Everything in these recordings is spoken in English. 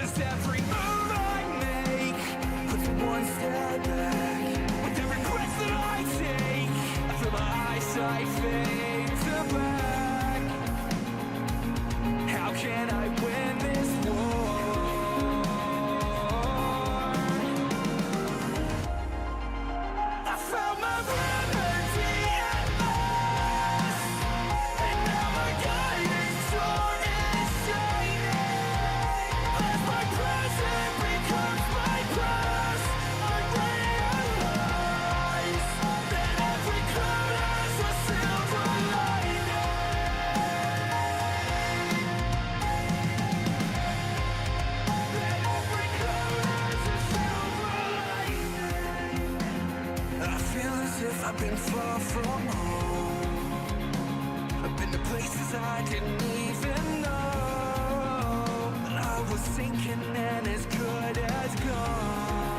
'Cause every move I make puts me one step back. With every breath that I take, I feel my eyesight fade to black. How can I win this war? I found my remedy at last, and now my guiding sword is shining. As my present becomes my past, I realize that every cloud has a silver lining. That every cloud has a silver lining. I feel as if I've been far from home. I've been to places I didn't even know. I was sinking and as good as gone.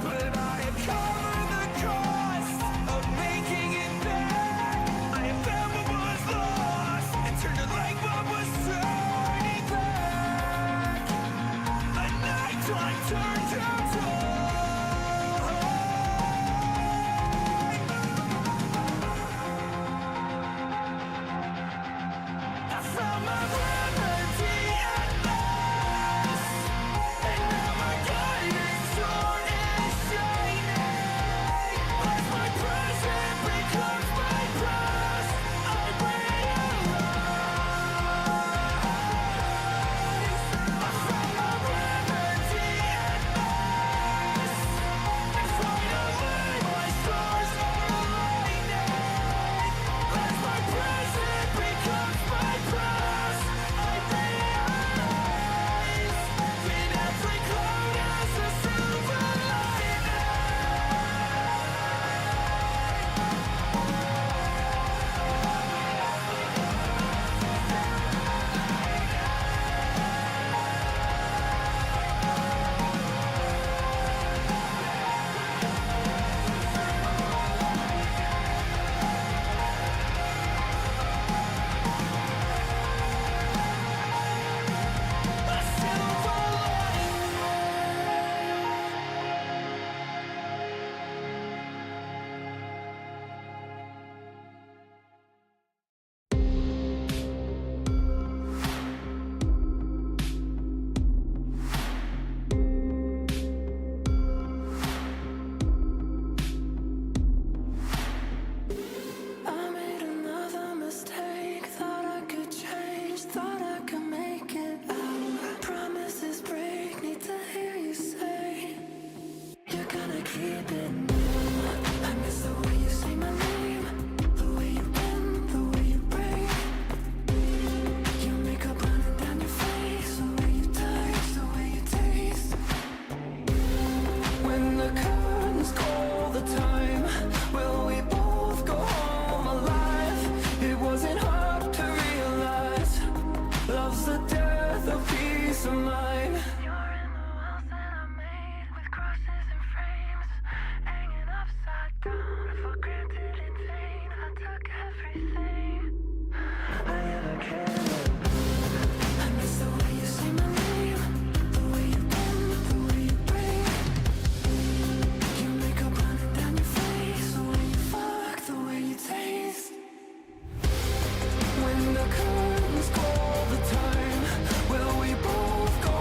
But I have covered the cost of making it back. I have found what was lost and turned it like what was turning back. A nighttime turned to dawn. I found my remedy at last, and now my guiding sword is shining. As my present becomes my past, I realize I found my remedy at last, and finally my stars are aligning. As my present becomes my past, I realize that every cloud has a silver lining. A silver I made another mistake. Thought I could change, thought I could make it out. Promises break, need to hear you say you're gonna keep it new. I miss the way you say my name, the way you bend, the way you break. Your makeup running down your face, the way you touch, the way you taste. When the curtains call the time, will we both go home alive? It wasn't hard to realize love's the death of peace of mind. You're in the walls that I made with crosses and frames, hanging upside down for granted in vain. I took everything I ever cared. I miss the way you say my name, the way you bend, the way you break. Your makeup running down your face, the way you fuck, the way you taste. When the curtains call the time, will we both go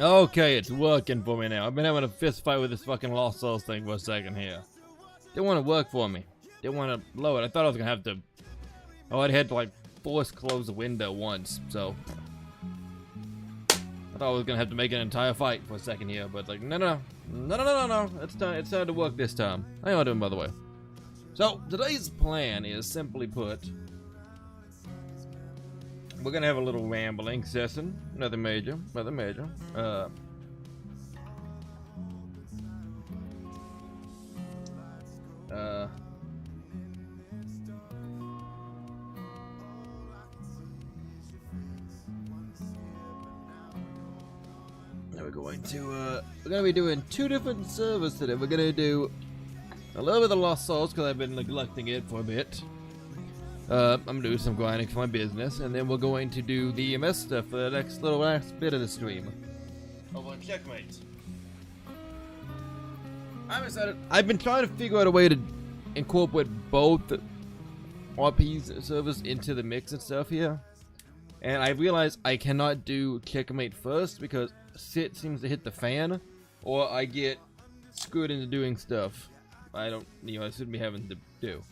Okay, it's working for me now. I've been having a fist fight with this fucking Lost Souls thing for a second here. Didn't want to work for me. Didn't want to blow it. I thought I was gonna have to. Oh, I'd had to like force close the window once, so I thought I was gonna have to make an entire fight for a second here. But like, no. It's time to work this time. How y'all doing, by the way? So today's plan is simply put. We're gonna have a little rambling session. Nothing major. We're gonna be doing 2 different servers today. We're gonna do a little bit of the Lost Souls because I've been neglecting it for a bit. I'm gonna do some grinding for my business, and then we're going to do the EMS stuff for the last bit of the stream. Over on Checkmate. I'm excited. I've been trying to figure out a way to incorporate both RP servers into the mix and stuff here, and I realized I cannot do Checkmate first because shit seems to hit the fan, or I get screwed into doing stuff I shouldn't be having to do.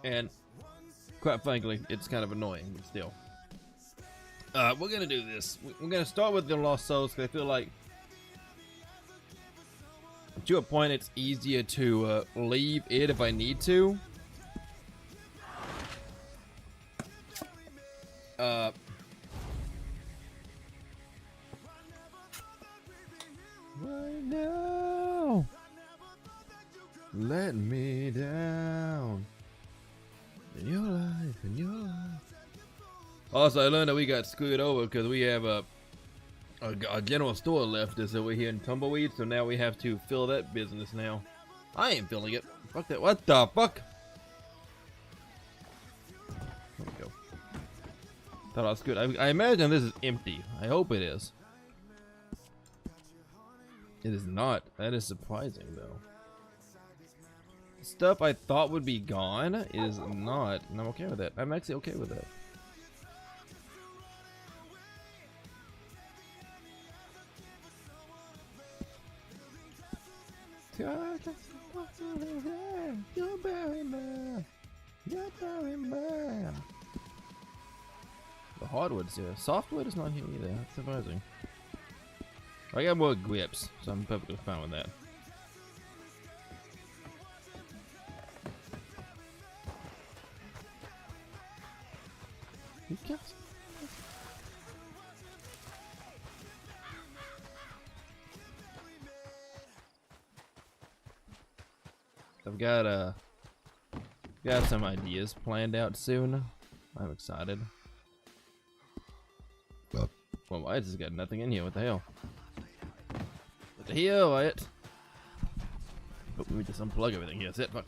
And quite frankly, it's kind of annoying, but still. We're gonna do this. We're gonna start with the Lost Souls because I feel like to a point it's easier to leave it if I need to. Right now, let me down in your life, Also, I learned that we got screwed over because we have a general store left us over here in Tumbleweed, so now we have to fill that business now. I ain't filling it. Fuck that. What the fuck? There we go. Thought I was good. I imagine this is empty. I hope it is. It is not. That is surprising, though. Stuff I thought would be gone is not, and I'm okay with that. I'm actually okay with that. The hardwood's here. Softwood is not here either. That's surprising. I got more grips, so I'm perfectly fine with that. I've got some ideas planned out soon. I'm excited. Well, I just got nothing in here. What the hell? What the hell, Wyatt? Oh, let me just unplug everything here. That's it. Fuck.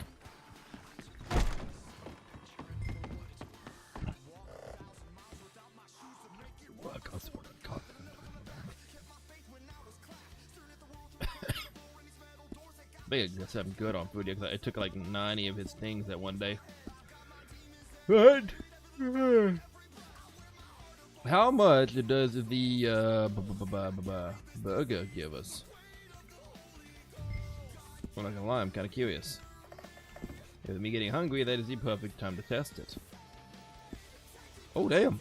I guess I'm good on food because I took like 90 of his things that one day. But how much does the burger give us? I'm not gonna lie, I'm kind of curious. With me getting hungry, that is the perfect time to test it. Oh damn!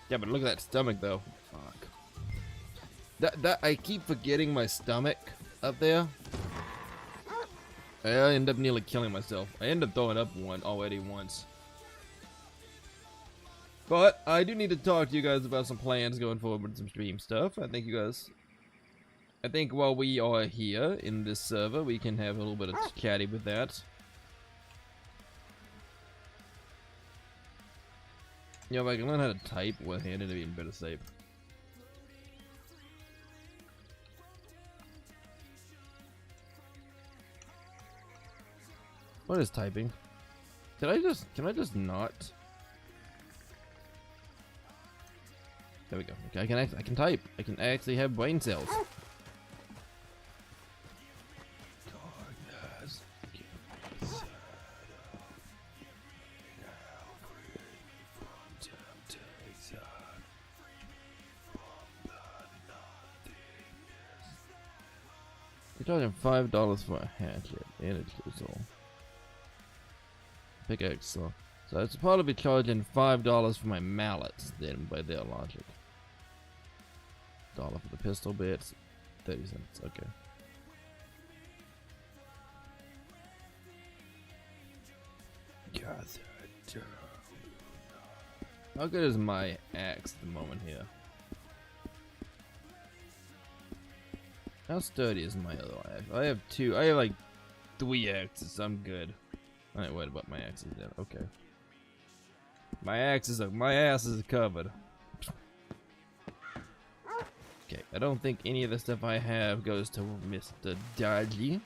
Yeah, but look at that stomach though. Fuck. That I keep forgetting my stomach up there. I end up nearly killing myself. I end up throwing up already once. But I do need to talk to you guys about some plans going forward with some stream stuff. I think while we are here in this server, we can have a little bit of chatty with that. Yeah, if I can learn how to type one-handed, it'd be even better safe. What is typing? Can I just not? There we go. Okay, I can type. I can actually have brain cells. You're charging $5 for a hatchet and a chisel. Pickaxe, so I should probably be charging $5 for my mallets then, by their logic. $1 for the pistol bits, 30 cents. Okay. How good is my axe at the moment here? How sturdy is my other axe? I have two. I have like 3 axes. I'm good. I ain't worried about my axes then. Okay. My axes are. My ass is covered. Okay. I don't think any of the stuff I have goes to Mr. Dodgy.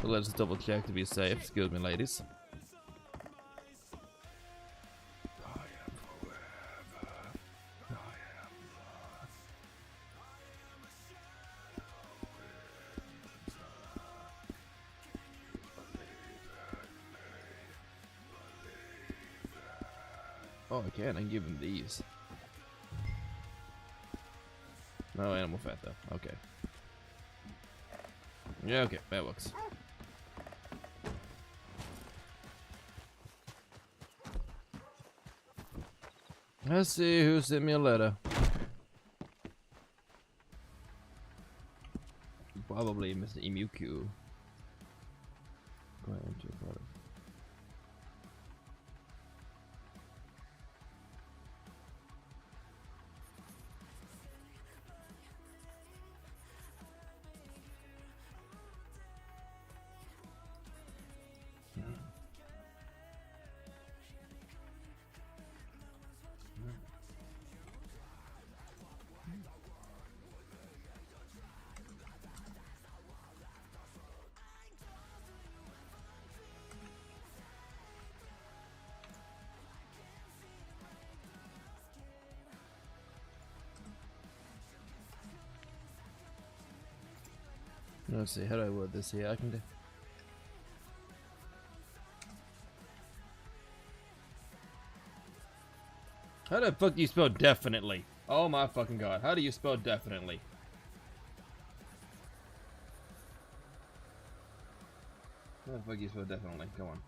But let's double check to be safe. Excuse me, ladies. Oh, I can. I can give him these. No animal fat though. Okay. Yeah, okay. That works. Let's see who sent me a letter. Probably Mr. Emuku. Go ahead and check that out. Let's see, how do I word this here? I can do. How the fuck do you spell definitely? Oh my fucking god, how do you spell definitely? How the fuck do you spell definitely? Come on.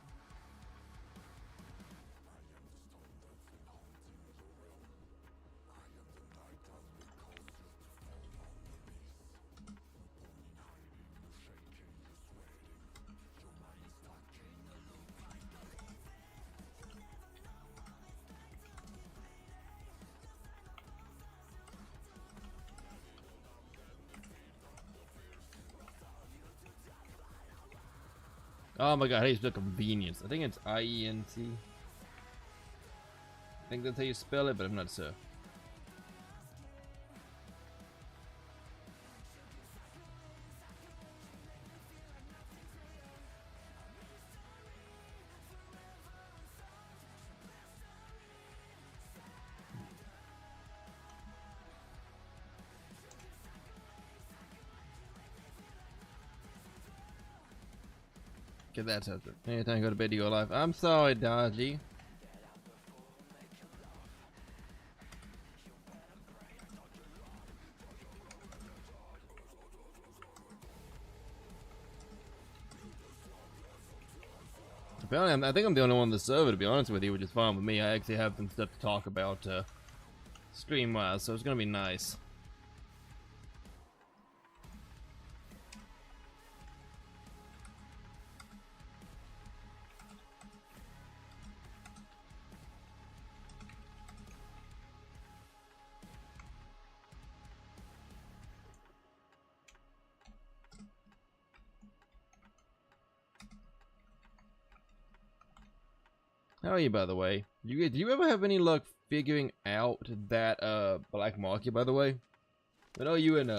Oh my god, how do you spell convenience? I think it's I-E-N-T. I think that's how you spell it, but I'm not sure. Okay, that's it. Anytime you go to bed, you go live. I'm sorry, Dodgy. Apparently, I think I'm the only one on the server, to be honest with you, which is fine with me. I actually have some stuff to talk about stream-wise, so it's gonna be nice. How are you, by the way? Do you ever have any luck figuring out that black market, by the way? I know you and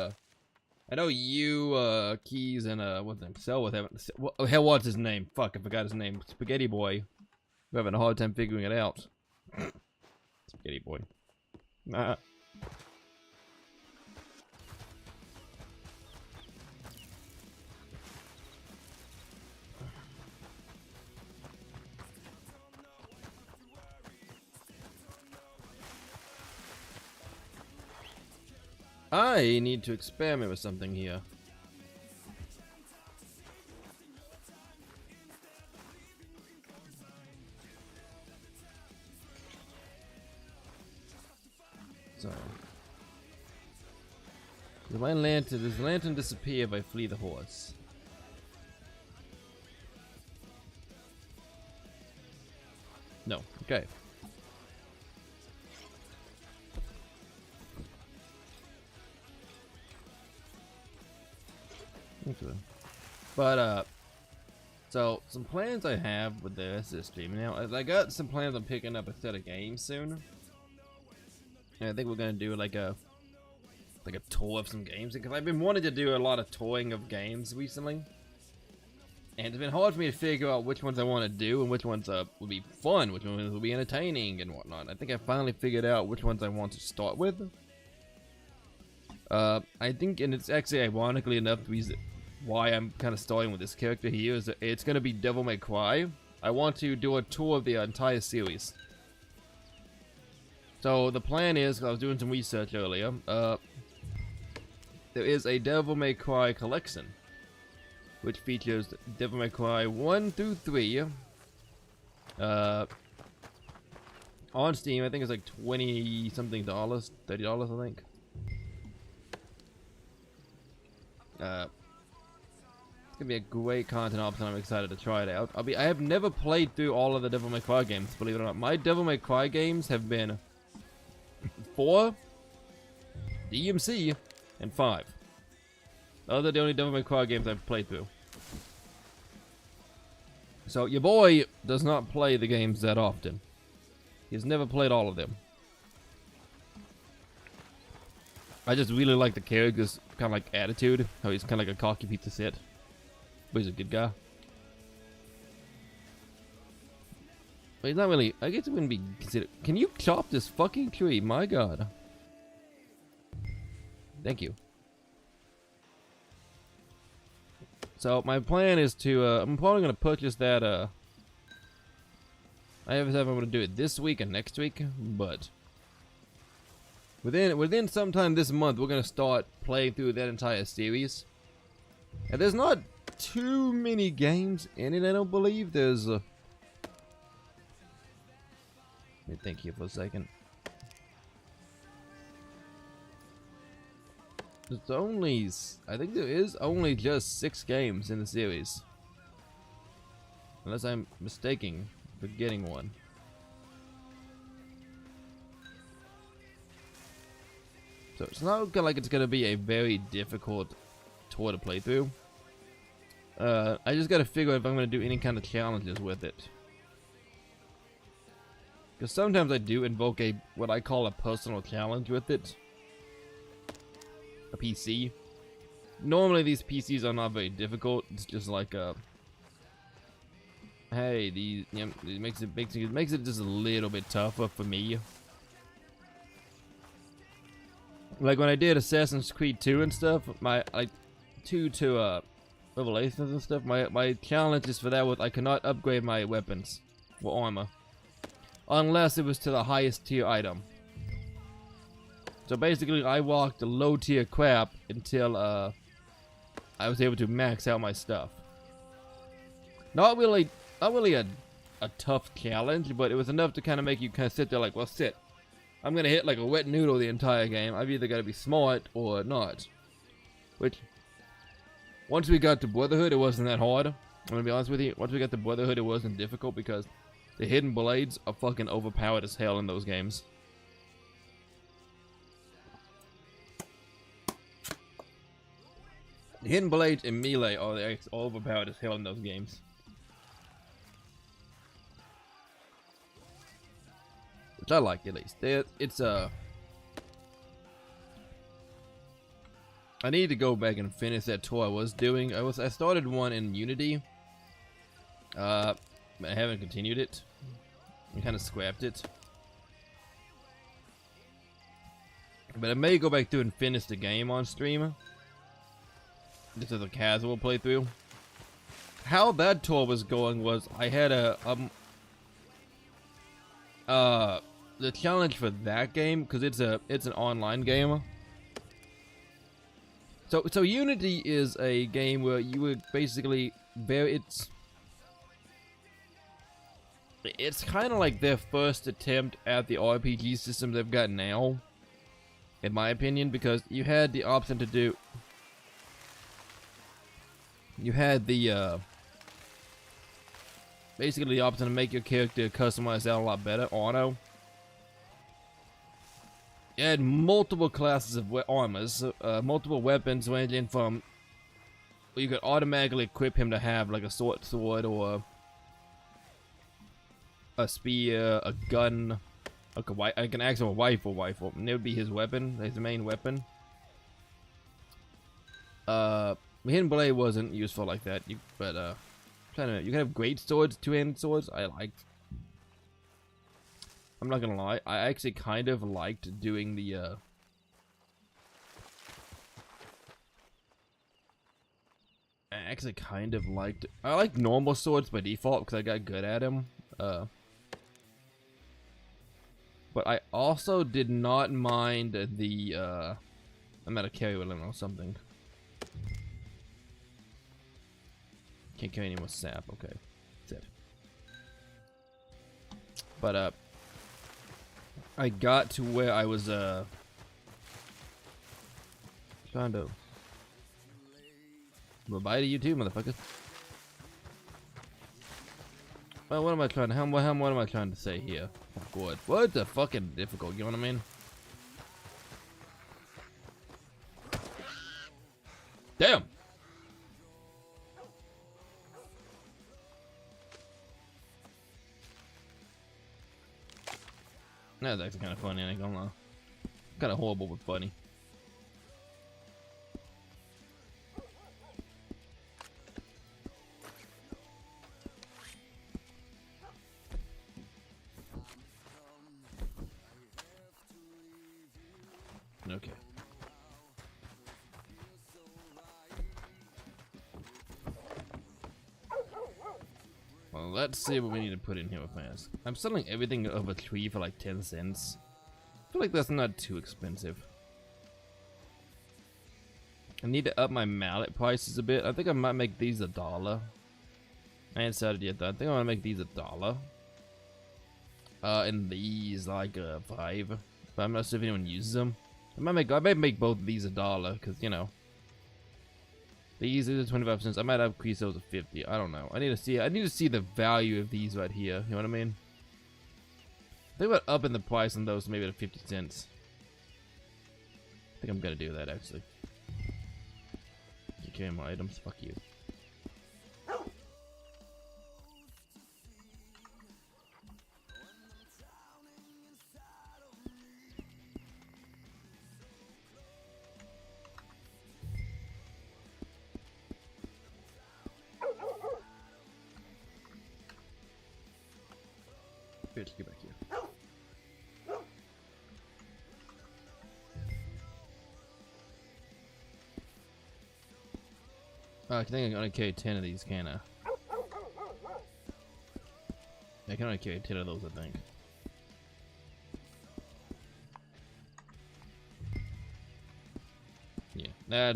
Keys and what's his name? Selwood haven't. Hell, what's his name? Fuck, I forgot his name. Spaghetti Boy. We're having a hard time figuring it out. Spaghetti Boy. Nah. I need to experiment with something here. So. Does the lantern disappear if I flee the horse? No. Okay. Okay. But so some plans I have with the rest of the stream. Now I got some plans on picking up a set of games soon. And I think we're gonna do like a tour of some games, because I've been wanting to do a lot of toying of games recently. And it's been hard for me to figure out which ones I want to do and which ones will be fun, which ones will be entertaining and whatnot. I think I finally figured out which ones I want to start with. I think, and it's actually ironically enough the reason why I'm kind of starting with this character here is that it's going to be Devil May Cry. I want to do a tour of the entire series. So the plan is, 'cause I was doing some research earlier, there is a Devil May Cry collection, which features Devil May Cry 1 through 3. On Steam, I think it's like $20 something, $30 I think. It's gonna be a great content option. I'm excited to try it out. I have never played through all of the Devil May Cry games, believe it or not. My Devil May Cry games have been 4, DMC, and 5. Those are the only Devil May Cry games I've played through. So your boy does not play the games that often. He's never played all of them. I just really like the character's kind of like attitude. How he's kind of like a cocky piece of shit, but he's a good guy. But he's not really. I guess it wouldn't be considered. Can you chop this fucking tree? My God. Thank you. So my plan is to. I'm probably gonna purchase that. I have I'm gonna do it this week and next week, but within sometime this month, we're gonna start playing through that entire series. And there's not too many games in it. I don't believe there's. Let me think here for a second. It's only, I think there is only just 6 games in the series. Unless I'm mistaken, forgetting one. So it's not like it's gonna be a very difficult tour to play through. I just gotta figure out if I'm gonna do any kind of challenges with it. Because sometimes I do invoke what I call a personal challenge with it. A PC. Normally these PCs are not very difficult. It's just like hey, it makes it just a little bit tougher for me. Like when I did Assassin's Creed 2 and stuff, my like 2 to Revelations and stuff, my challenges for that was I could not upgrade my weapons or armor unless it was to the highest tier item. So basically, I walked the low tier crap until I was able to max out my stuff. Not really a tough challenge, but it was enough to kind of make you kind of sit there like, well, shit, I'm gonna hit like a wet noodle the entire game. I've either got to be smart or not. Which, once we got to Brotherhood, it wasn't that hard. I'm gonna be honest with you. Once we got to Brotherhood, it wasn't difficult because the hidden blades are fucking overpowered as hell in those games. The hidden blades and melee are overpowered as hell in those games. Which I like, at least. It's I need to go back and finish that tour I was doing. I started one in Unity. I haven't continued it. I kind of scrapped it. But I may go back through and finish the game on stream. This is a casual playthrough. How that tour was going was I had the challenge for that game, because it's an online game. So Unity is a game where you would basically it's kind of like their first attempt at the RPG system they've got now. in my opinion, because you had the option to do. You had the basically the option to make your character customized out a lot better, auto. You had multiple classes of armors, multiple weapons ranging from. You could automatically equip him to have like a sword or a spear, a gun, like an actual rifle, and it would be his weapon, his main weapon. Hidden blade wasn't useful like that, but you can have great swords, two-handed swords. I liked. I'm not gonna lie, I actually kind of liked doing the. I like normal swords by default because I got good at them. But I also did not mind the I'm at a carry limit or something. Can't carry any more sap. Okay, that's it. But I got to where I was trying to. Well, bye to you too, motherfucker. Well, what am I trying to? What am I trying to say here? Oh, God, what the fucking difficult? You know what I mean? Damn. That's actually kind of funny. I ain't gonna lie. Kind of horrible but funny. Okay. Well, let's see what we need to put in here fast. I'm selling everything over 3 for like 10 cents. I feel like that's not too expensive. I need to up my mallet prices a bit. I think I might make these $1. I ain't decided yet though. I think I'm gonna make these $1. And these like 5. But I'm not sure if anyone uses them. I might make both of these $1 because you know these are 25 cents. I might increase those to 50. I don't know. I need to see the value of these right here. You know what I mean? Think about upping the price on those maybe to 50 cents. I think I'm gonna do that actually. You carry my items. Fuck you. Bitch, get back here. I think I can only carry 10 of these, can I? I can only carry 10 of those, I think. Yeah,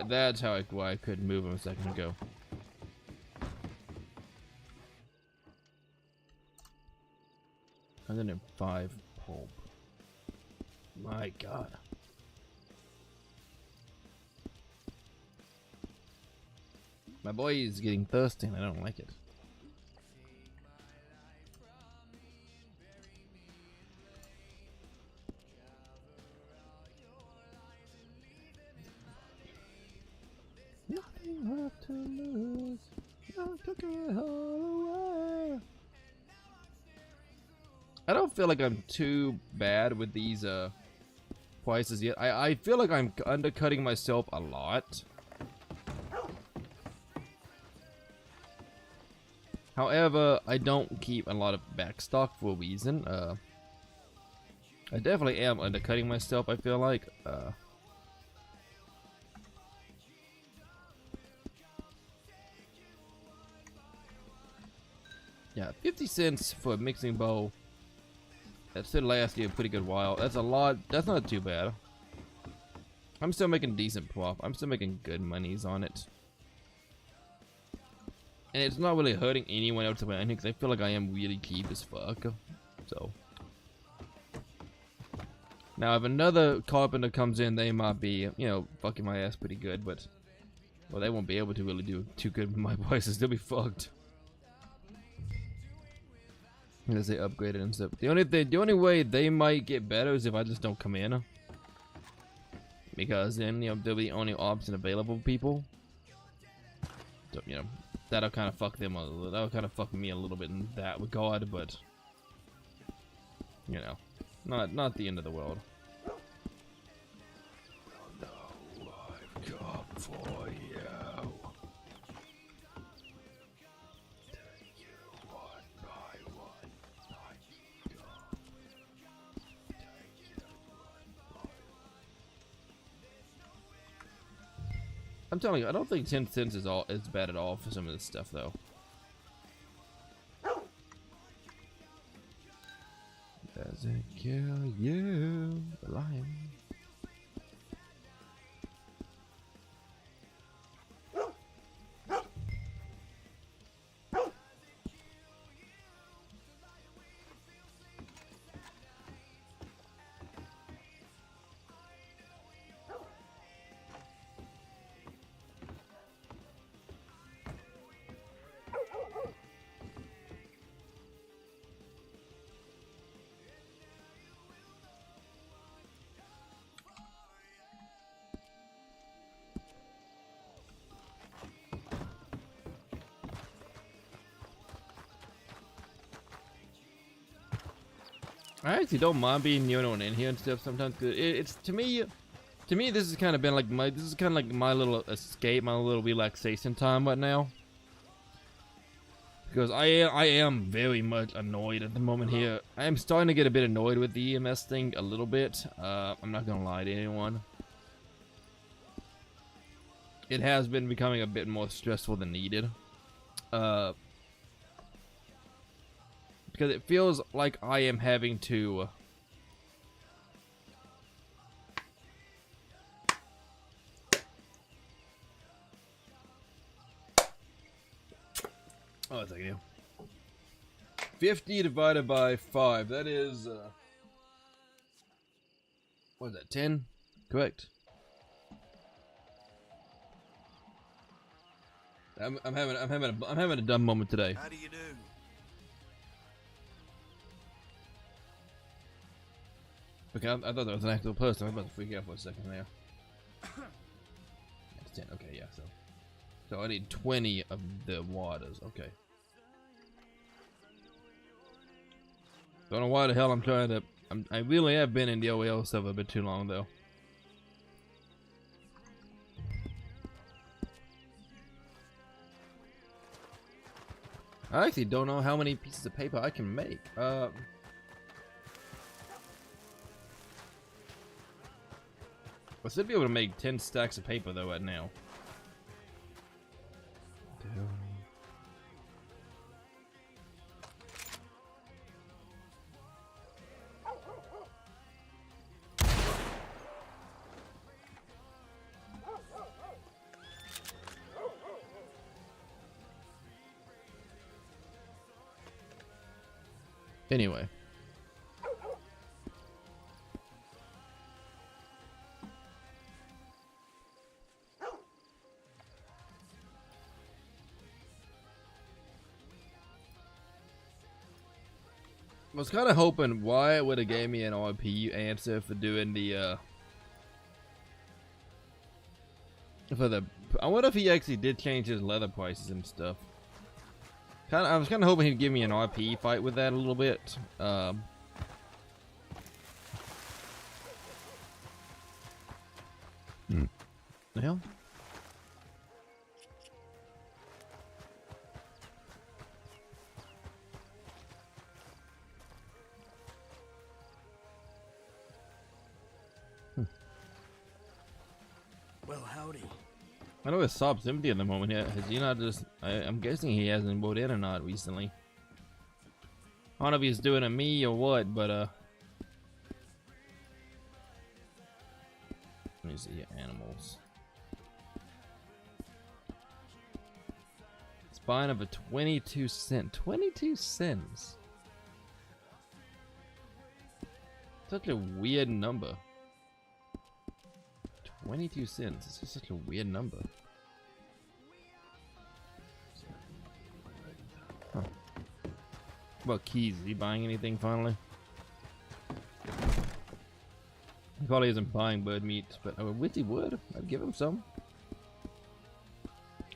that's how why I couldn't move them a second ago. And then 5 pulp. My God. My boy is getting thirsty and I don't like it. Nothing left to lose. I took it all away. I don't feel like I'm too bad with these prices yet. I feel like I'm undercutting myself a lot. However, I don't keep a lot of backstock for a reason. I definitely am undercutting myself, I feel like. Yeah, 50 cents for a mixing bowl. That should last you a pretty good while. That's a lot. That's not too bad. I'm still making decent profit. I'm still making good monies on it. And it's not really hurting anyone else around here because I feel like I am really cheap as fuck. So. Now, if another carpenter comes in, they might be, you know, fucking my ass pretty good, but well, they won't be able to really do too good with my voices. They'll be fucked. As they upgrade it and stuff. The only way they might get better is if I just don't come in, because then, you know, they'll be the only option available for people. So, you know, that'll kind of fuck them a little. That'll kind of fuck me a little bit in that regard, but you know, not the end of the world. No, I've come for you. Take you one by one, like you come. Take you one by one. I'm telling you, I don't think 10 cents is bad at all for some of this stuff, though. Does it kill you, the lion? I actually don't mind being the only one in here and stuff sometimes. Cause it's to me, this has kind of been like my little escape, my little relaxation time right now. Because I am very much annoyed at the moment here. I am starting to get a bit annoyed with the EMS thing a little bit. I'm not gonna lie to anyone. It has been becoming a bit more stressful than needed. Because it feels like I am having to oh, it's like you. 50 divided by 5. That is what is that? 10? Correct. I'm having a dumb moment today. How do you do? Okay, I thought that was an actual person. I was about to freak out for a second there. That's 10. Okay, yeah. So I need 20 of the waters. Okay. Don't know why the hell I'm trying to. I really have been in the OEL stuff a bit too long though. I actually don't know how many pieces of paper I can make. I should be able to make 10 stacks of paper though right now. Anyway. I was kind of hoping Wyatt would have gave me an RP answer for doing the, I wonder if he actually did change his leather prices and stuff. I was kind of hoping he'd give me an RP fight with that a little bit. The hell? Well, howdy. I know his shop's empty at the moment. Yeah, has he not just? I'm guessing he hasn't bought in or not recently. I don't know if he's doing a me or what, but let me see here, animals. It's buying of a 22 cent. 22 cents. Such a weird number. 22 cents. It's just such a weird number. Huh. What about Keys? Is he buying anything finally? He probably isn't buying bird meat, but I wish he would. I'd give him some.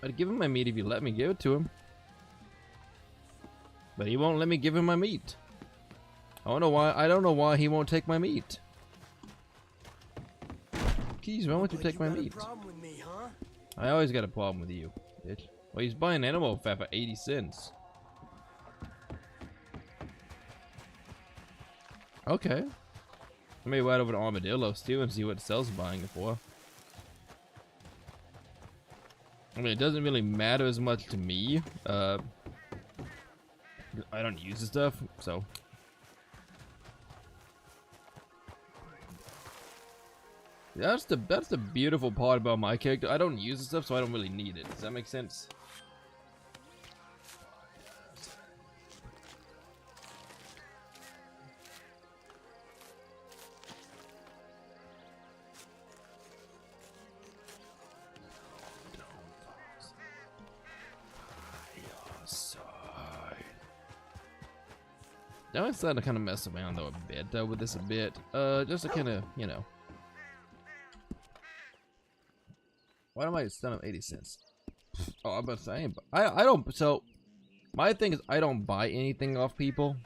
I'd give him my meat if you let me give it to him. But he won't let me give him my meat. I don't know why. I don't know why he won't take my meat. Keys, why won't you take my meat? Me, huh? I always got a problem with you, bitch. Well, he's buying animal fat for 80 cents. Okay. I may ride over to Armadillo too and see what Cell's buying it for. I mean, it doesn't really matter as much to me. I don't use the stuff, so. That's the beautiful part about my character. I don't use the stuff, so I don't really need it. Does that make sense? Now I'm starting to kind of mess around though a bit with this a bit, just to kind of, you know. Why am I still at 80 cents? Oh, I'm about to say, I don't. So my thing is I don't buy anything off people.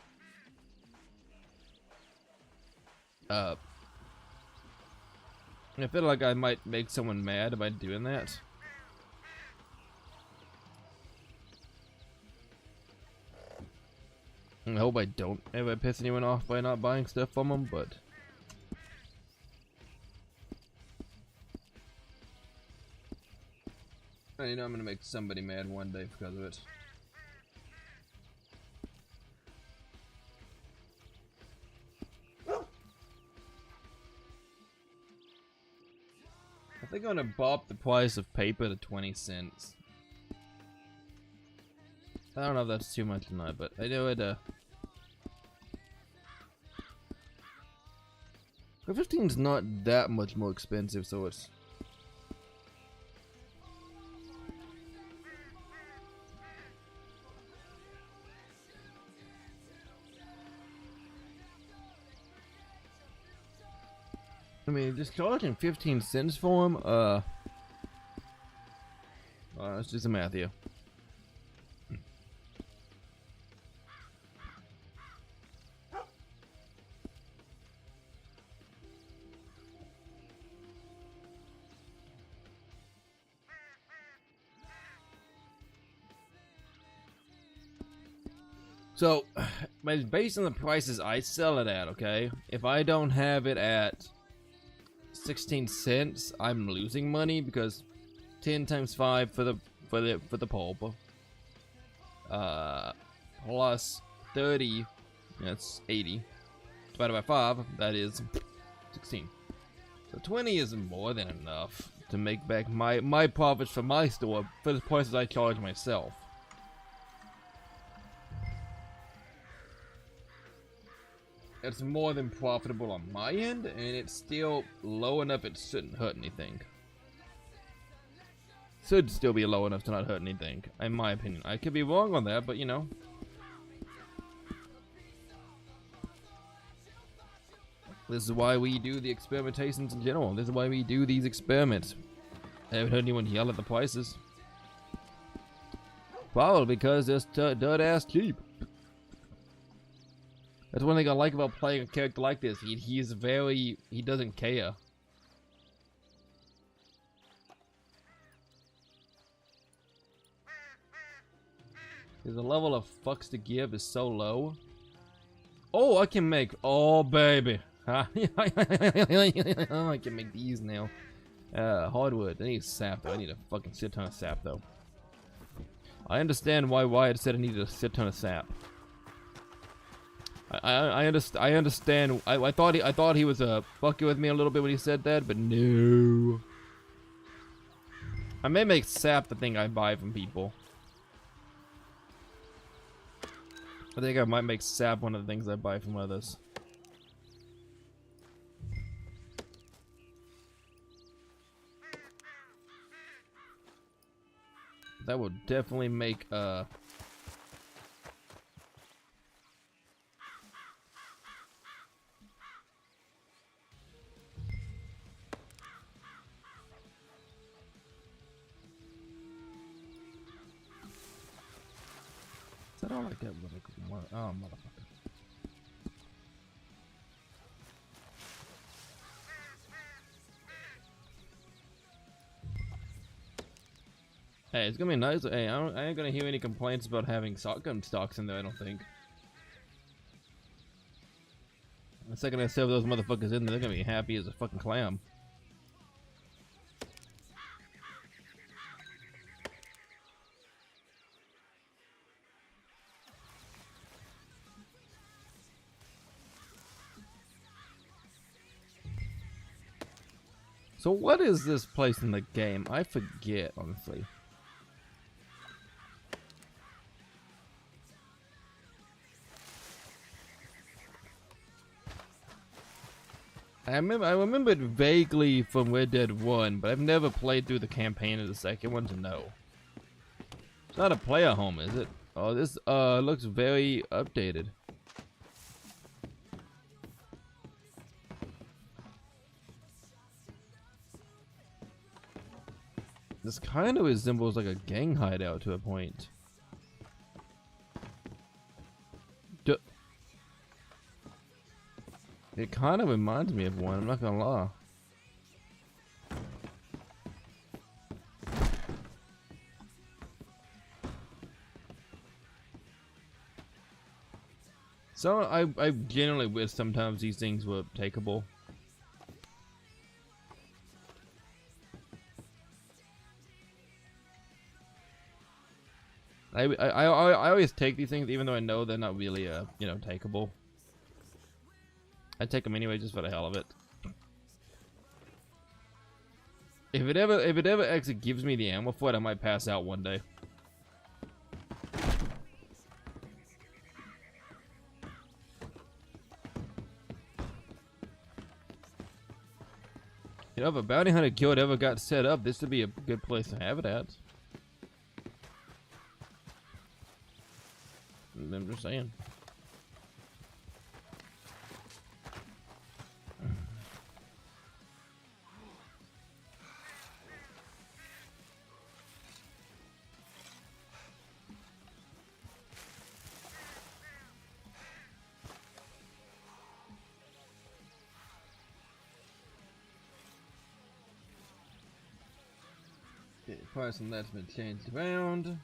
I feel like I might make someone mad by doing that. I hope I don't ever piss anyone off by not buying stuff from them, but you know I'm gonna make somebody mad one day because of it. I think I'm gonna bop the price of paper to 20 cents. I don't know if that's too much or not, but I know it, 15's not that much more expensive, so it's... I mean, just charging 15 cents for him, let's do some math here. So, based on the prices I sell it at, okay? If I don't have it at 16 cents, I'm losing money because 10 times 5 for the pulp, plus 30, that's 80. Divided by 5, that is 16. So 20 is more than enough to make back my profits from my store for the prices I charge myself. It's more than profitable on my end, and it's still low enough it shouldn't hurt anything. Should still be low enough to not hurt anything, in my opinion. I could be wrong on that, but you know. This is why we do the experimentations in general. This is why we do these experiments. I haven't heard anyone yell at the prices. Probably because it's dirt ass cheap. That's one thing I like about playing a character like this. He doesn't care. The level of fucks to give is so low. Oh, I can make, oh baby. I can make these now. Hardwood, I need sap though. I need a fucking shit ton of sap though. I understand why Wyatt said I needed a shit ton of sap. I understand. I thought he was fucking with me a little bit when he said that, but no. I may make sap the thing I buy from people. I think I might make sap one of the things I buy from others. That will definitely make Is that all I get? Oh, motherfucker. Hey, it's gonna be nice. Hey, I ain't gonna hear any complaints about having shotgun stocks in there, I don't think. The second I serve those motherfuckers in there, they're gonna be happy as a fucking clam. So what is this place in the game? I forget, honestly. I remember it vaguely from Red Dead 1, but I've never played through the campaign of the second one to know. It's not a player home, is it? Oh, this looks very updated. This kind of resembles like a gang hideout to a point. It kind of reminds me of one, I'm not gonna lie. So I generally wish sometimes these things were takeable. I always take these things even though I know they're not really you know, takeable. I take them anyway just for the hell of it. If it ever actually gives me the ammo for it, I might pass out one day. You know, if a bounty hunter guild ever got set up, this would be a good place to have it at. I'm just saying. Okay, person that's been changed around.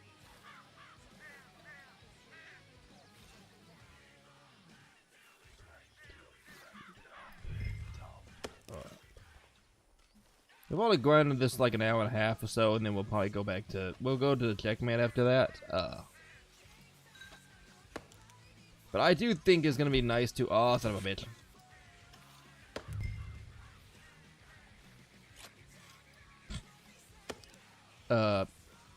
We've only grinded this like an hour and a half or so, and then we'll probably go back to... We'll go to the checkmate after that. But I do think it's gonna be nice to... Oh, son of a bitch.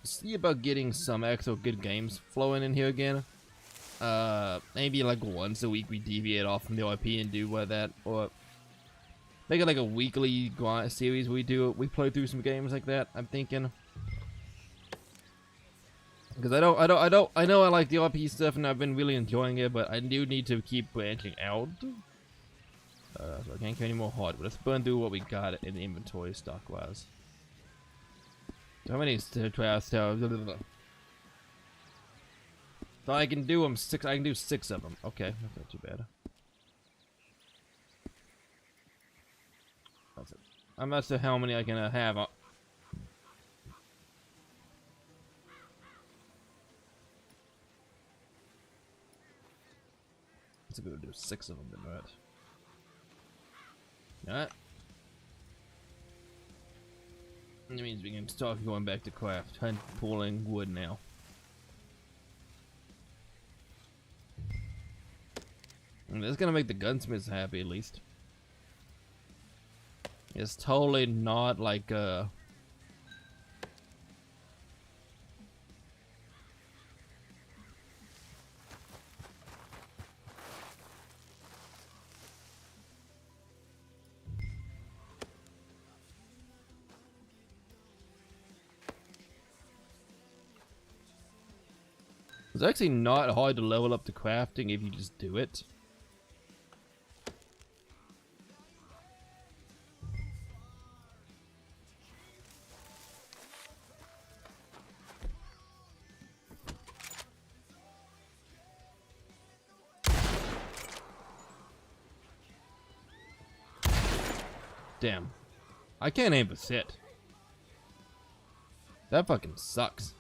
See about getting some actual good games flowing in here again. Maybe like once a week we deviate off from the IP and do what that, or make it like a weekly grind series we play through some games like that. I'm thinking, because I know I like the IP stuff and I've been really enjoying it, but I do need to keep branching out. So I can't carry any more hardwood. Let's burn through what we got in the inventory stock wise. How many trials? So I can do them six. I can do 6 of them. Okay, that's not too bad. That's it. I'm not sure how many I can have. Let's go do 6 of them then, right? Alright. That means we can start going back to craft, hunt, pulling wood now. And that's gonna make the gunsmiths happy at least. It's totally not like It's actually not hard to level up the crafting if you just do it. Damn. I can't aim for sit. That fucking sucks.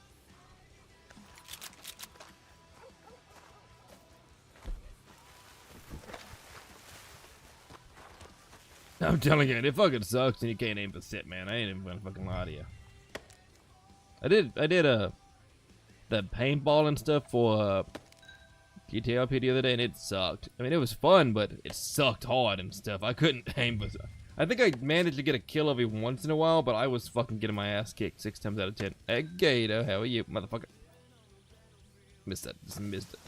I'm telling you, it fucking sucks and you can't aim for sit, man. I ain't even gonna fucking lie to you. I did the paintball and stuff for GTA RP the other day, and it sucked. I mean, it was fun, but it sucked hard and stuff. I couldn't aim for. I think I managed to get a kill every once in a while, but I was fucking getting my ass kicked 6 times out of 10. Hey, Gator, how are you, motherfucker? Missed that. Just missed it.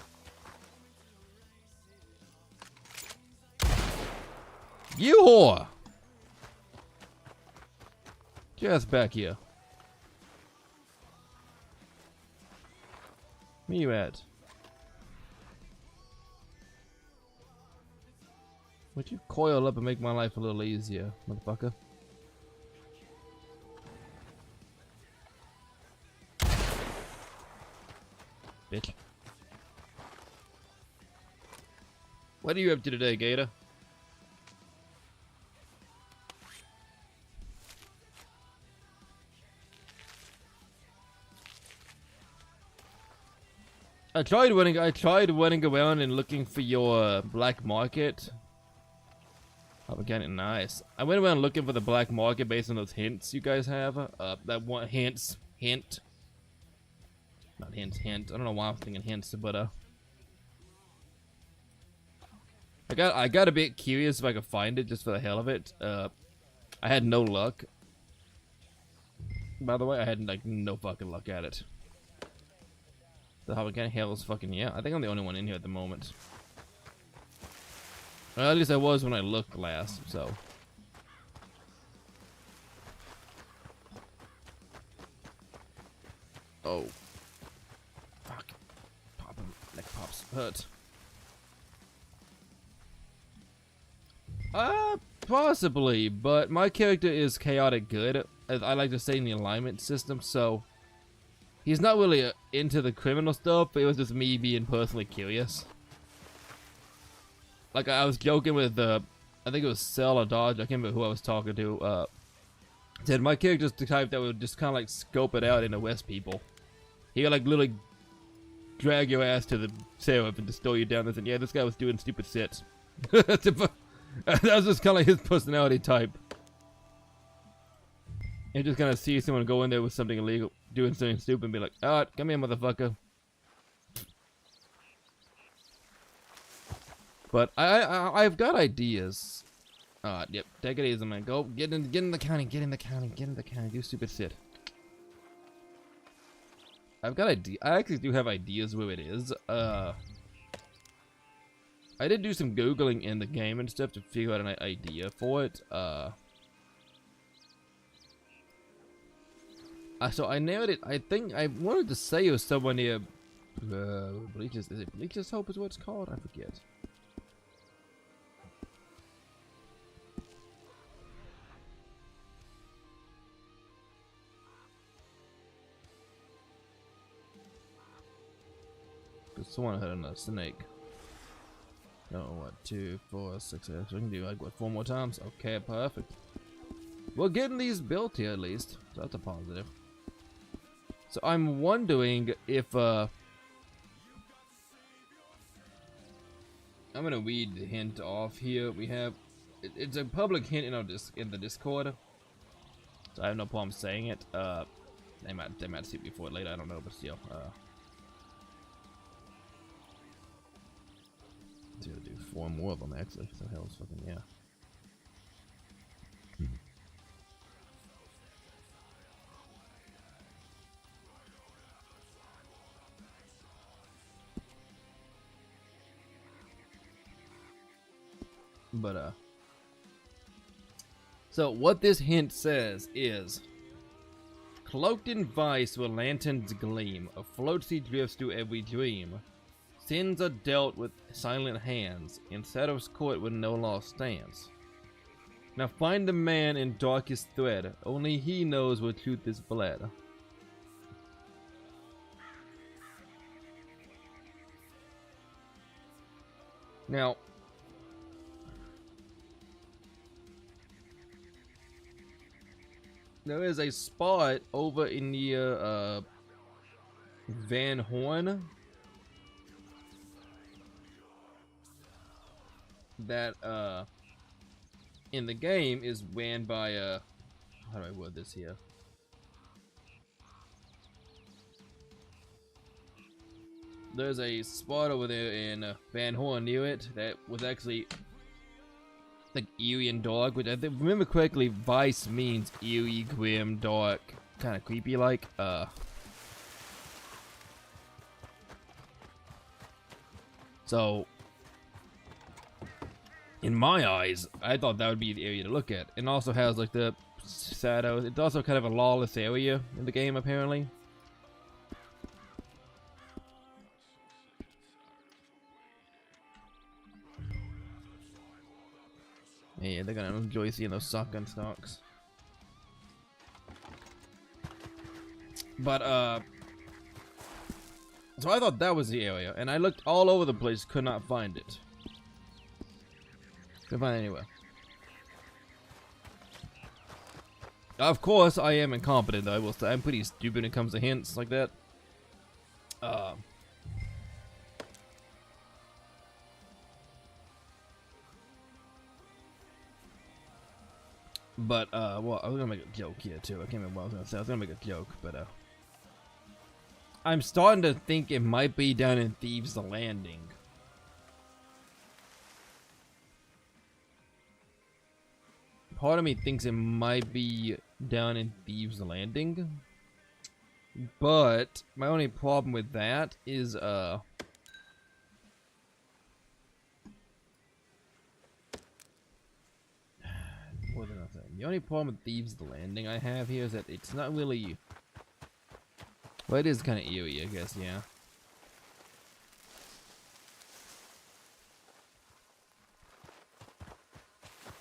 You whore! Get your ass back here. Where you at? Would you coil up and make my life a little easier, motherfucker? Bitch. What are you up to today, Gator? I tried running around and looking for your black market. Oh, we're getting nice. I went around looking for the black market based on those hints you guys have. That one hint. Not hint. I don't know why I'm thinking hints, but I got a bit curious if I could find it just for the hell of it. I had no luck. By the way, I had like no fucking luck at it. The hell is fucking yeah. I think I'm the only one in here at the moment. Well, at least I was when I looked last, so. Oh. Fuck. Pop him. Neck pops. Hurt. Possibly, but my character is chaotic good, as I like to say in the alignment system, so. He's not really into the criminal stuff, but it was just me being personally curious. Like, I was joking with, I think it was Cell or Dodge, I can't remember who I was talking to, said my character's the type that would just kind of like scope it out and arrest people. He would like literally drag your ass to the sheriff and just throw you down there and yeah, this guy was doing stupid sits. That was just kind of like his personality type. And just kind of see someone go in there with something illegal, doing something stupid, and be like, "Alright, come here, motherfucker." But I've got ideas. Yep, take it easy, man. Go get in the county, get in the county, do stupid shit. I've got I actually do have ideas where it is. I did do some googling in the game and stuff to figure out an idea for it. So I nailed it. I think I wanted to say it was somewhere near Bleach's. Is it Bleach's Hope is what it's called? I forget. Cause someone had a snake. No, what? 2, 4, 6. So we can do like what 4 more times? Okay, perfect. We're getting these built here at least, so that's a positive. So I'm wondering if I'm gonna read the hint off here. We have it's a public hint in the Discord, so I have no problem saying it. They might see it before it later. I don't know, but still. Let's do 4 more of them actually. So the hell is fucking yeah. But so what this hint says is Cloaked in vice where lanterns gleam, a floatsy drifts through every dream. Sins are dealt with silent hands, in Sadov's court where no law stands. Now find the man in darkest thread, only he knows where truth is bled. Now, there is a spot over in the Van Horn that in the game is ran by how do I word this here? There's a spot over there in Van Horn near it that was actually like eerie and dark, which I remember correctly, Vice means eerie, grim, dark, kind of creepy like. So in my eyes, I thought that would be the area to look at. It also has like the shadows. It's also kind of a lawless area in the game apparently. Yeah, they're gonna enjoy seeing those shotgun stocks. But so I thought that was the area, and I looked all over the place, could not find it. Couldn't find it anywhere. Of course, I am incompetent though. I will say I'm pretty stupid when it comes to hints like that. But well, I was gonna make a joke here too. I can't remember what I was gonna say. I was gonna make a joke, but I'm starting to think it might be down in Thieves' Landing. Part of me thinks it might be down in Thieves' Landing, but my only problem with that is what did I say? The only problem with Thieves' Landing I have here is that it's not really. Well, it is kind of eerie, I guess. Yeah.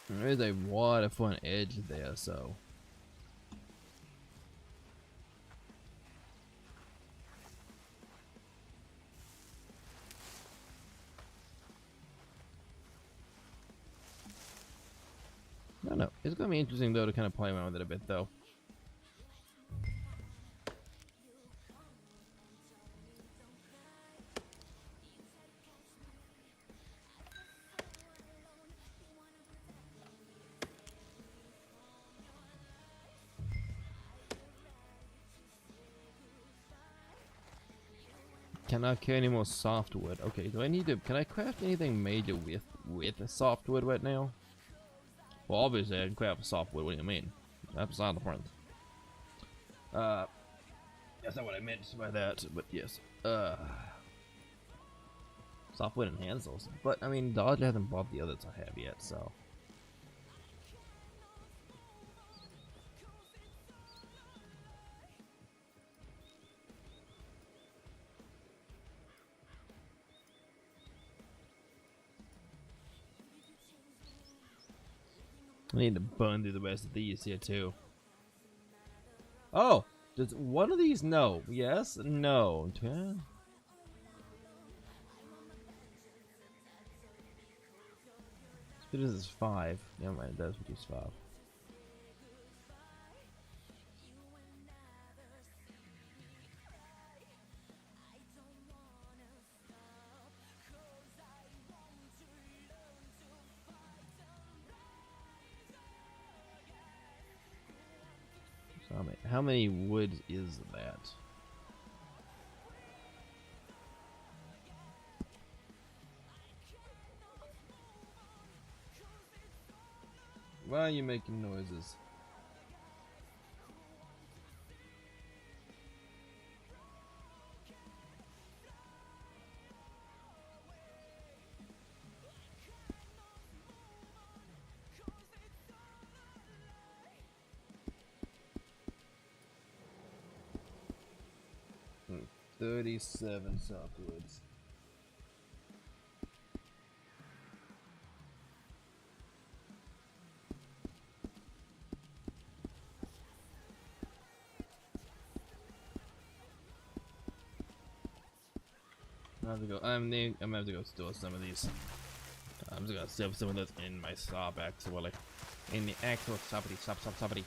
There is a waterfront edge there, so. I don't know. It's gonna be interesting though to kind of play around with it a bit though. Cannot carry any more softwood. Okay, do I need to? Can I craft anything major with softwood right now? Well, obviously I can craft softwood. What do you mean? That's beside the point. That's not what I meant by that, but yes. Softwood and handles. But I mean, Dodge hasn't bought the others I have yet, so. I need to burn through the rest of these here too. Oh, does one of these no? Yes, no. This is 5. Never mind, it does produce 5. How many wood is that? Why are you making noises? 37 softwoods. I'm gonna have to go store some of these. I'm just gonna save some of those in my shop actually. In the actual shoppity.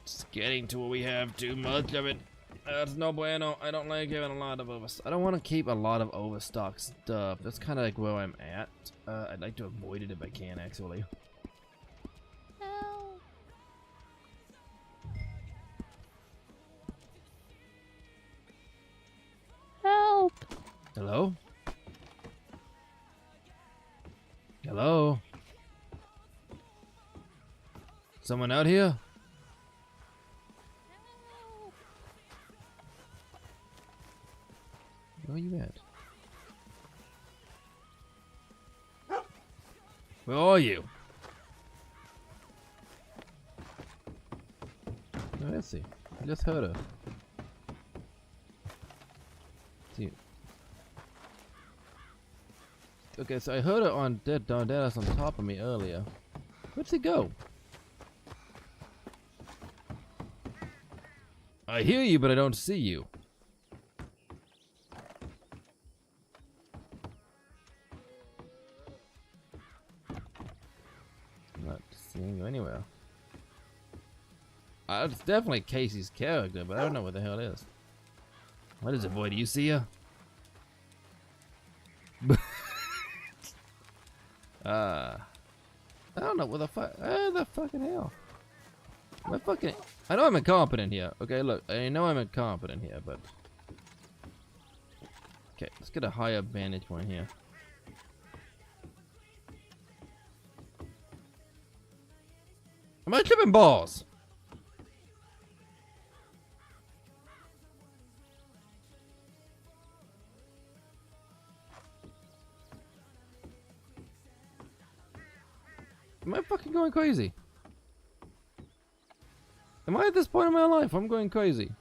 Just getting to where we have too much of it. That's no bueno. I don't like having a lot of overstock. I don't want to keep a lot of overstock stuff. That's kind of like where I'm at. I'd like to avoid it if I can actually. Help! Hello? Hello? Someone out here? Where are you at? Where are you? Where is he? I just heard her. See. Okay, so I heard her on dead on top of me earlier. Where'd she go? I hear you, but I don't see you. I'm not seeing you anywhere. It's definitely Casey's character, but I don't know what the hell it is. What is it, boy? Do you see her? I don't know what the fuck. The fucking hell. I know I'm incompetent here. Okay, look. I know I'm incompetent here, but. Okay, let's get a higher vantage point here. Am I tripping balls? Am I fucking going crazy? Am I at this point in my life? I'm going crazy.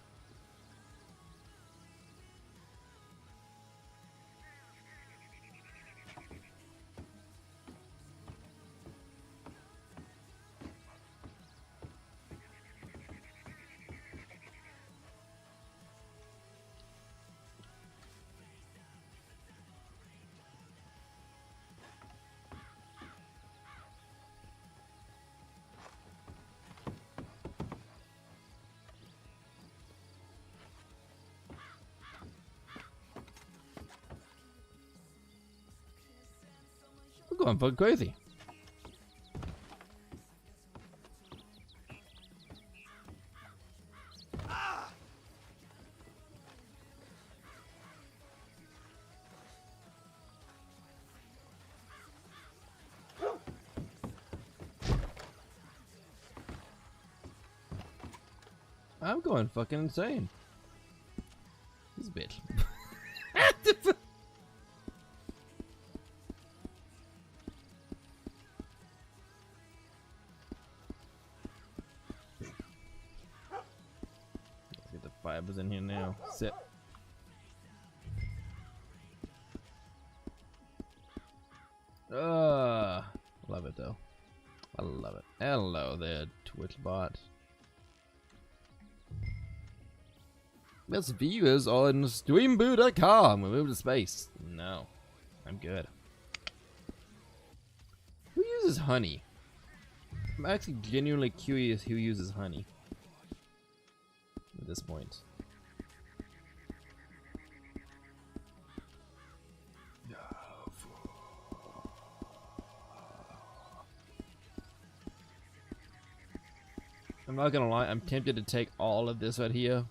I'm going fucking crazy. I'm going fucking insane. This bitch. Let's get the fibers in here now. Sit. Love it though. I love it. Hello there, Twitch bot. Best viewers on streamboo.com. We moved to space. No, I'm good. Who uses honey? I'm actually genuinely curious who uses honey at this point. I'm not gonna lie, I'm tempted to take all of this right here.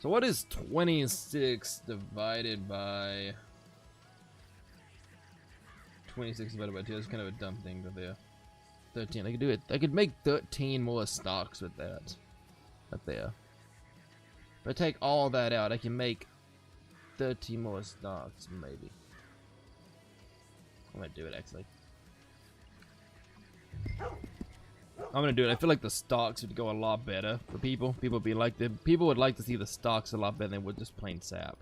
So what is 26 divided by 26 divided by 2? That's kind of a dumb thing to do. 13. I could do it. I could make 13 more stocks with that. Right there. If I take all that out, I can make 13 more stocks, maybe. I might do it actually. I'm gonna do it. I feel like the stocks would go a lot better for people. People would like to see the stocks a lot better than with just plain sap.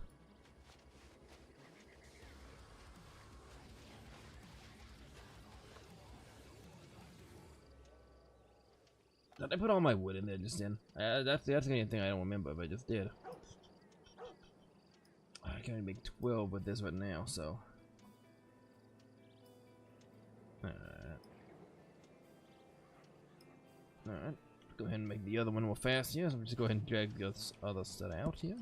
Did I put all my wood in there just in? That's the only thing I don't remember if I just did. I can only make 12 with this one now, so. Alright. Go ahead and make the other one more fast here. So I'm just go ahead and drag the other set out here.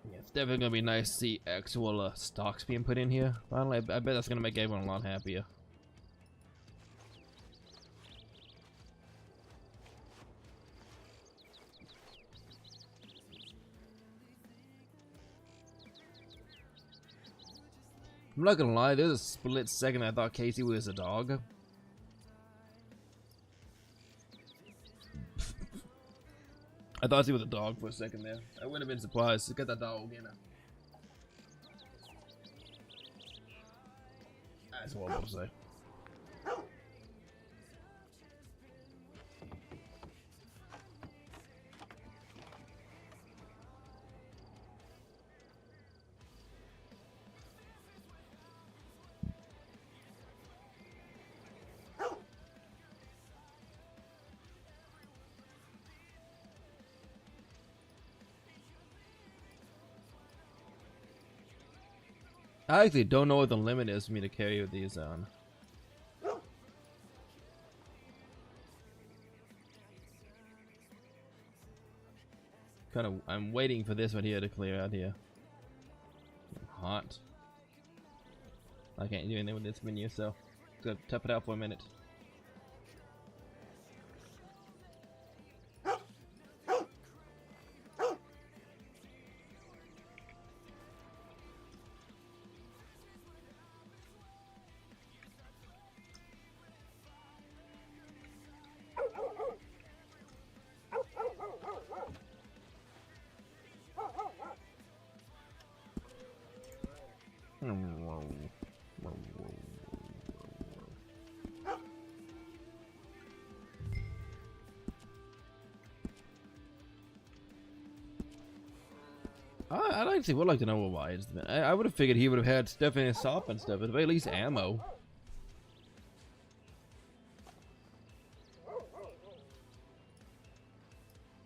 Yeah, it's definitely gonna be nice to see actual stocks being put in here. Finally, I bet that's gonna make everyone a lot happier. I'm not gonna lie, there's a split second I thought Casey was a dog. I thought he was a dog for a second there. I wouldn't have been surprised to get that dog in. That's horrible to say. I actually don't know what the limit is for me to carry with these on. I'm waiting for this one here to clear out here. Hot. I can't do anything with this menu, so just gonna tough it out for a minute. I'd actually would like to know why. I would have figured he would have had stuff in his shop and stuff, at the least ammo.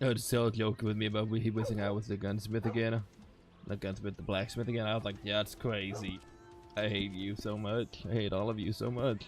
I was so joking with me about he wishing I was the gunsmith again. Not gunsmith, the blacksmith again. I was like, yeah, that's crazy. I hate you so much. I hate all of you so much.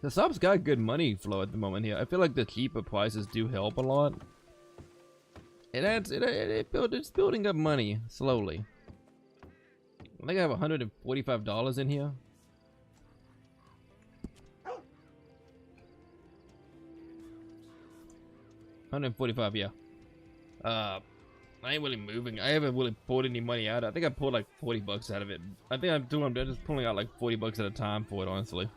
The shop's got good money flow at the moment here. I feel like the cheaper prices do help a lot. It's building up money slowly. I think I have $145 in here. $145, yeah. I ain't really moving. I haven't really pulled any money out. I think I pulled like 40 bucks out of it. I think I'm just pulling out like 40 bucks at a time for it, honestly.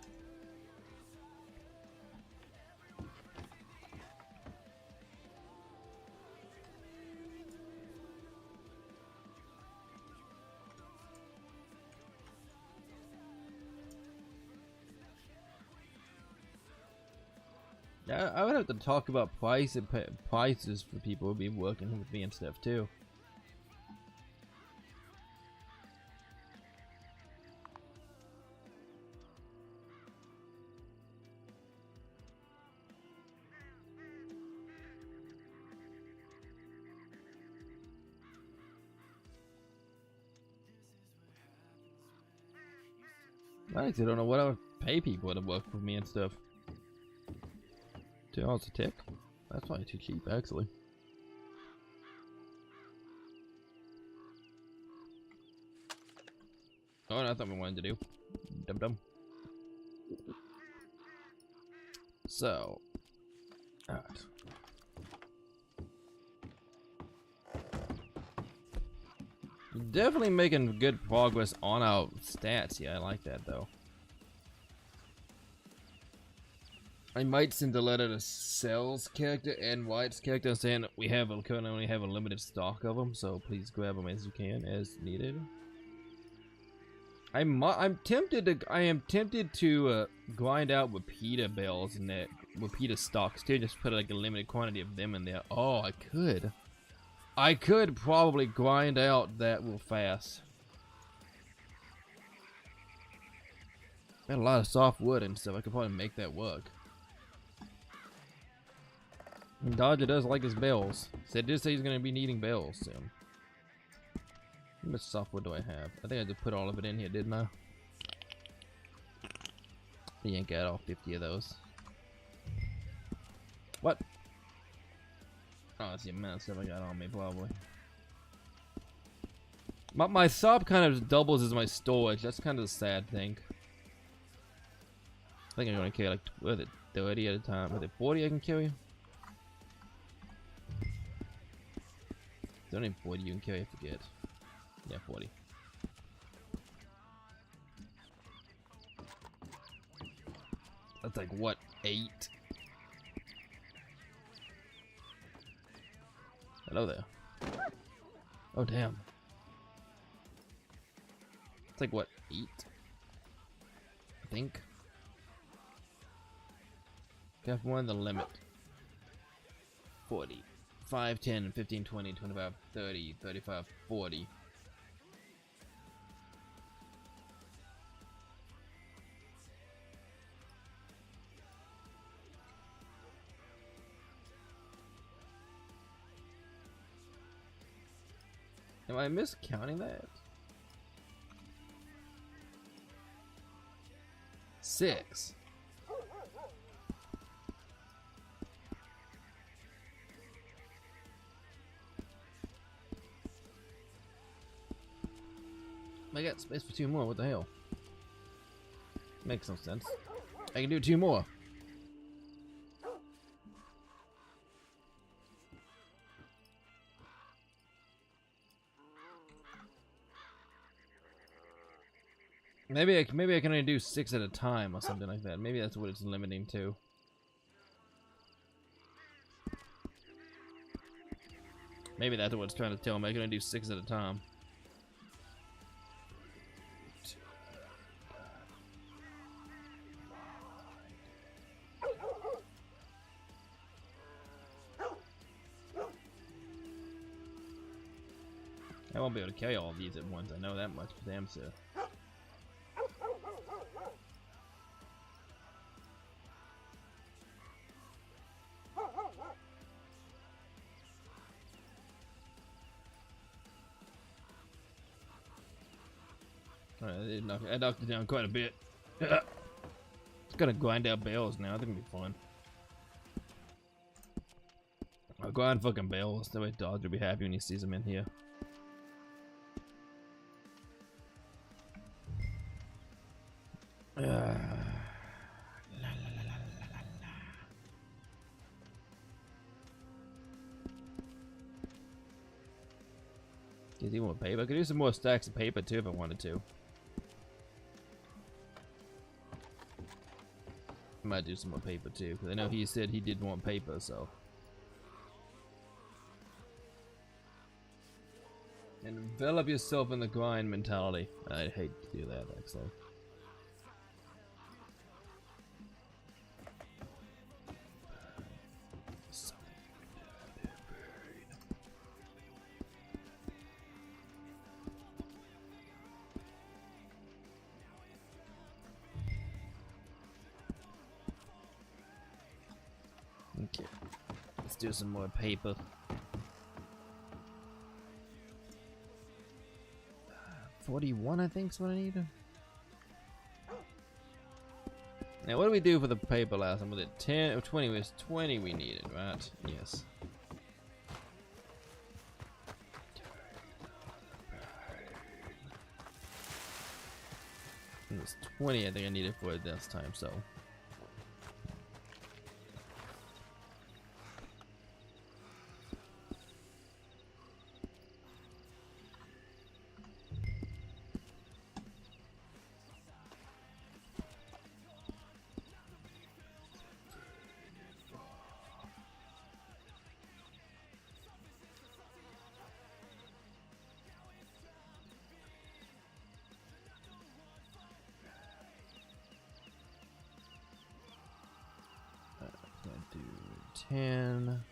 Yeah, I would have to talk about prices for people who be working with me and stuff too. I actually don't know what I would pay people to work for me and stuff. $2 a tick? That's probably too cheap, actually. Oh, that's what we wanted to do. Dum dum. So, alright. Definitely making good progress on our stats here. I like that though. I might send a letter to Cell's character and White's character saying we currently only have a limited stock of them, so please grab them as you can, as needed. I am tempted to grind out repeater bells and that repeater stocks too. Just put like a limited quantity of them in there. Oh, I could probably grind out that real fast. Got a lot of soft wood and stuff. I could probably make that work. And Dodger does like his bells. Said did say he's gonna be needing bells soon. How much softwood do I have? I think I just put all of it in here, didn't I? He ain't got all 50 of those. What? Oh, that's the amount of stuff I got on me, probably. My shop kind of doubles as my storage. That's kind of the sad thing. I think I'm gonna carry like, what is it, 30 at a time? Is it 40 I can carry? Don't even 40 you can carry, I forget. Yeah, 40. That's like what, 8? Hello there. Oh damn. It's like what, 8? I think. Got one the limit. 40. 5, 10, 15, 20, 25, 30, 35, 40. Am I miscounting that? 6. I got space for 2 more, what the hell? Makes no sense. I can do 2 more. Maybe I can only do 6 at a time or something like that. Maybe that's what it's limiting to. Maybe that's what it's trying to tell me. I can only do 6 at a time. I won't be able to carry all of these at once. I know that much for damn sure. Alright, I knocked it down quite a bit. Just gotta grind out bales now. I think it'll be fun. I'll grind fucking bales. That way Dodge will be happy when he sees them in here. Gives you more paper. I could do some more stacks of paper too if I wanted to. I might do some more paper too, because I know he said he did want paper, so. Envelop yourself in the grind mentality. I'd hate to do that, actually. Okay, let's do some more paper. 41, I think, is what I need. Now, what do we do for the paper last time? Was it 10 or 20? It was 20 we needed, right? Yes. It was 20, I think I needed for it this time, so. 10.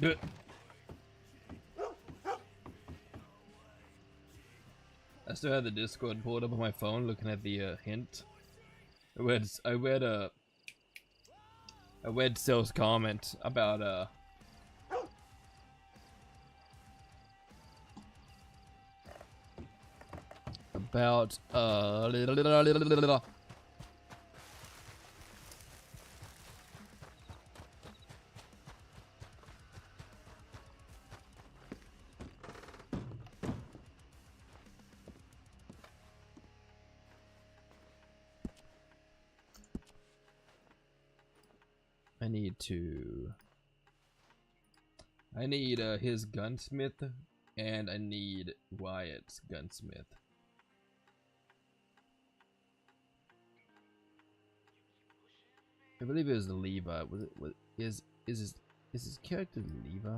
Good. I still had the Discord pulled up on my phone, looking at the hint. I read Cell's comment about I need his gunsmith, and I need Wyatt's gunsmith. I believe it was Levi. Is his character Levi?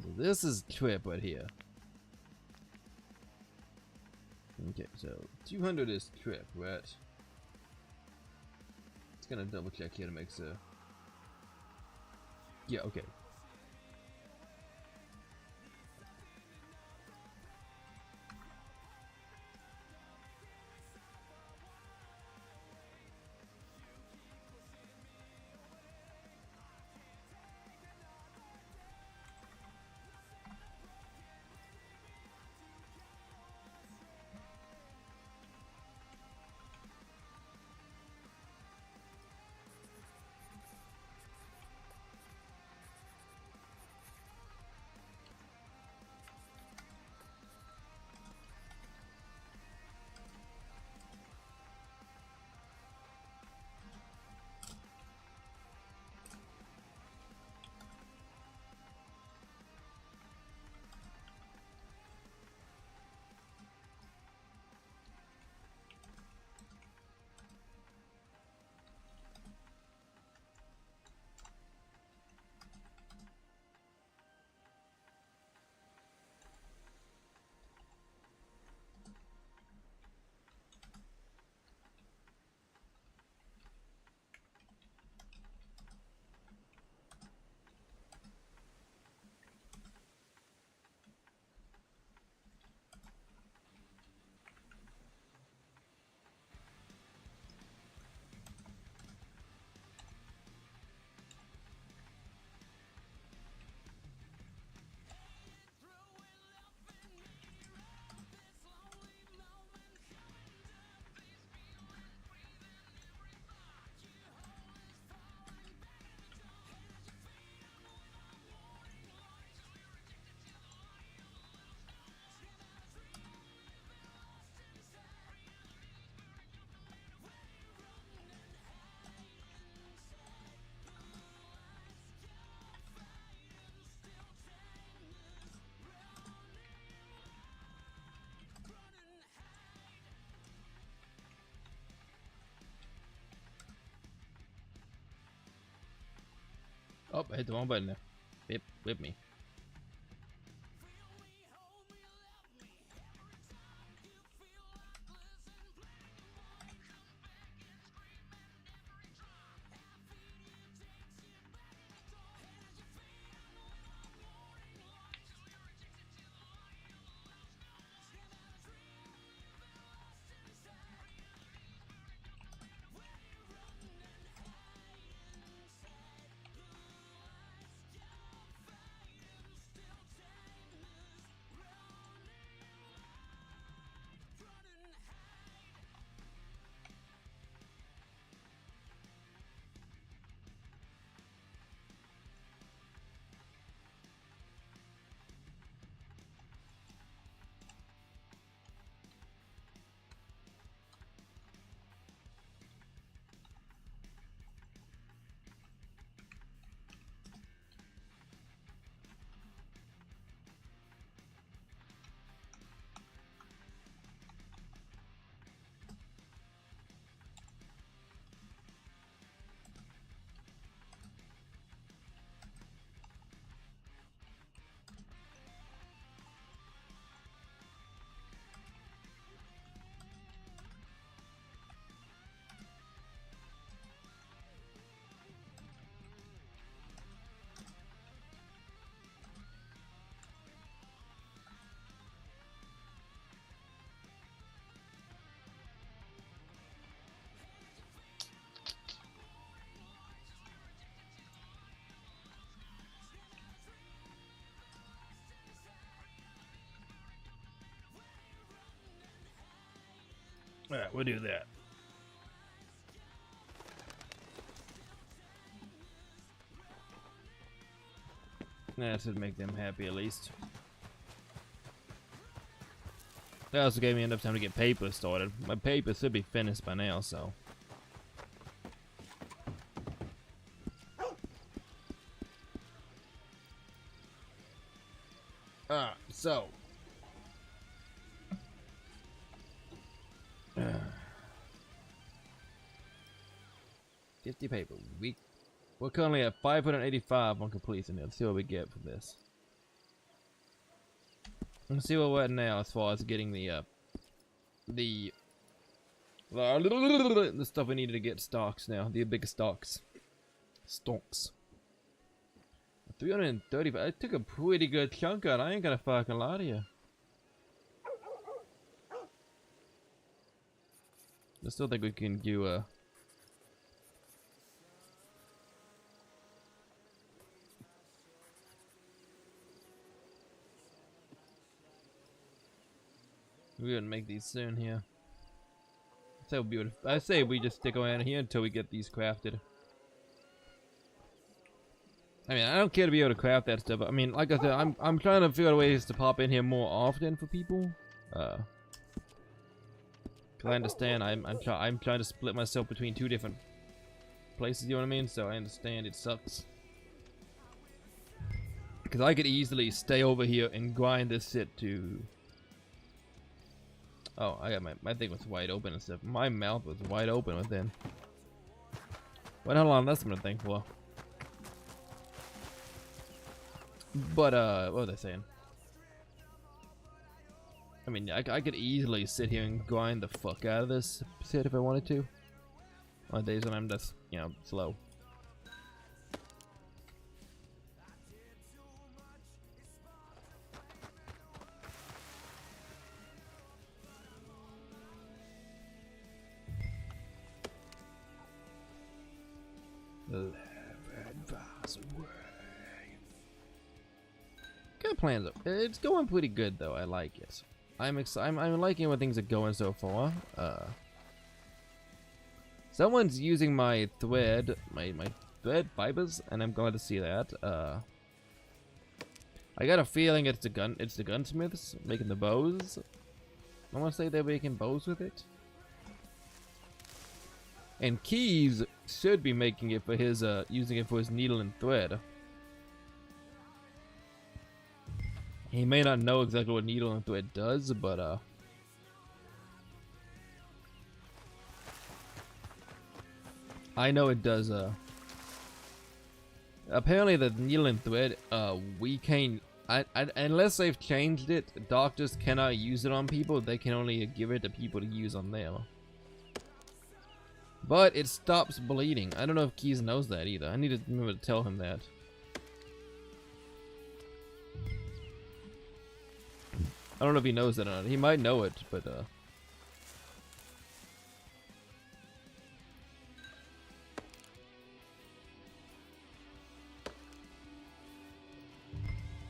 So this is Trip right here. Okay, so 200 is Trip, right? Just gonna double check here to make sure. Yeah, okay. Oh, I hit the wrong button there. Whip me. Alright, we'll do that. That should make them happy at least. That also gave me enough time to get paper started. My paper should be finished by now, so. So. 50 paper. We're currently at 585 on completion. Let's see what we get from this. Let's see what we're at now as far as getting the stuff we needed to get stocks now. The bigger stocks. Stonks. 335. I took a pretty good chunk out. I ain't gonna fucking lie to you. I still think we can do we're gonna make these soon here. I say we just stick around here until we get these crafted. I mean, I don't care to be able to craft that stuff. I mean, like I said, I'm trying to figure out ways to pop in here more often for people. Cause I understand I'm trying to split myself between two different places. You know what I mean? So I understand it sucks. Cause I could easily stay over here and grind this shit to. Oh, I got my thing was wide open and stuff. My mouth was wide open within. What how long that's been a thing for? But what was I saying? I mean, I could easily sit here and grind the fuck out of this shit if I wanted to. On days when I'm just, you know, slow. Good plans. It's going pretty good though. I like it. I'm liking what things are going so far. Someone's using my thread, my thread fibers, and I'm glad to see that. I got a feeling it's the gunsmiths making the bows. I want to say they're making bows with it. And Keys should be making it for his using it for his needle and thread. He may not know exactly what needle and thread does, but I know it does. Apparently the needle and thread, we can't. Unless they've changed it, doctors cannot use it on people. They can only give it to people to use on them. But it stops bleeding. I don't know if Keys knows that either. I need to remember to tell him that. I don't know if he knows that or not. He might know it, but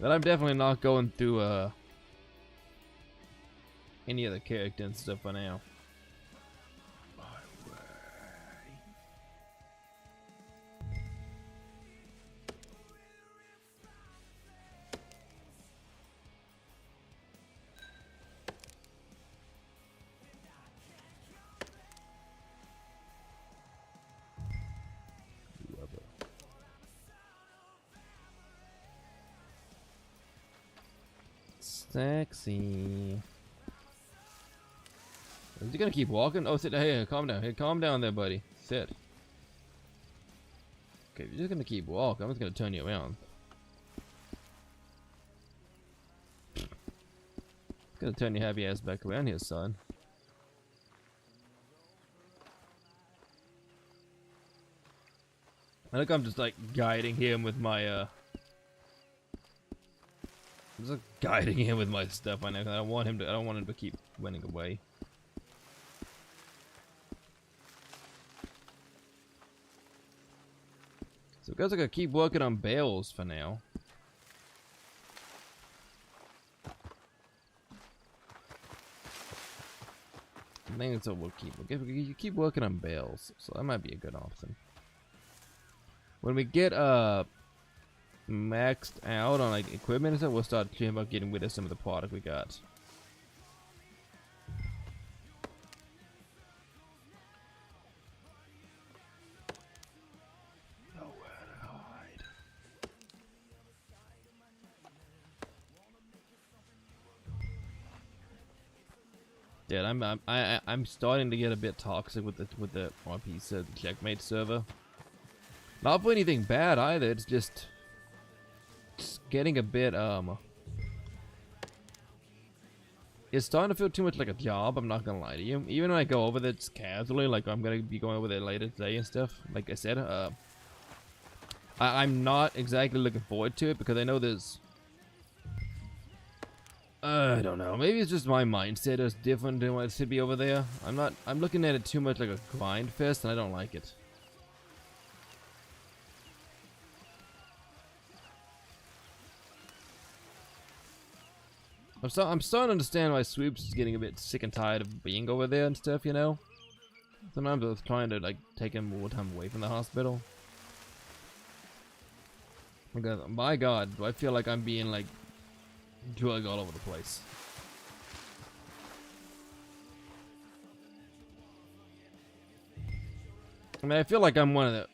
but I'm definitely not going through any other character and stuff for now. Sexy. Is he gonna keep walking? Oh, sit. Hey, calm down. Hey, calm down there, buddy. Sit. Okay, if you're just gonna keep walking, I'm just gonna turn you around. Gonna turn your happy ass back around here, son. I think I'm just like guiding him with my I'm just guiding him with my stuff. I know. I don't want him to keep running away. So guys, I gotta keep working on bales for now. think it's a we'll keep working on bales, so that might be a good option. When we get maxed out on like equipment and stuff, we'll start thinking about getting rid of some of the product we got. Dude, I'm starting to get a bit toxic with the RP checkmate server. Not for anything bad either. It's just getting a bit It's starting to feel too much like a job. I'm not gonna lie to you. Even when I go over there just casually, like I'm gonna be going over there later today and stuff. Like I said, I'm not exactly looking forward to it because I know there's. I don't know. Maybe it's just my mindset is different than what it should be over there. I'm looking at it too much like a grind fest, and I don't like it. I'm starting to understand why Swoops is getting a bit sick and tired of being over there and stuff. You know. Sometimes I was trying to like take him more time away from the hospital. Because my God, do I feel like I'm being like drug all over the place. I mean, I feel like I'm one of the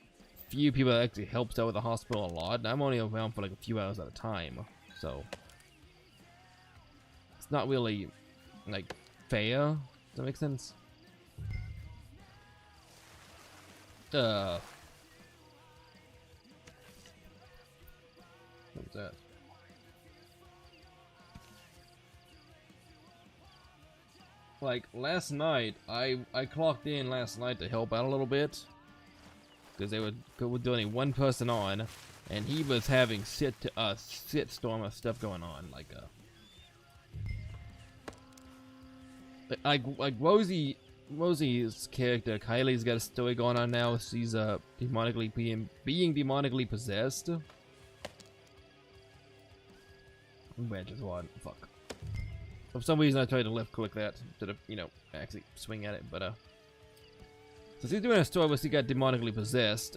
few people that actually helps out with the hospital a lot, and I'm only around for like a few hours at a time, so it's not really like fair. Does that make sense? What's that? Like last night, I clocked in last night to help out a little bit because they were doing one person on, and he was having sit storm of stuff going on, like Rosie's character Kylie's got a story going on now. She's demonically being demonically possessed. Which is what? Fuck. For some reason I tried to left click that instead of, you know, actually swing at it, but so she's doing a story where she got demonically possessed,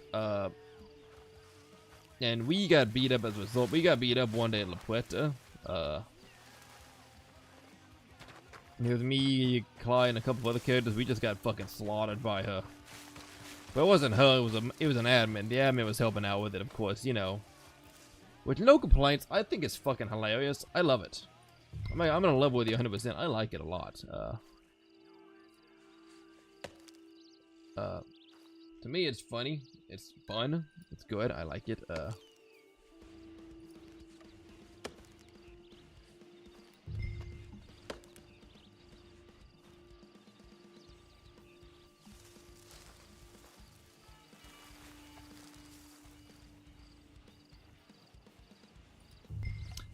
and we got beat up as a result. We got beat up one day at La Puerta. It was me, Clyde, and a couple of other characters. We just got fucking slaughtered by her. But it wasn't her, it was an admin. The admin was helping out with it, of course, you know. With no complaints. I think it's fucking hilarious. I love it. I'm gonna level with you 100%. I like it a lot. To me, it's funny. It's fun. It's good. I like it. You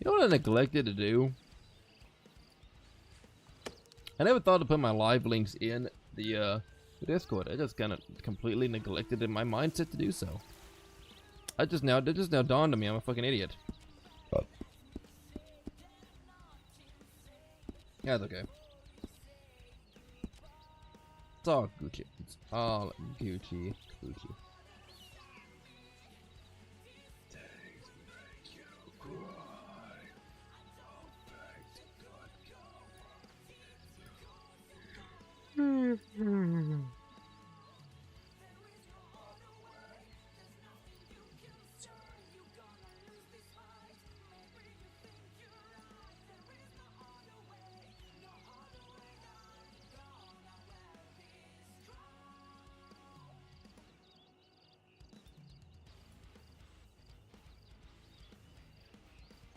know what I neglected to do? I never thought to put my live links in the Discord. I just kind of completely neglected in my mindset to do so. It just now dawned on me I'm a fucking idiot. Yeah, it's okay. It's all Gucci. It's all Gucci. Gucci.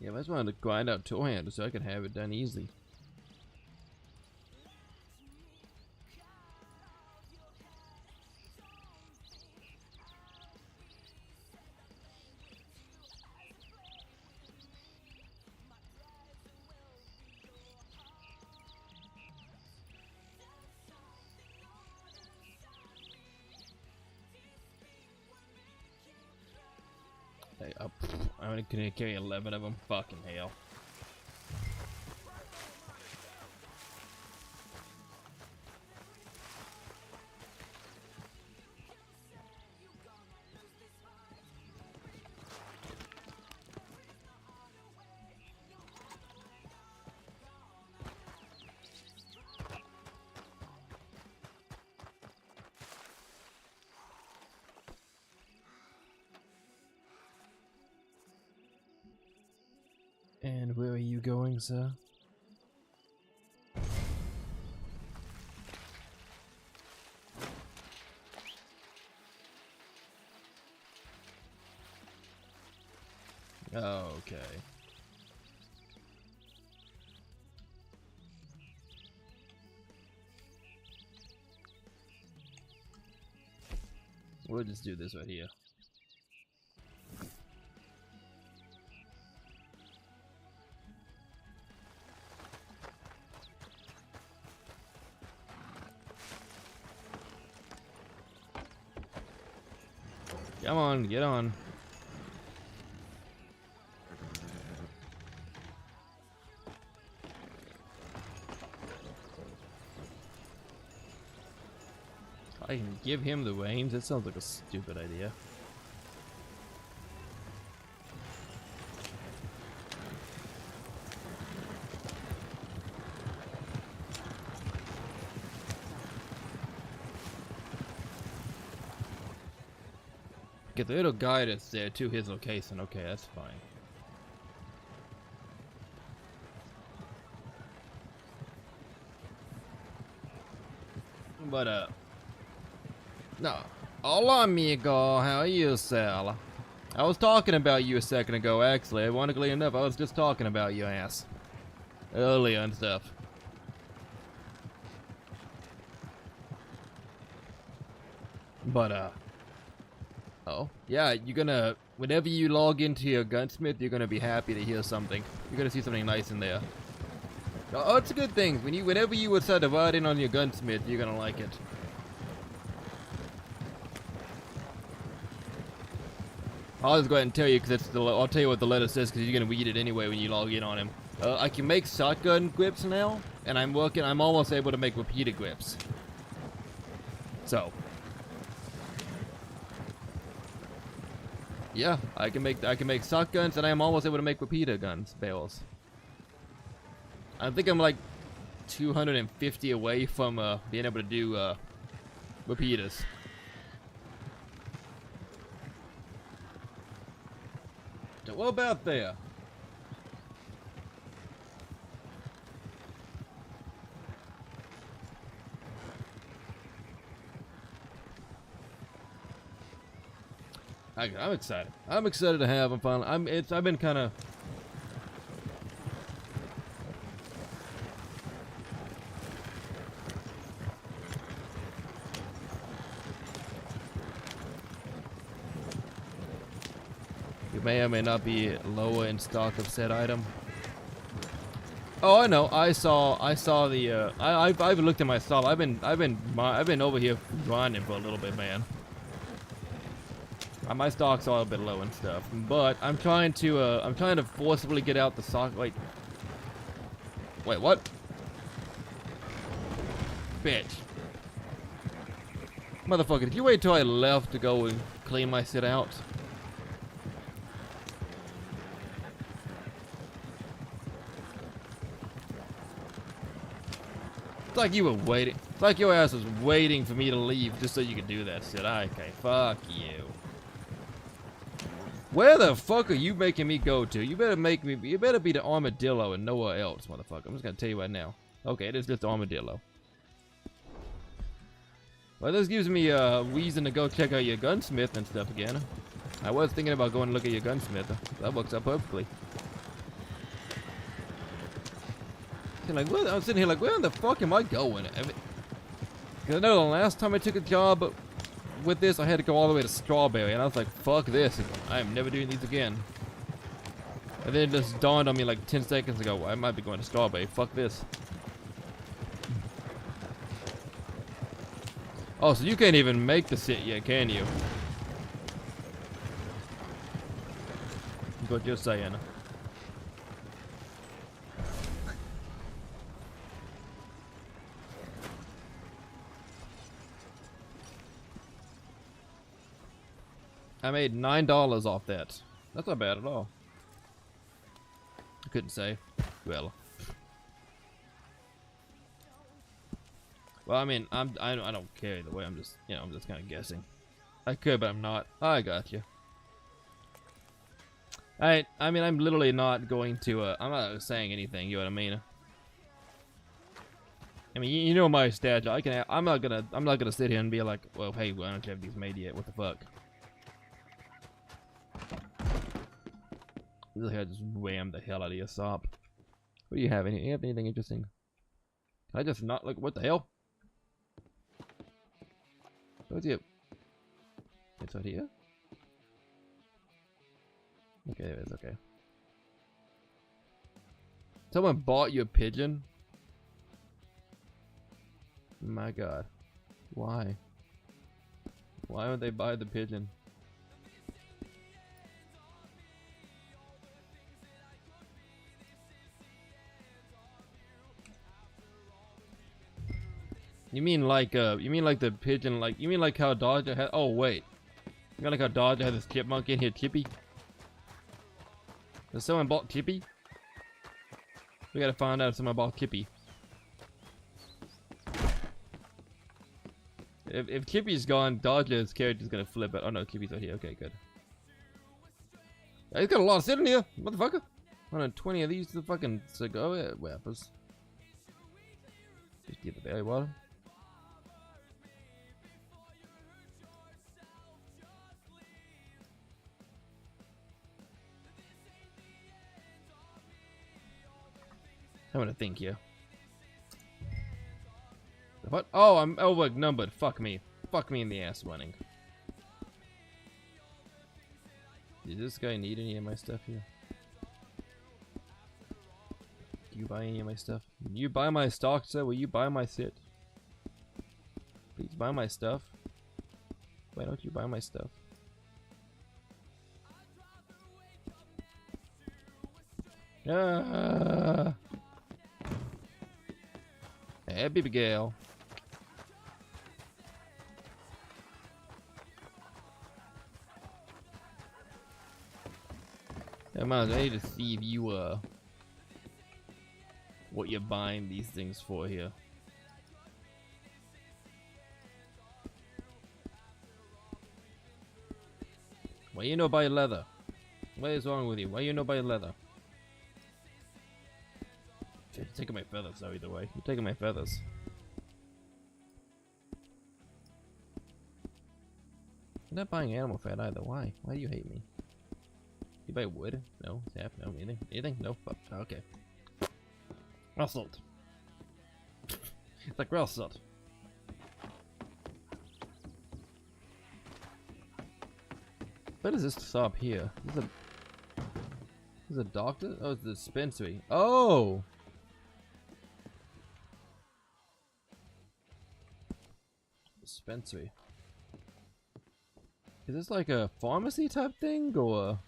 Yeah, I just wanted to grind out two handers so I could have it done easily. I'm gonna carry 11 of them. Fucking hell. you going, sir? Okay. We'll just do this right here. Come on, get on. I can give him the reins? That sounds like a stupid idea. Get the little guy that's there to his location. Okay, that's fine. But no. Hola, amigo. How are you, Sal? I was talking about you a second ago, actually. Ironically enough, I was just talking about your ass earlier and stuff. But oh, yeah, you're gonna, whenever you log into your gunsmith, you're gonna be happy to hear something. You're gonna see something nice in there. Oh, it's a good thing. Whenever you would start to ride in on your gunsmith, you're gonna like it. I'll just go ahead and tell you, because I'll tell you what the letter says, because you're gonna read it anyway when you log in on him. I can make shotgun grips now, and I'm almost able to make repeated grips. So. Yeah, I can make shotguns, and I am almost able to make repeater guns barrels. I think I'm like 250 away from being able to do repeaters. So what about there? I'm excited. I'm excited to have them finally. I've been kind of. You may or may not be lower in stock of said item. Oh, I know. I saw the. I've looked at my stall. I've been over here grinding for a little bit, man. My stock's all a bit low and stuff, but I'm trying to forcibly get out the stock. Wait, what? Bitch, motherfucker! Did you wait till I left to go and clean my shit out? It's like you were waiting. It's like your ass was waiting for me to leave just so you could do that shit. Okay, fuck you. Where the fuck are you making me go to? You better be the armadillo and nowhere else, motherfucker. I'm just gonna tell you right now. Okay, it is just armadillo. Well, this gives me a reason to go check out your gunsmith and stuff again. I was thinking about going to look at your gunsmith. That works out perfectly. I'm sitting here like, where the fuck am I going? Cause I know the last time I took a job with this, I had to go all the way to Strawberry, and I was like, fuck this. I am never doing these again. And then it just dawned on me like 10 seconds ago, well, I might be going to Strawberry. Fuck this. Oh, so you can't even make the shit yet, can you? That's what you're saying. I made $9 off that. That's not bad at all. I couldn't say. Well, I mean, I don't care either way. I'm just kind of guessing. I could, but I'm not. I got you. I mean, I'm literally not going to, I'm not saying anything, you know what I mean? I mean, you know my stats. I'm not gonna sit here and be like, well, hey, why don't you have these made yet? What the fuck? This guy just whammed the hell out of your sop. What do you have? You have anything interesting? Can I just not, like, what the hell? What's it? It's right here? Okay, it is, okay. Someone bought you a pigeon? My god. Why? Why would they buy the pigeon? You mean like the pigeon, like, you mean like how Dodger had, oh wait. You mean like how Dodger had this chipmunk in here, Chippy? Has someone bought Chippy? We gotta find out if someone bought Chippy. If Chippy's gone, Dodger's character's gonna flip it. Oh no, Chippy's right here, okay, good. He's got a lot of shit in here, motherfucker. 120 of these to the fucking cigar weapons. Just get the berry water. I'm gonna think here. What? Oh, I'm outnumbered. Fuck me. Fuck me in the ass running. Does this guy need any of my stuff here? Do you buy any of my stuff? Will you buy my stock, sir? Will you buy my shit? Please buy my stuff. Why don't you buy my stuff? Ah! Hey, baby girl. Come on, I need to see if you, what you're buying these things for here. Why you no buy leather? What is wrong with you? Why you no buy leather? You're taking my feathers, though, either way. You're taking my feathers. You're not buying animal fat either. Why? Why do you hate me? You buy wood? No. Sap? No. Anything? Anything? No. Fuck. Okay. Rustled. It's like rustled. What is this shop here? This is a doctor? Oh, it's a dispensary. Oh! Dispensary. Is this like a pharmacy type thing, or?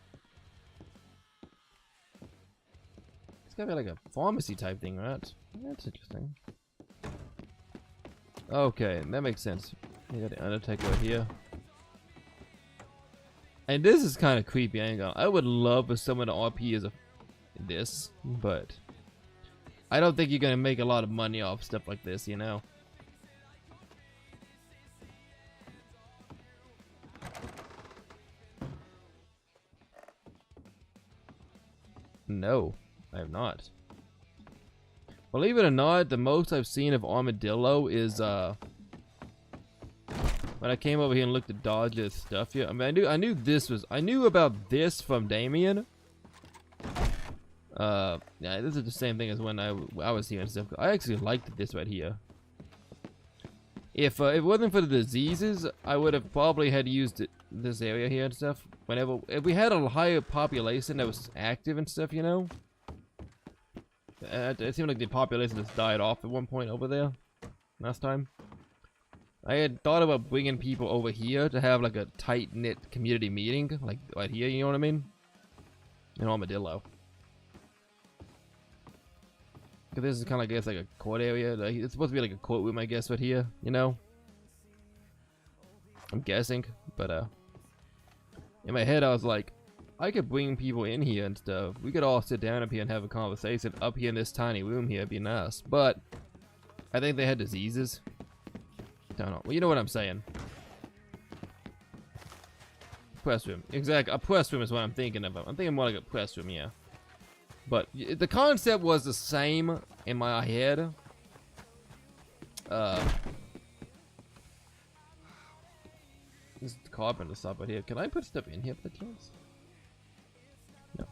It's gotta be like a pharmacy type thing, right? That's interesting. Okay, that makes sense. You got the Undertaker right here. And this is kind of creepy, I ain't gonna. I would love for someone to RP as a this, but I don't think you're gonna make a lot of money off stuff like this, you know? No, I have not. Believe it or not, the most I've seen of Armadillo is when I came over here and looked at Dodge's stuff here. I mean, I knew about this from Damien. Yeah, this is the same thing as when I was here and stuff. I actually liked this right here. If it wasn't for the diseases, I would have probably had used this area here and stuff. If we had a higher population that was active and stuff, you know. It seemed like the population just died off at one point over there last time. I had thought about bringing people over here to have like a tight-knit community meeting, like right here, you know what I mean? In Armadillo. Cause this is kind of, I guess, like a court area. Like, it's supposed to be like a courtroom, I guess, right here, you know? I'm guessing, but in my head I was like, I could bring people in here and stuff. We could all sit down up here and have a conversation up here in this tiny room here. It'd be nice. But I think they had diseases. Don't know. Well, you know what I'm saying. press room. Exactly, a press room is what I'm thinking of. I'm thinking more like a press room, yeah. But the concept was the same in my head. This is the carpenter stuff right here. Can I put stuff in here by chance? No.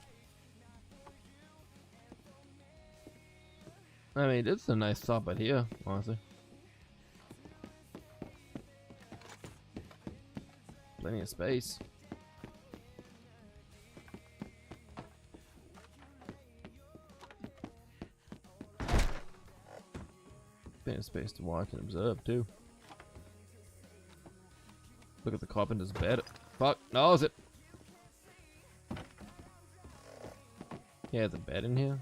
I mean, it's a nice spot right here, honestly. Plenty of space. Plenty of space to watch and observe too. Look at the carpenter's bed. Fuck, no, is it? Yeah, there's a bed in here.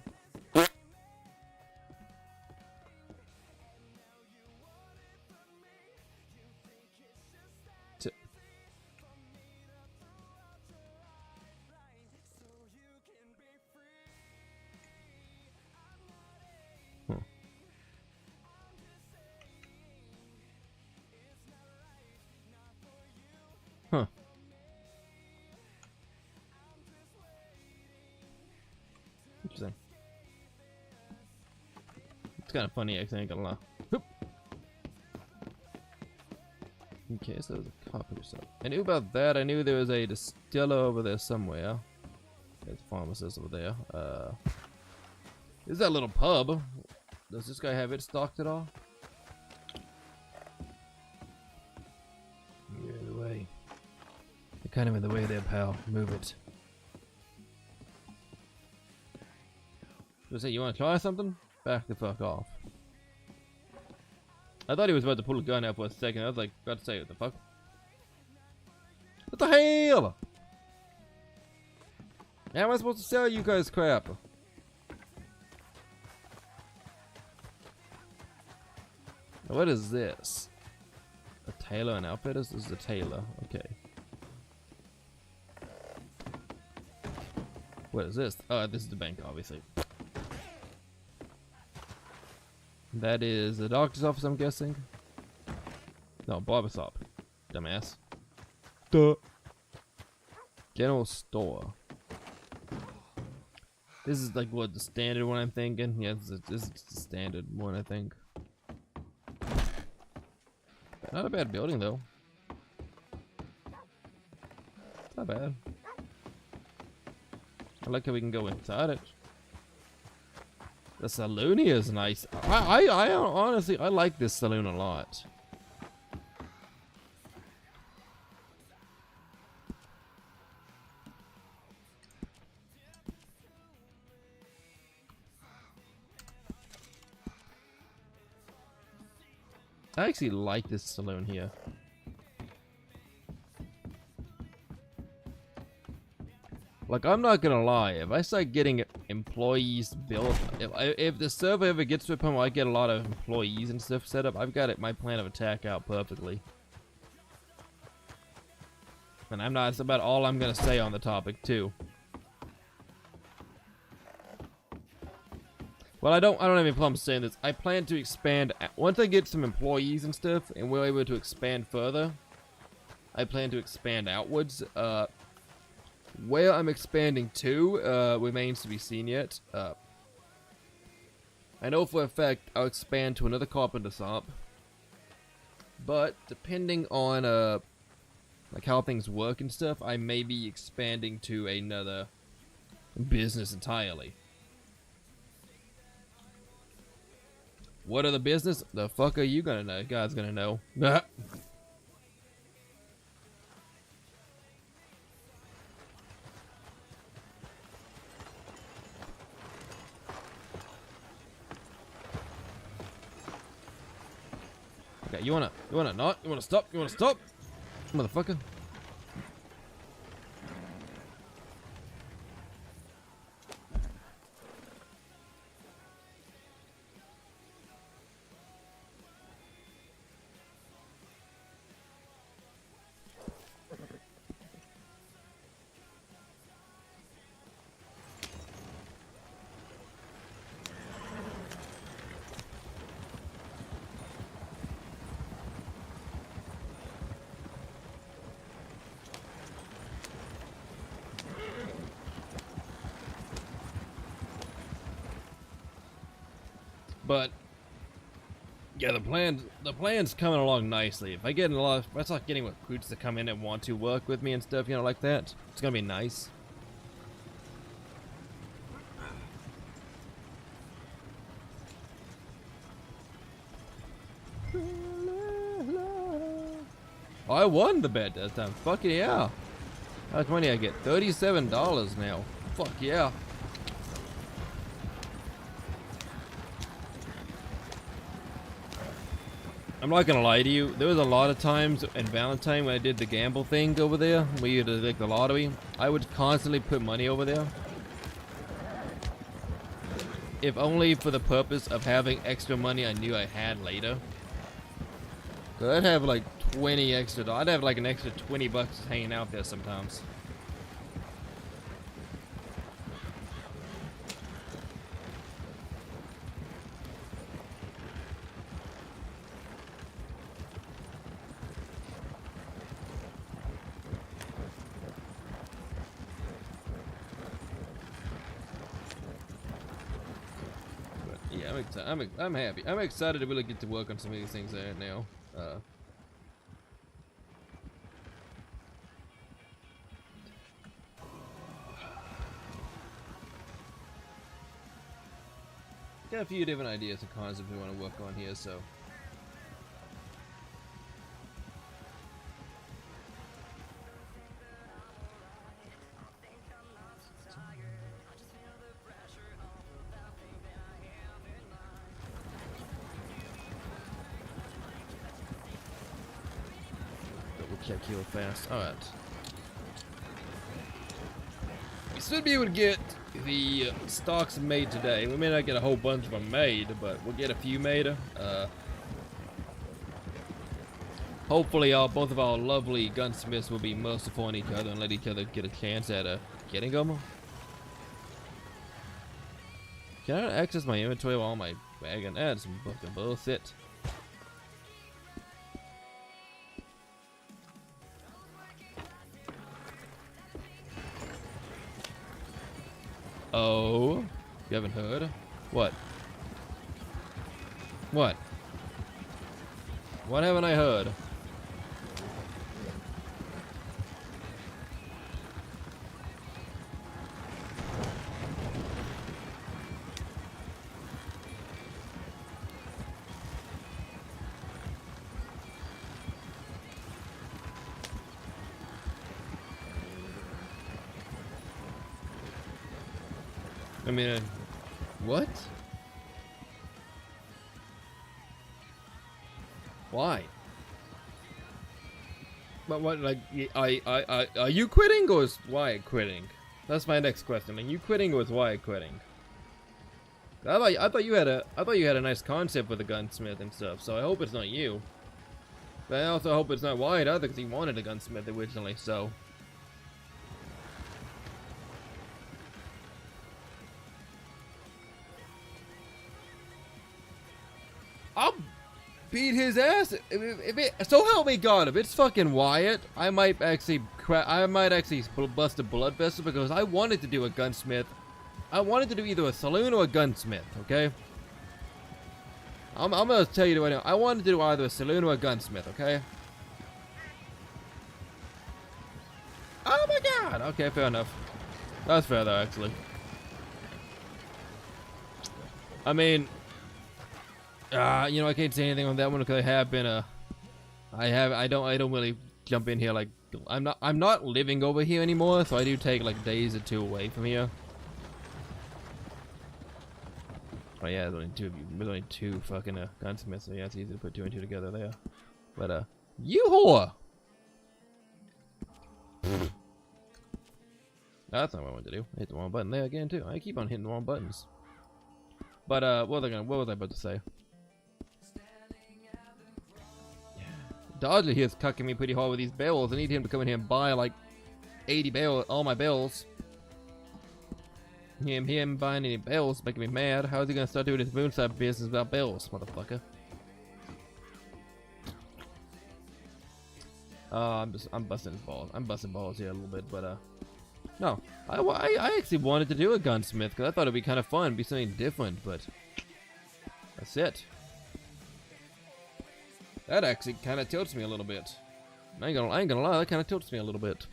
Huh. Interesting. It's kind of funny, I ain't gonna lie. Whoop. Okay, so there's a carpenter shop. I knew about that. I knew there was a distiller over there somewhere. There's a pharmacist over there. Is that little pub? Does this guy have it stocked at all? You're in the way. You're kind of in the way there, pal. Move it. Was it, you want to try something? Back the fuck off. I thought he was about to pull a gun out for a second. I was like, got to say, what the fuck? What the hell? How am I supposed to sell you guys crap? What is this? A tailor and outfitter? This is a tailor. Okay. What is this? Oh, this is the bank, obviously. That is the doctor's office, I'm guessing. No, barber shop. Dumbass. Duh. General store. This is like what the standard one I'm thinking. Yeah, this is the standard one I think. Not a bad building though. It's not bad. I like how we can go inside it. The saloon here is nice. I honestly, I like this saloon a lot. I actually like this saloon here. Like, I'm not gonna lie, if I start getting employees built, if the server ever gets to a point where I get a lot of employees and stuff set up, I've got my plan of attack out perfectly. And I'm not, it's about all I'm gonna say on the topic too. Well, I don't have any problem saying this. I plan to expand, once I get some employees and stuff, and we're able to expand further, I plan to expand outwards. Where I'm expanding to remains to be seen yet. I know for a fact I'll expand to another carpenter shop, but depending on like how things work and stuff, I may be expanding to another business entirely. What are the business? The fuck are you gonna know? God's gonna know. Okay, you wanna not? You wanna stop? You wanna stop? Motherfucker. But yeah, the plan's coming along nicely. If I start getting recruits to come in and want to work with me and stuff, you know, like that, it's gonna be nice. Oh, I won the bet that time. Fuck yeah. How much money I get? $37 now. Fuck yeah. I'm not gonna lie to you. There was a lot of times in Valentine when I did the gamble thing over there, where you did like the lottery. I would constantly put money over there. If only for the purpose of having extra money I knew I had later. So I'd have like 20 extra. I'd have like an extra 20 bucks hanging out there sometimes. But yeah, I'm happy. I'm excited to really get to work on some of these things right now. Got a few different ideas and concepts we want to work on here, so. Double check here real fast. Alright. We should be able to get the stocks made today. We may not get a whole bunch of them made, but we'll get a few made. Hopefully both of our lovely gunsmiths will be merciful on each other and let each other get a chance at getting them. Can I not access my inventory while my wagon? That's some fucking bullshit. Oh, you haven't heard? What? What? What haven't I heard? I mean, what? Why? But what, like, are you quitting or is Wyatt quitting? That's my next question. Are you quitting or is Wyatt quitting? I thought you had a nice concept with a gunsmith and stuff, so I hope it's not you. But I also hope it's not Wyatt either, because he wanted a gunsmith originally, so. I'll beat his ass. So help me God, if it's fucking Wyatt, I might actually bust a blood vessel because I wanted to do a gunsmith. I wanted to do either a saloon or a gunsmith. Okay. I'm gonna tell you right now. I wanted to do either a saloon or a gunsmith. Okay. Oh my God. Okay, fair enough. That's fair though, actually. I mean. You know, I can't say anything on that one because I have been I don't really jump in here like I'm not living over here anymore, so I do take like days or two away from here. Oh yeah, there's only two of you. There's only two fucking gunsmiths, so yeah, it's easy to put two and two together there. But you whore! That's not what I wanted to do. I hit the wrong button there again too. I keep on hitting the wrong buttons. But what was I about to say? Dodger here is cucking me pretty hard with these barrels. I need him to come in here and buy like 80 barrels, all my barrels. Him buying any barrels making me mad. How is he gonna start doing his moonshine business without barrels, motherfucker? I'm busting his balls. I'm busting balls here a little bit, but no, I actually wanted to do a gunsmith because I thought it'd be kind of fun, be something different, but That's it. That actually kind of tilts me a little bit. I ain't gonna lie, that kind of tilts me a little bit.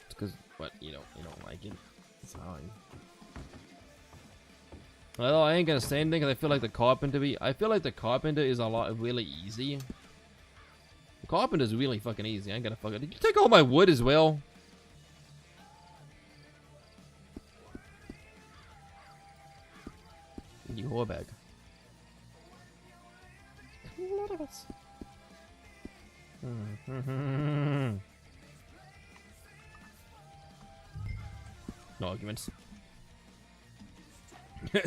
It's because, what, you don't like it. It's fine. Well, I ain't gonna say anything because I feel like the carpenter is a lot really easy. The carpenter's really fucking easy. I ain't gonna fuck it. Did you take all my wood as well? You whore bag. No arguments.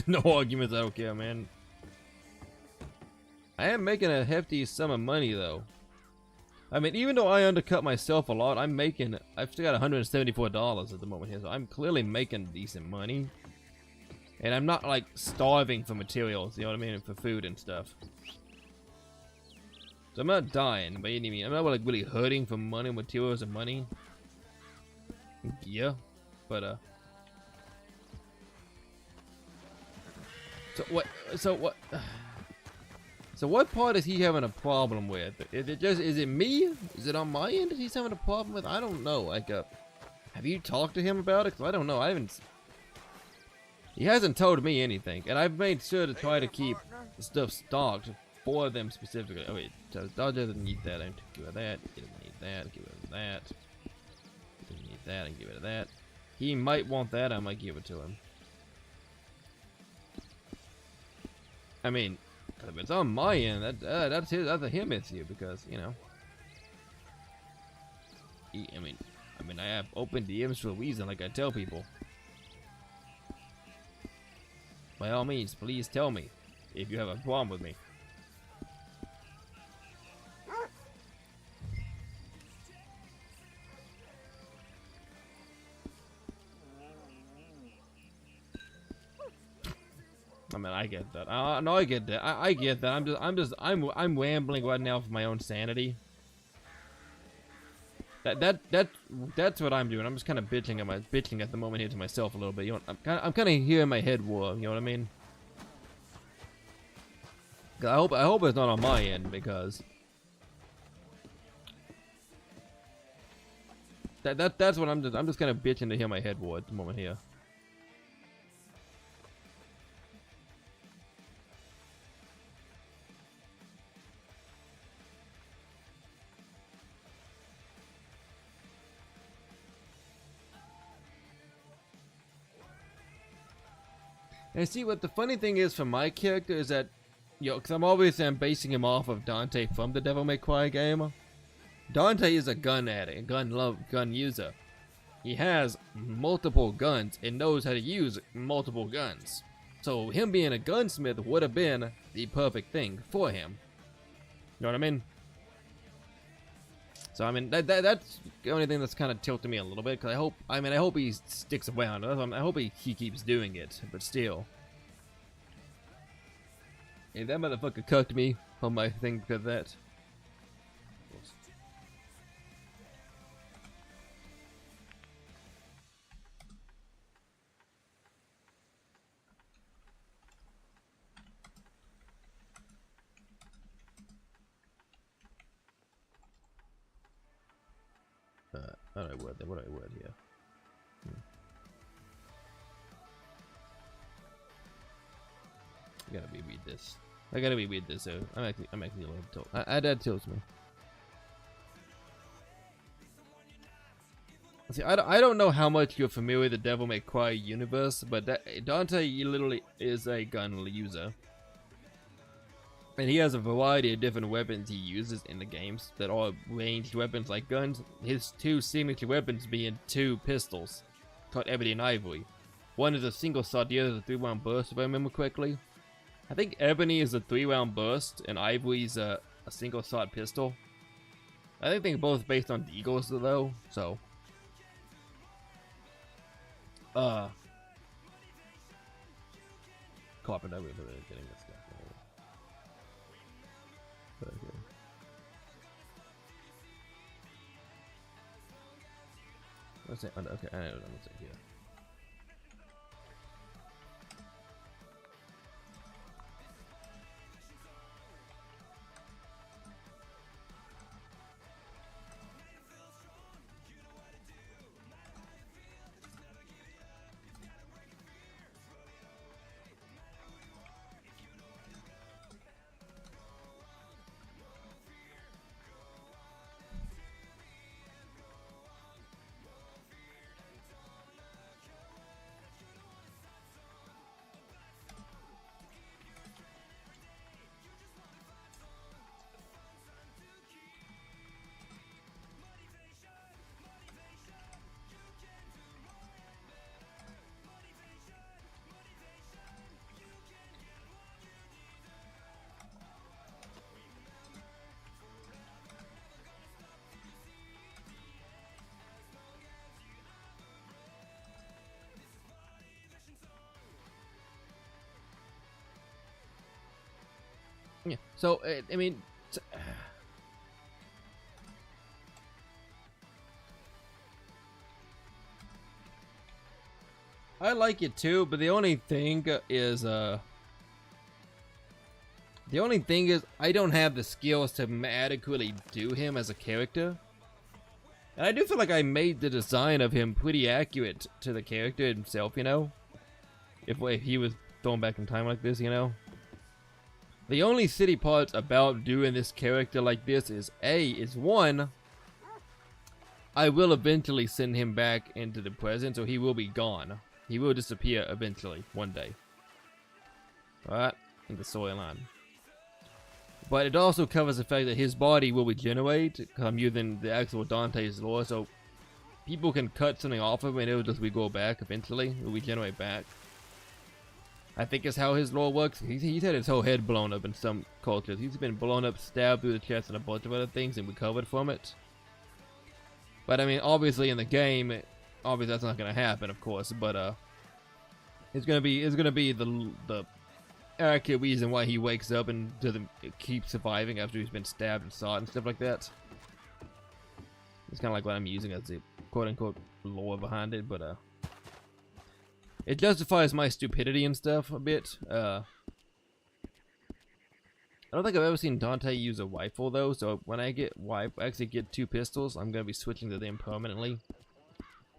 No arguments, I don't care, man. I am making a hefty sum of money, though. I mean, even though I undercut myself a lot, I've still got $174 at the moment here, so I'm clearly making decent money. And I'm not, like, starving for materials, you know what I mean, for food and stuff. So I'm not dying by any means. I'm not, like, really hurting for money, materials and money. Yeah, but, So what part is he having a problem with? Is it me? Is it on my end that he's having a problem with? I don't know. Like, have you talked to him about it? 'Cause I don't know. He hasn't told me anything, and I've made sure to try to keep stuff stocked for them specifically. Oh wait, so Dodger doesn't need that. I need to get rid of that. He doesn't need that. Get rid of that. He doesn't need that. And get rid of that. He might want that. I might give it to him. I mean, if it's on my end, that's a him issue because, you know. I mean, I have open DMs for a reason, like I tell people. By all means, please tell me if you have a problem with me. I mean, I get that. No, I get that. I get that. I'm rambling right now for my own sanity. That's what I'm doing. I'm just kind of bitching at the moment here to myself a little bit. You know, I'm kind of hearing my head war. You know what I mean? I hope it's not on my end because that's what I'm just kind of bitching to hear my head war at the moment here. And see, what the funny thing is for my character is that, you know, because I'm basing him off of Dante from the Devil May Cry game. Dante is a gun addict, gun user. He has multiple guns and knows how to use multiple guns. So him being a gunsmith would have been the perfect thing for him. You know what I mean? So I mean that's the only thing that's kind of tilting me a little bit, because I hope he sticks around. I hope he keeps doing it, but still. If that motherfucker cucked me on my thing because of that. What do I word here? I gotta reread this. So I'm actually a little tilt. That tilts me. See, I don't know how much you're familiar with the Devil May Cry universe, but Dante literally is a gun user. And he has a variety of different weapons he uses in the games that are ranged weapons like guns. His two signature weapons being two pistols, called Ebony and Ivory. One is a single shot, the other is a 3-round burst, if I remember correctly. I think Ebony is a 3-round burst, and Ivory's a single shot pistol. I think they're both based on Eagles, though, so. Carpenter, we're getting this stuff. Okay. Let's say, okay, I know what I'm saying here. Yeah. So I mean, I like it too, but the only thing is I don't have the skills to adequately do him as a character. And I do feel like I made the design of him pretty accurate to the character himself, you know? If he was thrown back in time like this, you know? The only shitty parts about doing this character like this is one, I will eventually send him back into the present, so he will be gone. He will disappear eventually, one day. Alright, in the storyline. But it also covers the fact that his body will regenerate, because I'm using the actual Dante's lore, so people can cut something off of him and it'll just regrow back eventually. It'll regenerate back. I think is how his lore works. He's had his whole head blown up in some cultures. He's been blown up, stabbed through the chest, and a bunch of other things, and recovered from it. But I mean, obviously in the game, obviously that's not gonna happen, of course. But it's gonna be the accurate reason why he wakes up and doesn't keep surviving after he's been stabbed and shot and stuff like that. It's kind of like what I'm using as the quote-unquote lore behind it, but it justifies my stupidity and stuff a bit. I don't think I've ever seen Dante use a rifle though, so when I actually get 2 pistols, I'm gonna be switching to them permanently,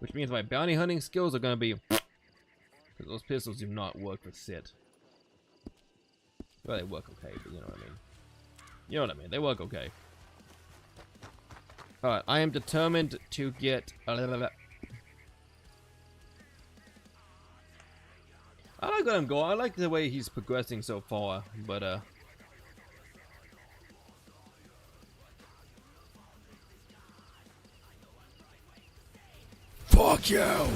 which means my bounty hunting skills are gonna be, because those pistols do not work for shit. Well, they work okay, but you know what I mean. You know what I mean, they work okay. Alright, I am determined to get... I like what I'm going. I like the way he's progressing so far, but fuck you!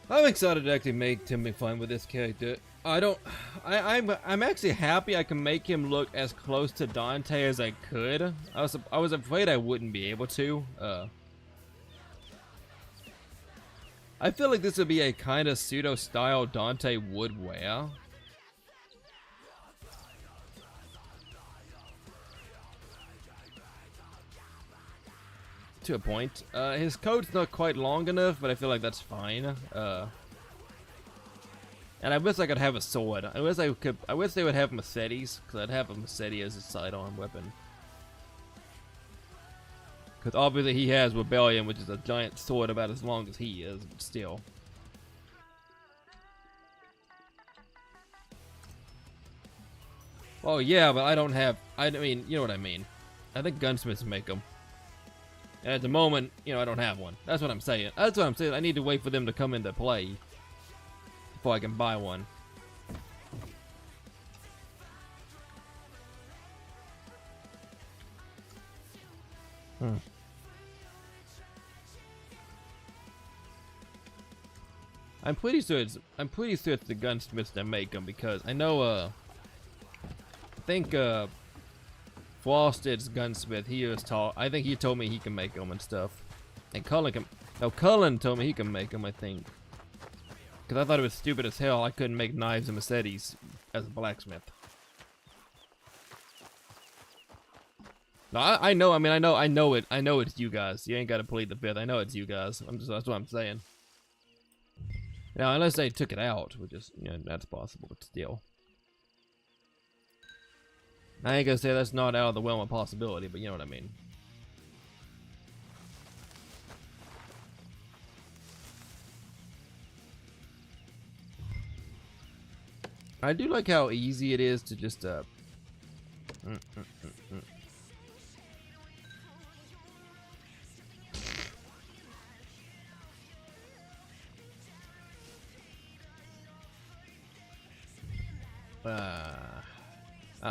I'm excited to actually make Timmy fun with this character. I'm actually happy I can make him look as close to Dante as I could. I was afraid I wouldn't be able to. I feel like this would be a kind of pseudo style Dante would wear. To a point. His coat's not quite long enough, but I feel like that's fine. And I wish I could have a sword. I wish they would have machetes, because I'd have a machete as a sidearm weapon. Because obviously he has Rebellion, which is a giant sword about as long as he is, but still. Oh yeah, but I don't have... I mean, you know what I mean. I think gunsmiths make them. And at the moment, you know, I don't have one. That's what I'm saying. That's what I'm saying. I need to wait for them to come into play before I can buy one. I'm pretty sure it's the gunsmiths that make them, because I know I think Frosted's gunsmith, he was taught. I think he told me he can make them and stuff. And Cullen told me he can make them, I think. Because I thought it was stupid as hell I couldn't make knives and machetes as a blacksmith. No, I know. I mean, I know it. I know it's you guys. You ain't got to plead the fifth. I know it's you guys. That's what I'm saying. Now, unless they took it out, which is, you know, that's possible, but still. I ain't gonna say that's not out of the realm of possibility, but you know what I mean. I do like how easy it is to just I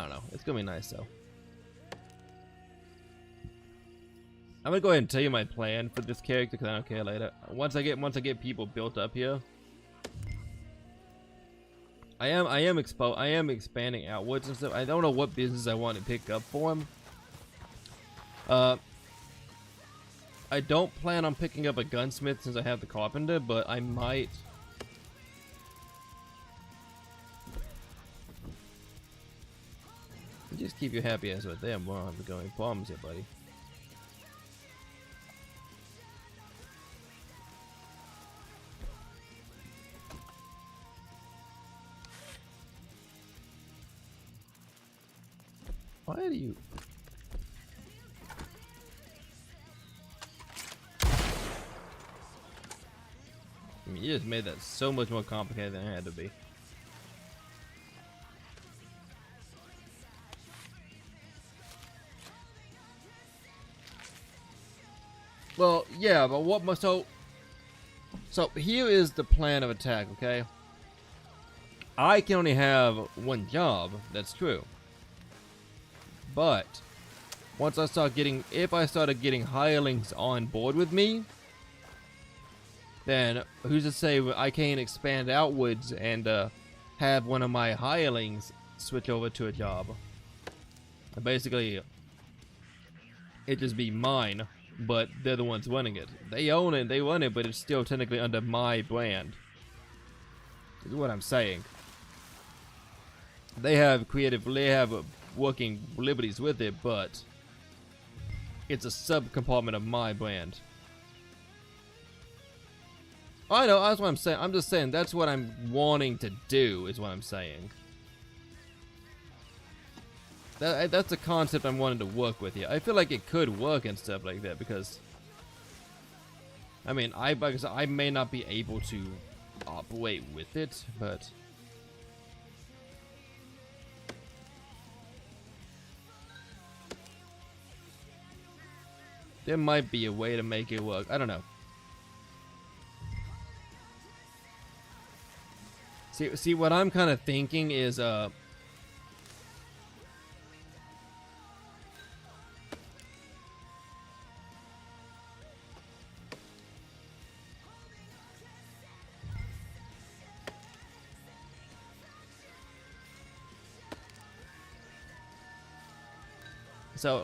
don't know. It's gonna be nice though. I'm gonna go ahead and tell you my plan for this character because I don't care later. Once I get people built up here, I am expanding outwards and stuff. I don't know what business I want to pick up for him. I don't plan on picking up a gunsmith since I have the carpenter, but I might. Just keep you happy as with them. Well, I'm going problems here, buddy. Why do you? I mean, you just made that so much more complicated than it had to be. Well, yeah, but what must so here is the plan of attack, okay? I can only have one job, that's true. But once I start getting, if I started getting hirelings on board with me, then who's to say I can't expand outwards and have one of my hirelings switch over to a job? Basically, it just be mine, but they're the ones running it. They own it, they run it, but it's still technically under my brand. Is what I'm saying. They have working liberties with it, but it's a sub-compartment of my brand. I know, that's what I'm saying. I'm just saying that's what I'm wanting to do, is what I'm saying. That's a concept I'm wanting to work with here. I feel like it could work and stuff like that because, I mean, I may not be able to operate with it, but there might be a way to make it work. I don't know. See what I'm kind of thinking is so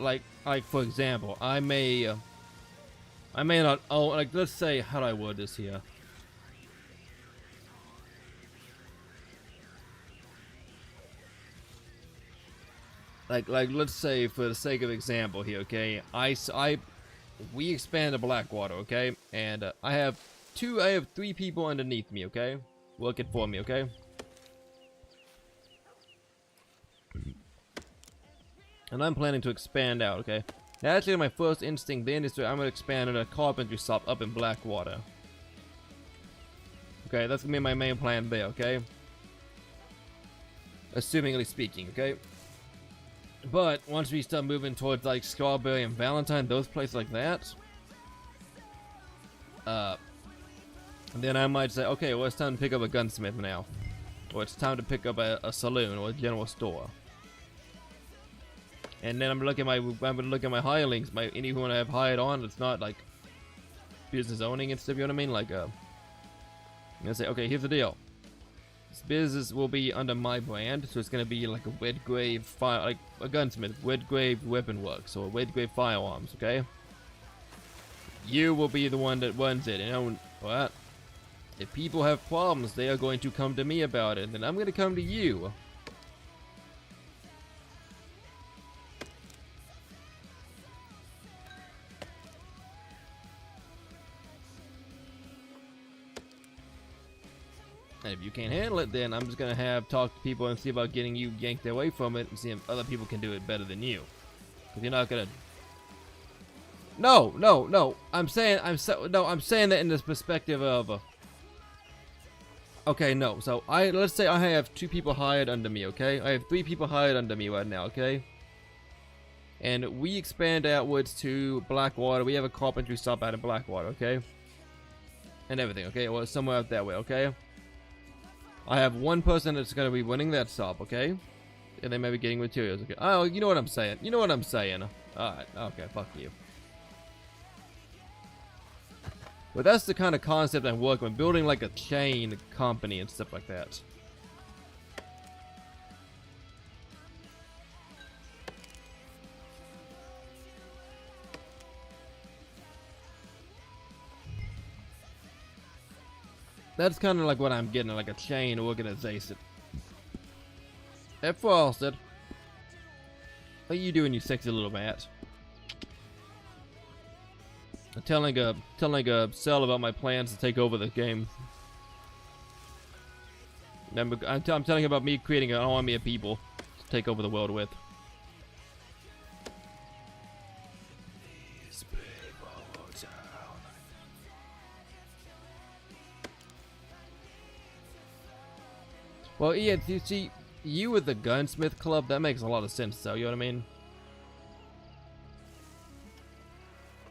like for example, I may not own, like, let's say, how do I word this here? Like let's say, for the sake of example here, okay, we expand to Blackwater, okay, and I have 3 people underneath me, okay, working for me, okay. And I'm planning to expand out, okay. Now, actually, my first instinct then is I'm gonna expand in a carpentry shop up in Blackwater. Okay, that's gonna be my main plan there, okay. Assumingly speaking, okay. But once we start moving towards like Strawberry and Valentine, those places like that, then I might say, okay, well, it's time to pick up a gunsmith now, or it's time to pick up a saloon or a general store. And then I'm gonna look at my hirelings, anyone I have hired on that's not like business owning and stuff. You know what I mean? Like, I'm gonna say, okay, here's the deal. This business will be under my brand, so it's gonna be like a Redgrave fire, like a gunsmith, Redgrave Weapon Works, or Redgrave Firearms. Okay. You will be the one that runs it, and own what? If people have problems, they are going to come to me about it, and then I'm going to come to you. And if you can't handle it, then I'm just going to have talk to people and see about getting you yanked away from it and see if other people can do it better than you. Because you're not going to... No. I'm saying that in this perspective of... Okay, no. So let's say I have 2 people hired under me, okay? I have 3 people hired under me right now, okay? And we expand outwards to Blackwater. We have a carpentry shop out in Blackwater, okay? And everything, okay? Well, somewhere out that way, okay? I have 1 person that's going to be running that shop, okay? And they may be getting materials, okay? Oh, you know what I'm saying. You know what I'm saying. Alright, okay, fuck you. But that's the kind of concept I'm working with, building like a chain company and stuff like that. That's kind of like what I'm getting, like a chain organization. F. Frosted. What are you doing, you sexy little bat? I'm telling a cell about my plans to take over the game. I'm telling about me creating an army of people to take over the world with. Well, yeah, you see, you with the gunsmith club, that makes a lot of sense, though, you know what I mean?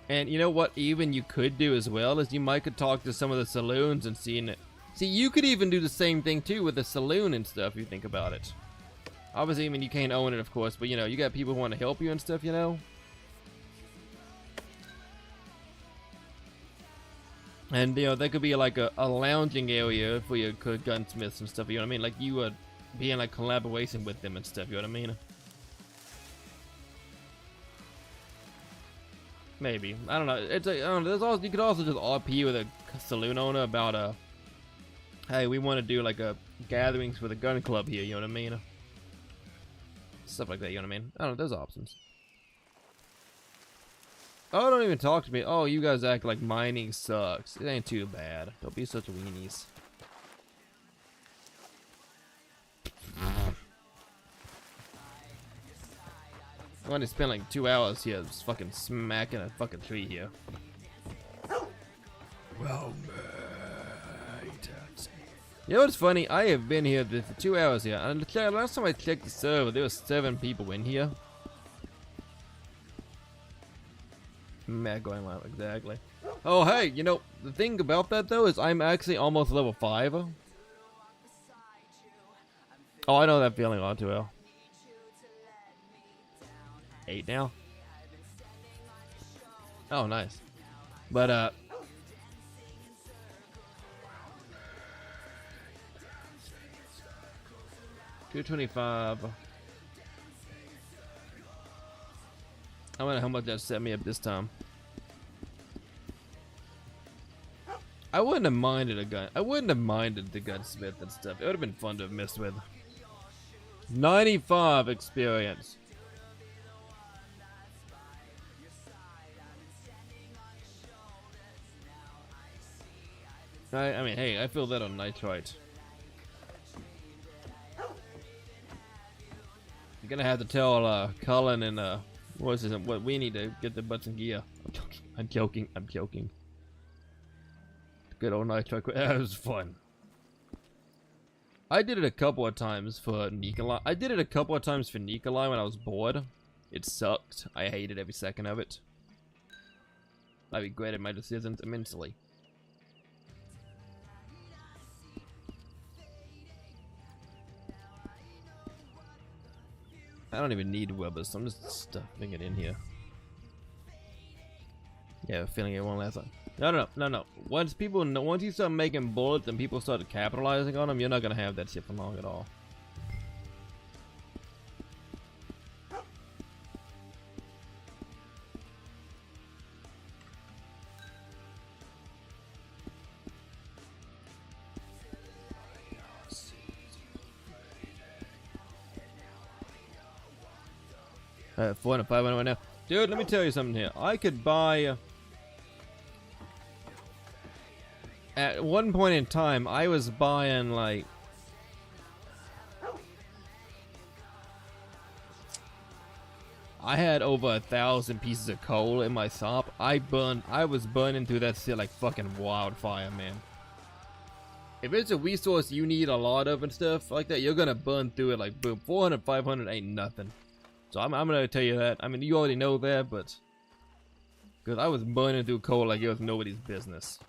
And you know what even you could do as well, is you might could talk to some of the saloons and see, you could even do the same thing, too, with the saloon and stuff, if you think about it. Obviously, I mean, you can't own it, of course, but, you know, you got people who want to help you and stuff, you know? And, you know, there could be like a lounging area for your gunsmiths and stuff, you know what I mean? Like, you would be in like collaboration with them and stuff, you know what I mean? Maybe. I don't know. It's like, I don't know, there's also, you could also just RP with a saloon owner about, hey, we want to do like a gatherings for the gun club here, you know what I mean? Stuff like that, you know what I mean? I don't know, there's options. Oh, don't even talk to me. Oh, you guys act like mining sucks. It ain't too bad. Don't be such weenies. I want to spend like 2 hours here just fucking smacking a fucking tree here. Well, mate. You know what's funny? I have been here for 2 hours here. And last time I checked the server, there were 7 people in here. Mad going loud, exactly. Oh, hey, you know, the thing about that, though, is I'm actually almost level 5. Oh, I know that feeling all too well. 8 now? Oh, nice. But, 225. I wonder how much that set me up this time. I wouldn't have minded a gun. I wouldn't have minded the gunsmith and stuff. It would have been fun to have messed with. 95 experience. I mean, hey, I feel that on nitrite. You're gonna have to tell Cullen and what we need to get the butts in gear. I'm joking. Good old nitrite. That was fun. I did it a couple of times for Nikolai. When I was bored. It sucked. I hated every second of it. I regretted my decisions immensely. I don't even need rubbers, so I'm just stuffing it in here. Yeah, feeling it one last time. No. Once you start making bullets and people start capitalizing on them, you're not gonna have that shit for long at all. 400, 500 right now. Dude, let me tell you something here. I could buy... At one point in time, I was buying, like... I had over 1,000 pieces of coal in my shop. I was burning through that shit like fucking wildfire, man. If it's a resource you need a lot of and stuff like that, you're gonna burn through it like boom. 400, 500 ain't nothing. So I'm gonna tell you that. I mean, you already know that, but... Because I was burning through coal like it was nobody's business.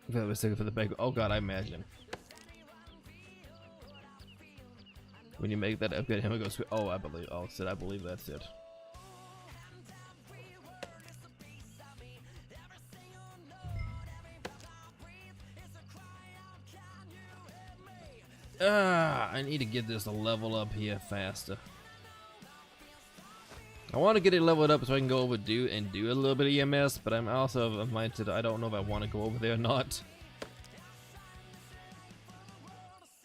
If I was looking for the bag, oh god, I imagine. When you make that upgrade, him goes. Oh, I believe. Oh, shit, I believe that's it. I need to get this a level up here faster. I want to get it leveled up so I can go over and do a little bit of EMS, but I'm also of mindset I don't know if I want to go over there or not.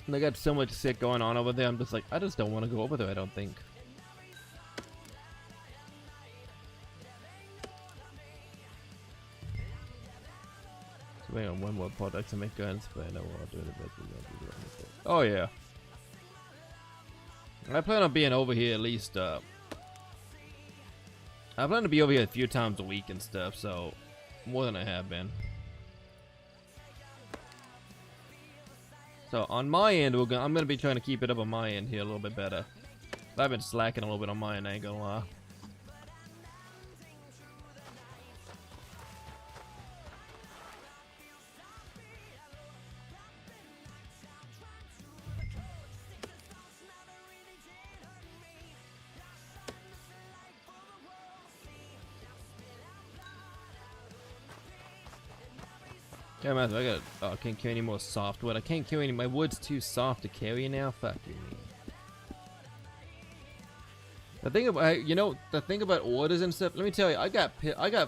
And I got so much shit going on over there, I'm just like, I just don't want to go over there, I don't think. So wait on one more product to make guns, but I know what I'll do in a bit. Oh yeah. I plan on being over here at least, I plan to be over here a few times a week and stuff, so more than I have been. So on my end, I'm gonna be trying to keep it up on my end here a little bit better. I've been slacking a little bit on my end, I ain't gonna lie. Yeah, man, I got. Oh, I can't carry any more softwood. I can't carry any. My wood's too soft to carry now. Fuck you. The thing about the thing about orders and stuff. Let me tell you, I got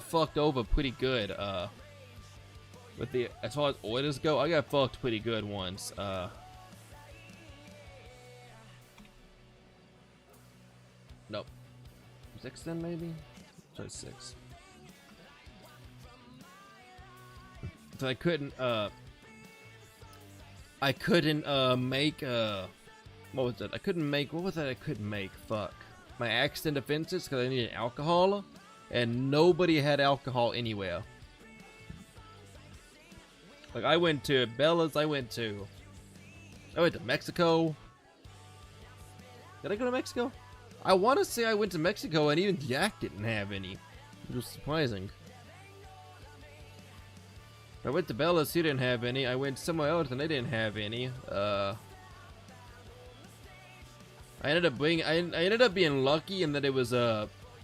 fucked over pretty good. With the as far as orders go, I got fucked pretty good once. Nope. 6 then maybe. Try 6. So I couldn't make what was it? I couldn't make what was that? I couldn't make fuck my accent defenses because I needed alcohol, and nobody had alcohol anywhere. Like I went to Bella's, I went to Mexico. Did I go to Mexico? I want to say I went to Mexico and even Jack didn't have any. It was surprising. I went to Bella's, he didn't have any. I went somewhere else and they didn't have any. I ended up being lucky in that it was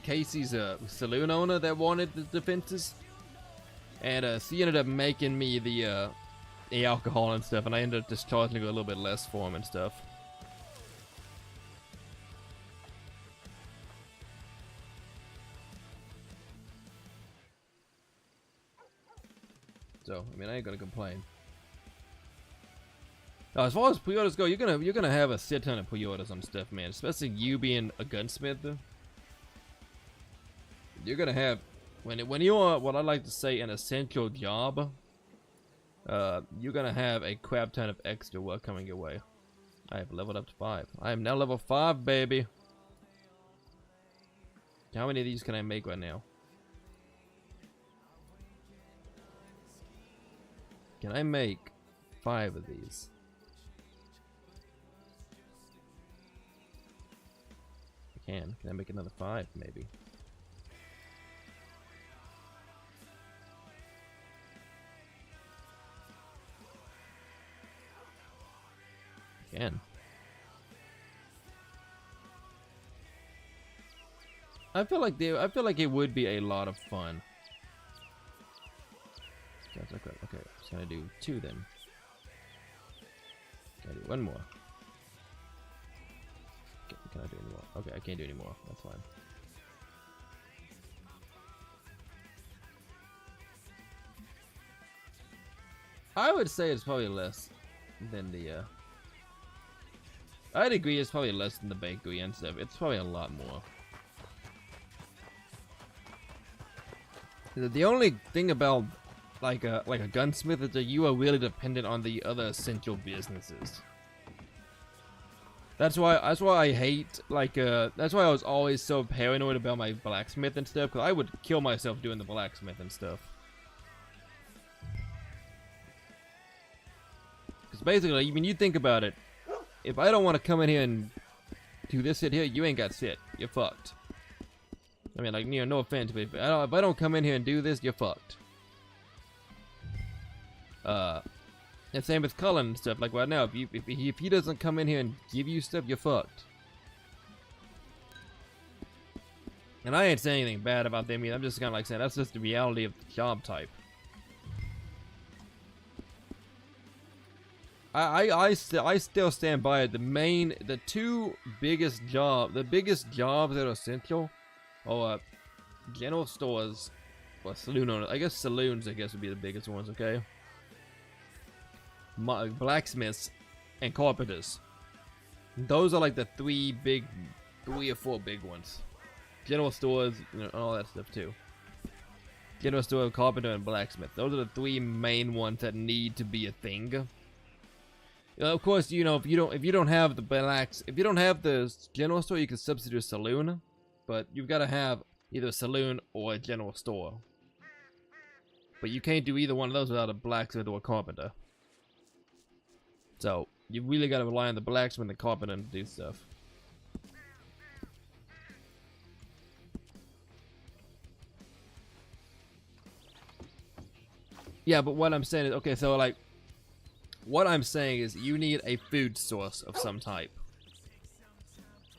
Casey's saloon owner that wanted the defenses, and she ended up making me the alcohol and stuff, and I ended up just charging a little bit less for him and stuff. So, I mean, I ain't gonna complain. Now, as far as pre-orders go, you're gonna have a shit ton of pre-orders on stuff, man. Especially you being a gunsmith. You're gonna have when you are what I like to say an essential job. You're gonna have a crap ton of extra work coming your way. I have leveled up to 5. I am now level 5, baby. How many of these can I make right now? Can I make 5 of these? I can. Can I make another 5, maybe? I can. I feel like it would be a lot of fun. Okay, I'm just gonna do 2 then. Can I do 1 more? Okay, can I do any more? Okay, I can't do any more. That's fine. I would say it's probably less than the. I'd agree it's probably less than the bakery and stuff. It's probably a lot more. The only thing about like a gunsmith is that you are really dependent on the other essential businesses. That's why I hate that's why I was always so paranoid about my blacksmith and stuff, because I would kill myself doing the blacksmith and stuff. Because basically, I mean, you think about it, if I don't want to come in here and do this shit here, you ain't got shit. You're fucked. I mean, like, you know, no offense, but if I don't come in here and do this, you're fucked. And same with Cullen and stuff. Like right now, if he doesn't come in here and give you stuff, you're fucked. And I ain't saying anything bad about them either. I'm just kind of like saying that's just the reality of the job type. I still stand by it. The two biggest jobs, the biggest jobs that are essential, are general stores, or saloon owners. I guess saloons, would be the biggest ones. Okay. Blacksmiths and carpenters. Those are like the three or four big ones. General stores, you know, all that stuff too. General store, carpenter, and blacksmith. Those are the three main ones that need to be a thing. Of course, you know, if you don't have the general store, you can substitute a saloon, but you've got to have either a saloon or a general store. But you can't do either one of those without a blacksmith or a carpenter. So you really got to rely on the blacksmith and the carpenter to do stuff. Yeah, but what I'm saying is, okay, so like, what I'm saying is you need a food source of some type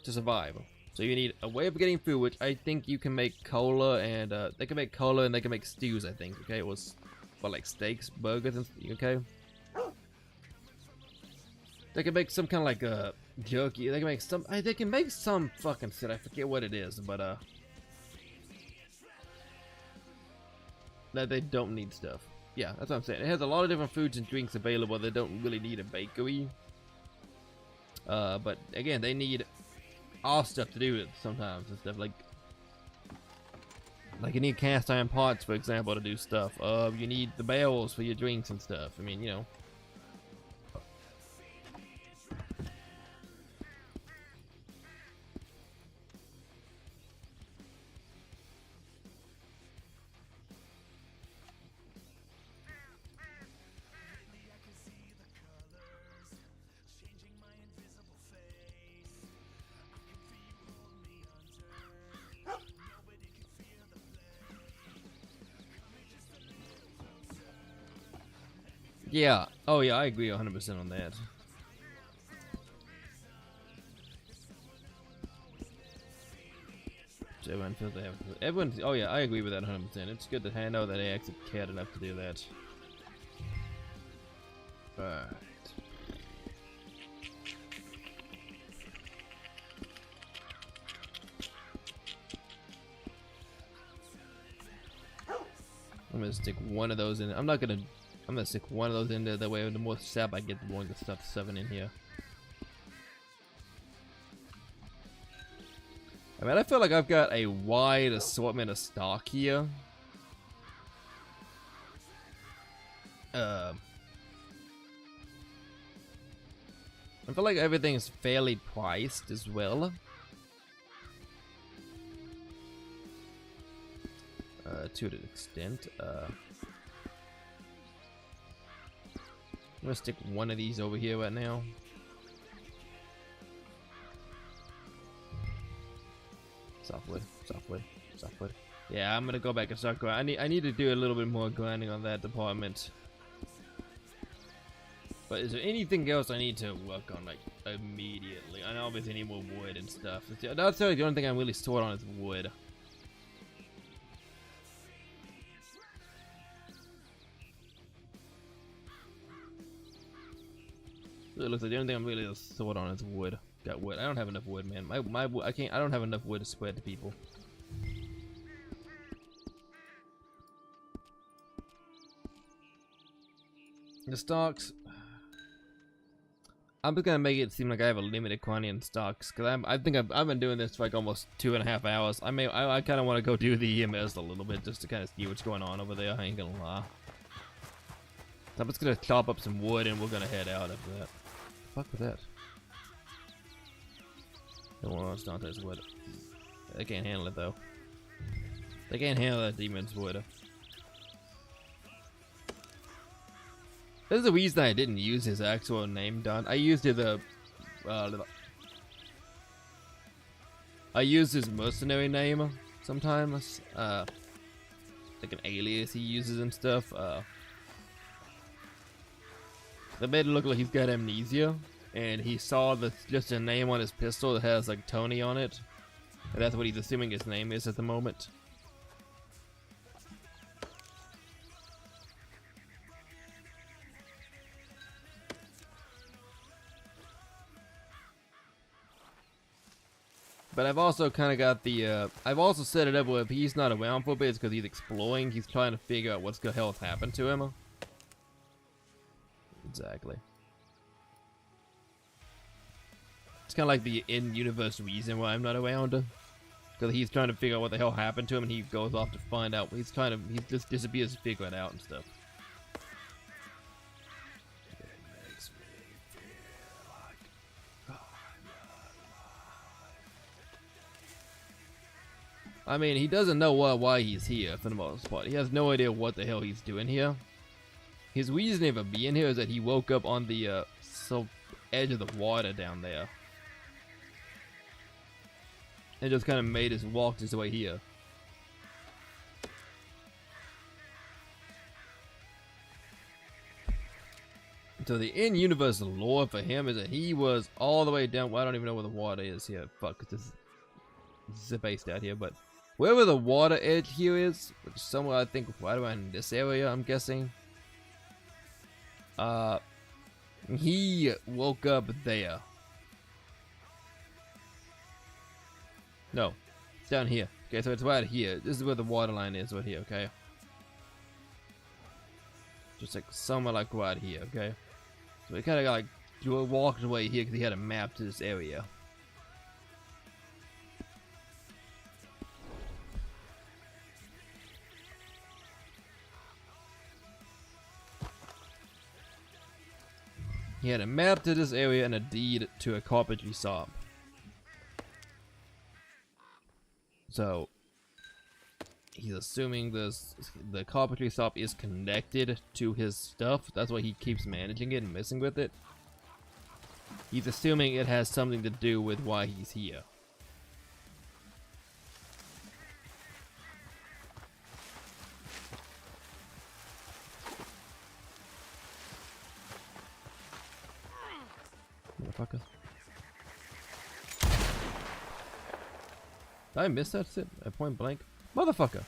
to survive. So you need a way of getting food, which I think you can make cola, and they can make cola and they can make stews, I think, okay? It was, what, like steaks, burgers, and, okay? They can make some kind of like a jerky. They can make some fucking shit. I forget what it is, but that they don't need stuff. Yeah, that's what I'm saying. It has a lot of different foods and drinks available. They don't really need a bakery. But again, they need all stuff to do it sometimes and stuff like you need cast iron pots, for example, to do stuff. You need the barrels for your drinks and stuff. I mean, you know. Yeah. Oh yeah, I agree 100% on that. So everyone feels they have. Everyone. Oh yeah, I agree with that 100%. It's good to know that they actually cared enough to do that. Alright. I'm gonna stick one of those in. I'm gonna stick one of those in there. That way, the more sap I get, the more the stuff 7 in here. I mean, I feel like I've got a wide assortment of stock here. I feel like everything's fairly priced as well. To an extent. I'm gonna stick one of these over here right now. Softwood. Yeah, I'm gonna go back and start grinding. I need to do a little bit more grinding on that department. But is there anything else I need to work on, like, immediately? I obviously need more wood and stuff. That's the only thing I'm really short on is wood. So it looks like the only thing I'm really short on is wood. Got wood. I don't have enough wood, man. My I don't have enough wood to spread to people. The stocks. I'm just gonna make it seem like I have a limited quantity in stocks, cause I think I've been doing this for like almost 2.5 hours. I kind of want to go do the EMS a little bit just to kind of see what's going on over there. I ain't gonna lie. So I'm just gonna chop up some wood and we're gonna head out after that. Fuck with that. Don't want to start this wood. They can't handle it though. They can't handle that demon's wood. There's a reason I didn't use his actual name, Don. I used I used his mercenary name sometimes. Like an alias he uses and stuff. They made it look like he's got amnesia, and he saw just a name on his pistol that has like Tony on it, and that's what he's assuming his name is at the moment. But I've also kind of got the, I've also set it up where if he's not around for a bit, it's because he's exploring. He's trying to figure out what's the hell has happened to him. Exactly. It's kind of like the in-universe reason why I'm not around. Because he's trying to figure out what the hell happened to him, and he goes off to find out. He just disappears to figure it out and stuff. I mean, he doesn't know why he's here for the most part. He has no idea what the hell he's doing here. His reason for being here is that he woke up on the edge of the water down there. And just kind of made his walk his way here. So the in-universe lore for him is that he was all the way down. Well, I don't even know where the water is here. Fuck, this is based out here, but wherever the water edge here is, which is somewhere I think right around this area, I'm guessing. He woke up there. No, it's down here. Okay, so it's right here. This is where the water line is, right here. Okay, just like somewhere like right here. Okay, so he kind of like walked away here because he had a map to this area. He had a map to this area and a deed to a carpentry shop. So he's assuming the carpentry shop is connected to his stuff. That's why he keeps managing it and messing with it. He's assuming it has something to do with why he's here. Motherfucker. Did I miss that shit at point blank? Motherfucker.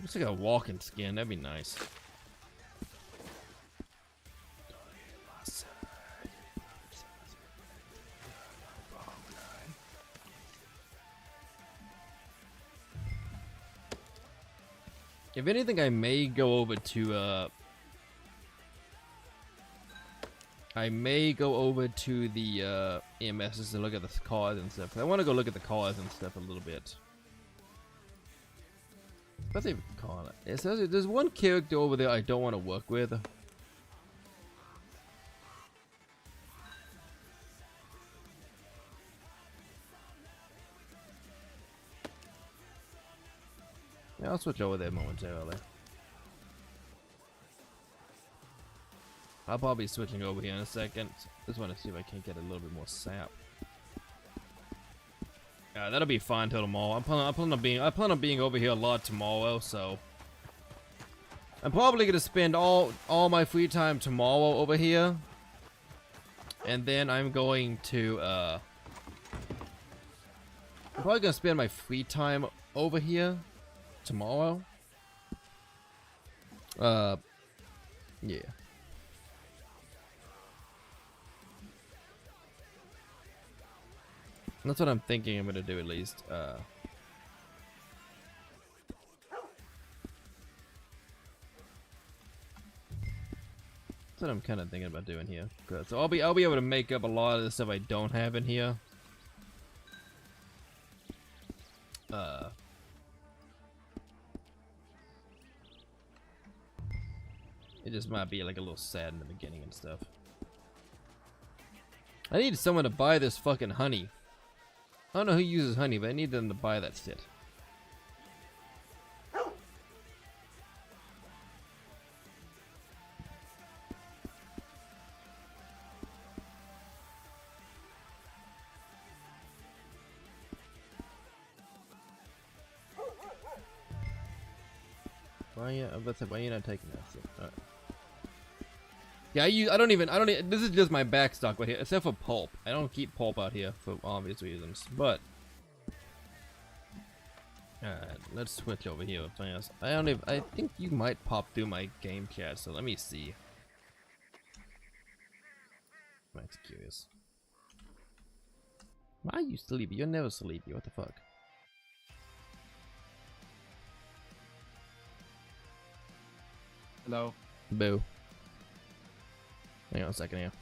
Looks like a walking skin, that'd be nice. If anything, I may go over to the EMSs to look at the cars and stuff. I want to go look at the cars and stuff a little bit. What's even call it? It says there's one character over there I don't want to work with. Yeah, I'll switch over there momentarily. I'll probably be switching over here in a second. Just want to see if I can't get a little bit more sap. Yeah, that'll be fine till tomorrow. I plan on being over here a lot tomorrow, so I'm probably gonna spend all my free time tomorrow over here, and then I'm going to I'm probably gonna spend my free time over here tomorrow. Yeah. That's what I'm thinking I'm gonna do at least. That's what I'm kind of thinking about doing here. So I'll be able to make up a lot of the stuff I don't have in here. It just might be like a little sad in the beginning and stuff. I need someone to buy this fucking honey. I don't know who uses honey, but I need them to buy that shit. Why are you not taking that shit? Alright. Yeah, I don't even, this is just my back stock right here, except for pulp. I don't keep pulp out here for obvious reasons, but. Alright, let's switch over here. I think you might pop through my game chat, so let me see. I'm actually curious. Why are you sleepy? You're never sleepy, what the fuck? Hello. Boo. Hang on a second here.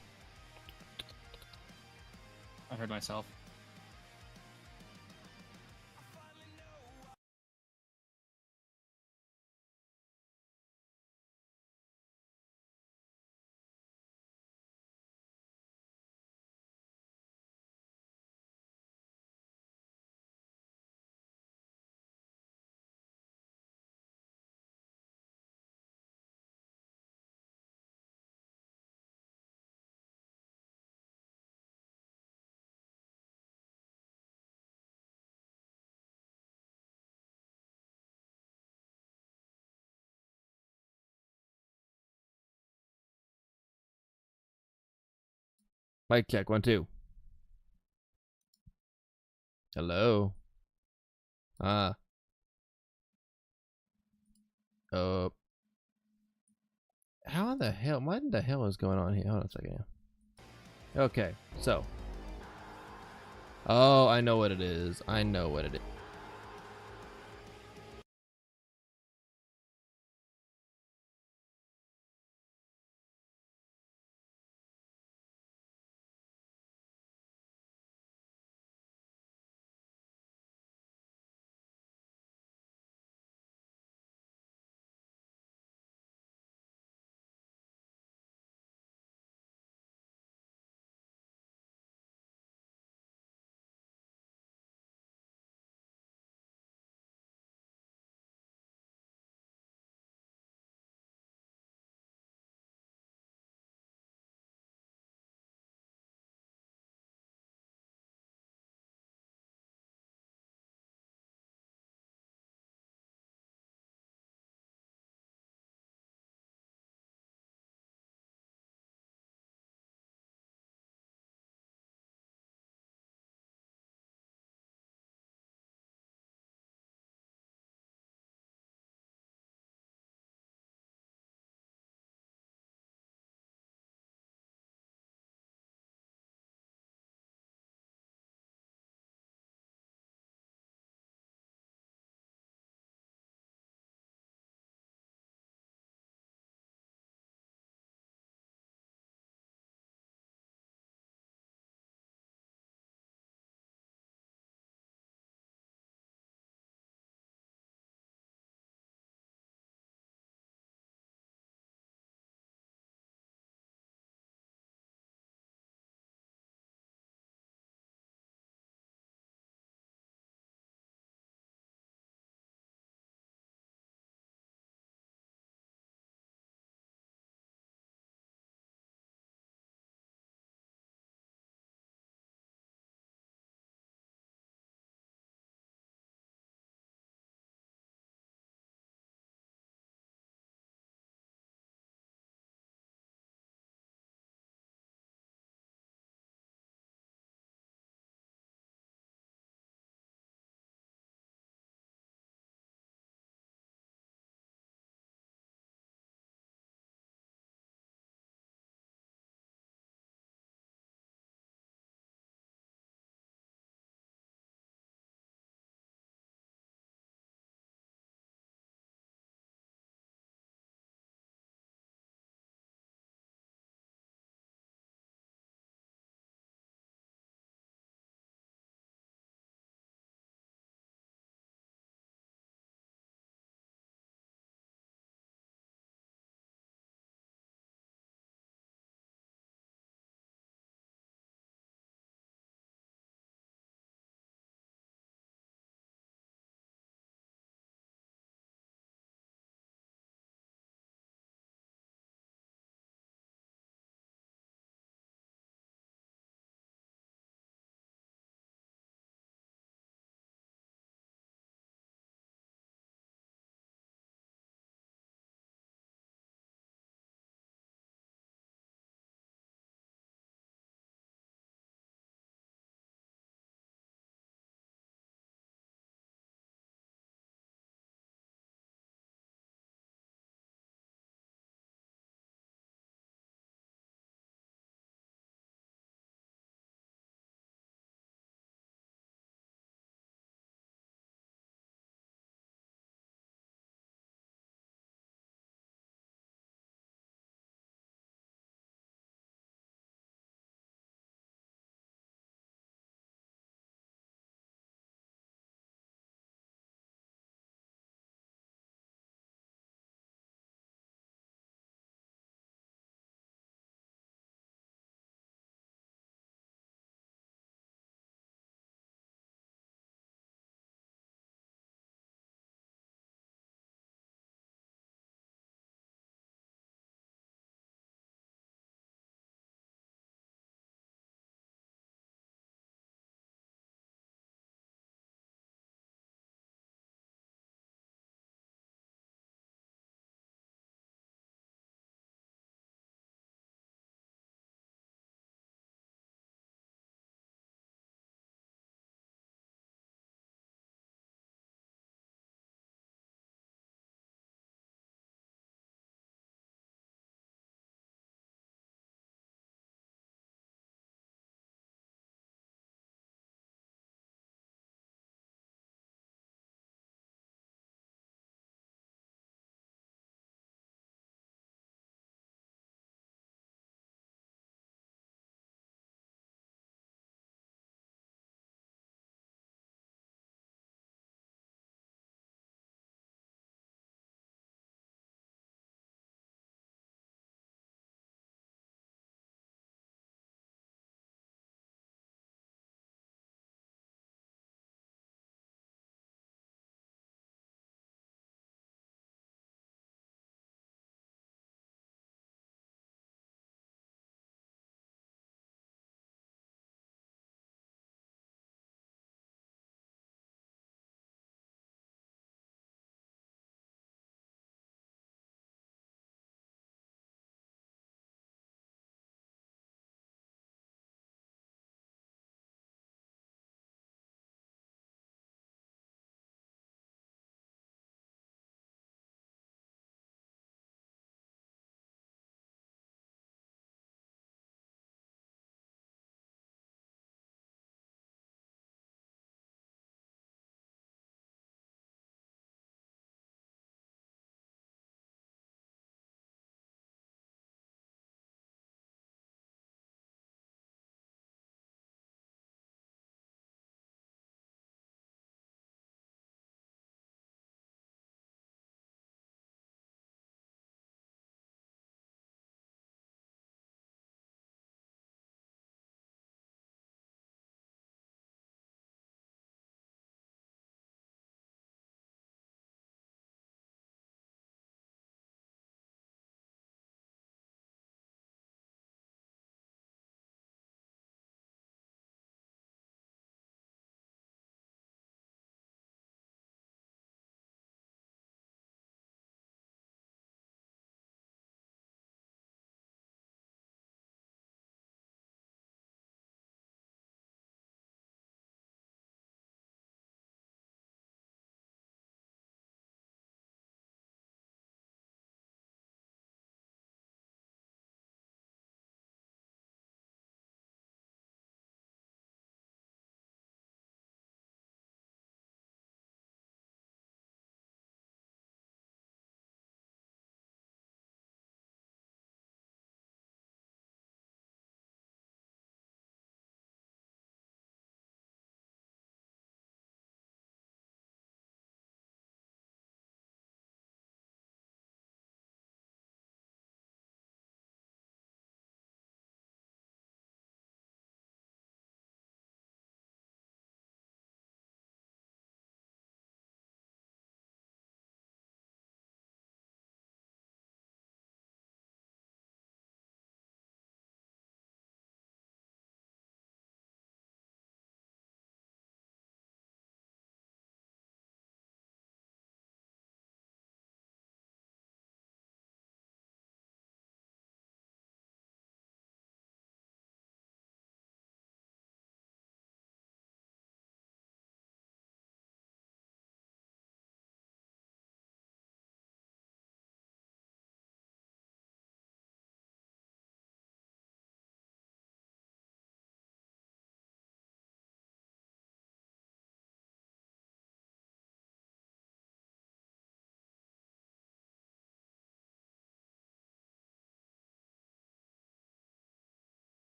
I heard myself. Mic check, 1, 2. Hello. Ah. How the hell? What the hell is going on here? Hold on a second. Okay, so. Oh, I know what it is. I know what it is.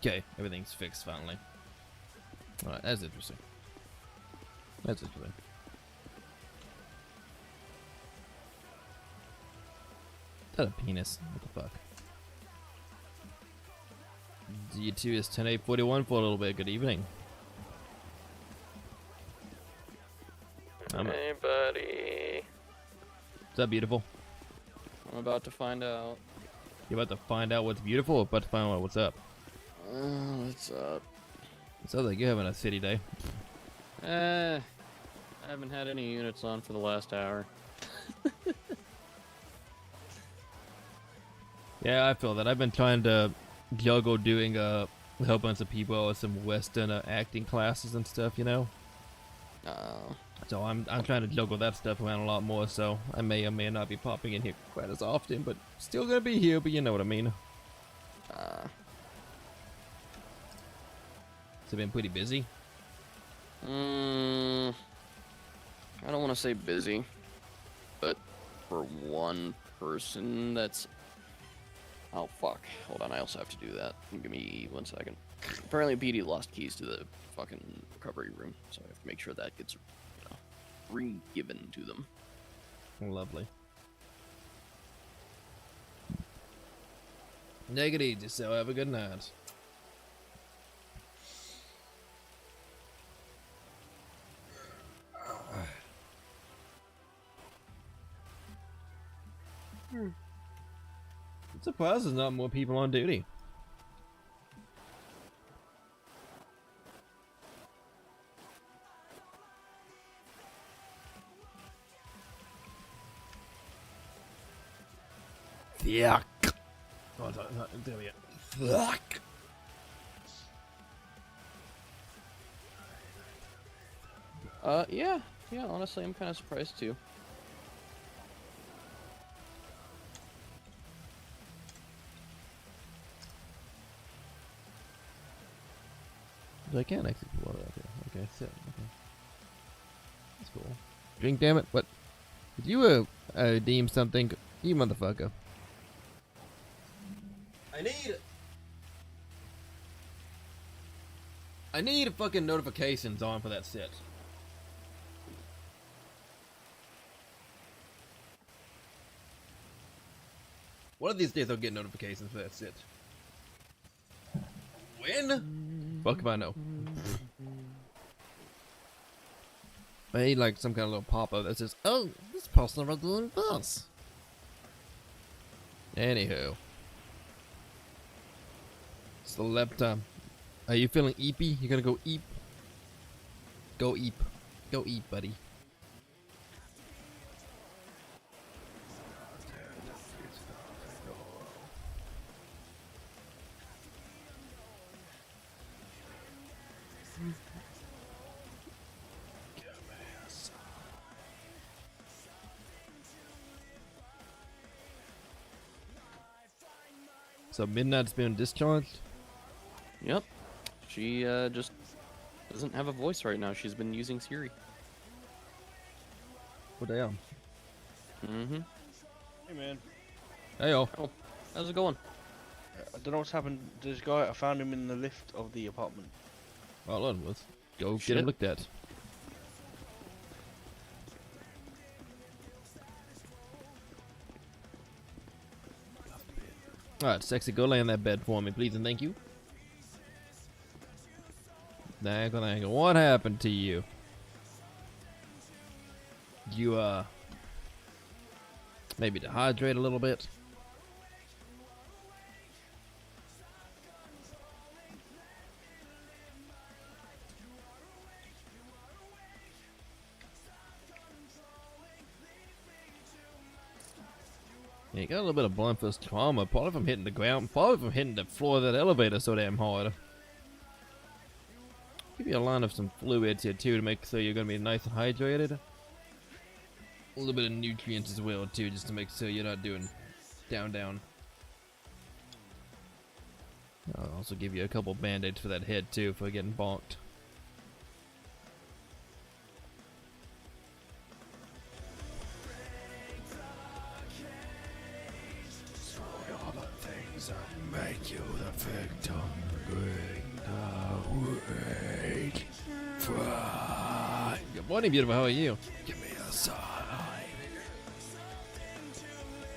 Okay, everything's fixed finally. Alright, that's interesting. That's interesting. Is that a penis? What the fuck? D2 is 10:41 for a little bit. Good evening. Hey, buddy. Is that beautiful? I'm about to find out. You about to find out what's beautiful or about to find out what's up? What's up? It sounds like you're having a city day. I haven't had any units on for the last hour. Yeah, I feel that. I've been trying to juggle doing a whole bunch of people with some Western acting classes and stuff, you know? So I'm trying to juggle that stuff around a lot more, so I may or may not be popping in here quite as often, but still gonna be here, but you know what I mean. Has it been pretty busy? I don't want to say busy, but for one person that's... Oh, fuck. Hold on, I also have to do that. Give me 1 second. Apparently, BD lost keys to the fucking recovery room, so I have to make sure that gets, you know, re-given to them. Lovely. Negative, just so have a good night. I'm surprised there's not more people on duty. Yuck. Oh, there we go. Fuck. Yeah, honestly, I'm kind of surprised too. I can't actually put water out here. Okay, sit. Okay. That's cool. Drink, damn it. What? Did you, deem something? You motherfucker. I need fucking notifications on for that sit. One of these days I'll get notifications for that sit. When? Fuck if I know. I need like some kind of little pop-up that says, "Oh, this person was doing this." Anywho. It's the laptop. Are you feeling eepy? You gonna go eep? Go eep. Go eep, buddy. So Midnight's been discharged? Yep. She just doesn't have a voice right now. She's been using Siri. What the hell? Mm-hmm. Hey man, Hey yo. Oh, how's it going? I don't know what's happened. This guy, I found him in the lift of the apartment. Well, let's go get Shit. him looked at. Alright, sexy, go lay in that bed for me, please, and thank you. Dangle. What happened to you? You, maybe dehydrate a little bit? Yeah, you got a little bit of blunt force trauma, probably from hitting the ground, probably from hitting the floor of that elevator so damn hard. Give you a line of some fluids here too to make sure you're gonna be nice and hydrated. A little bit of nutrients as well too, just to make sure you're not doing down. I'll also give you a couple band-aids for that head too for getting bonked. make you the victim. Bring the wait. Good morning, beautiful. How are you? Give me a sign.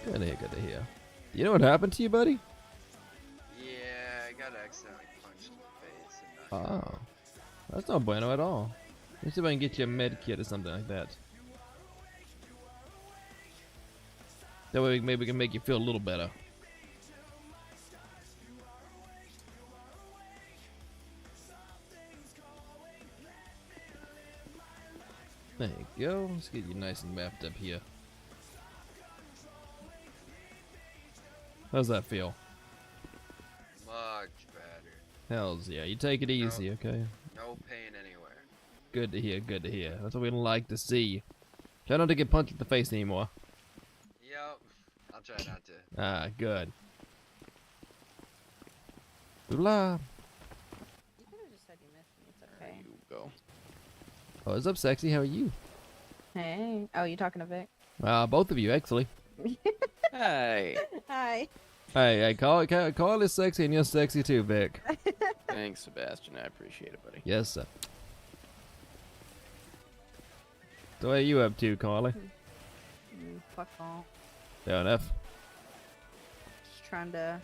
Good to hear, good to hear. You know what happened to you, buddy? Yeah, I got accidentally punched in the face. And Oh. That's not bueno at all. Let's see if I can get you a med kit or something like that. That way maybe we can make you feel a little better. There you go. Let's get you nice and wrapped up here. How's that feel? much better. Hells yeah. You take it easy, okay? No pain anywhere. Good to hear, good to hear. That's what we like to see. Try not to get punched in the face anymore. Yep. I'll try not to. Ah, good. Blah. You could have just said you missed me. It's There okay. you go. Oh, what's up, sexy? How are you? Hey. Oh, you talking to Vic? Both of you, actually. Hey. Hi. Hey, call is sexy and you're sexy too, Vic. Thanks, Sebastian. I appreciate it, buddy. Yes, sir. So what are you up to, Carly? Fuck all. Fair enough. Just trying to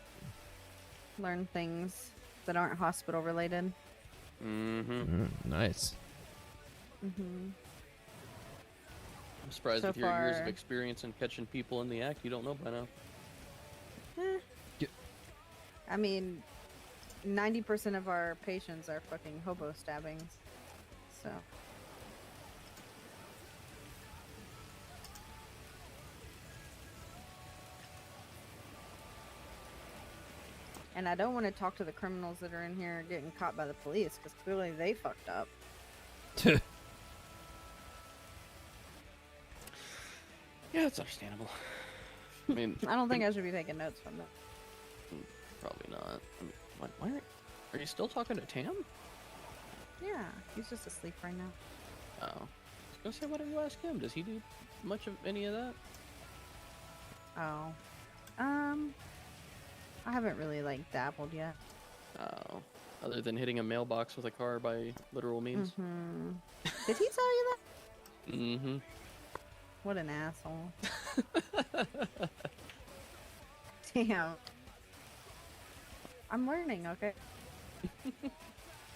learn things that aren't hospital related. Mm-hmm. Nice. Mm-hmm. I'm surprised So with your years of far- experience in catching people in the act, you don't know by now. I mean, 90% of our patients are fucking hobo stabbings. So. And I don't want to talk to the criminals that are in here getting caught by the police, because clearly they fucked up. Yeah, it's understandable. I mean, I don't think I should be taking notes from them. probably not. I mean, why are you still talking to Tam? Yeah, he's just asleep right now. Oh. I was gonna say, why don't you ask him? Does he do much of any of that? Oh. I haven't really, like, dabbled yet. Oh. Other than hitting a mailbox with a car by literal means? Mm-hmm. Did he tell you that? Mm-hmm. What an asshole. Damn. I'm learning, okay?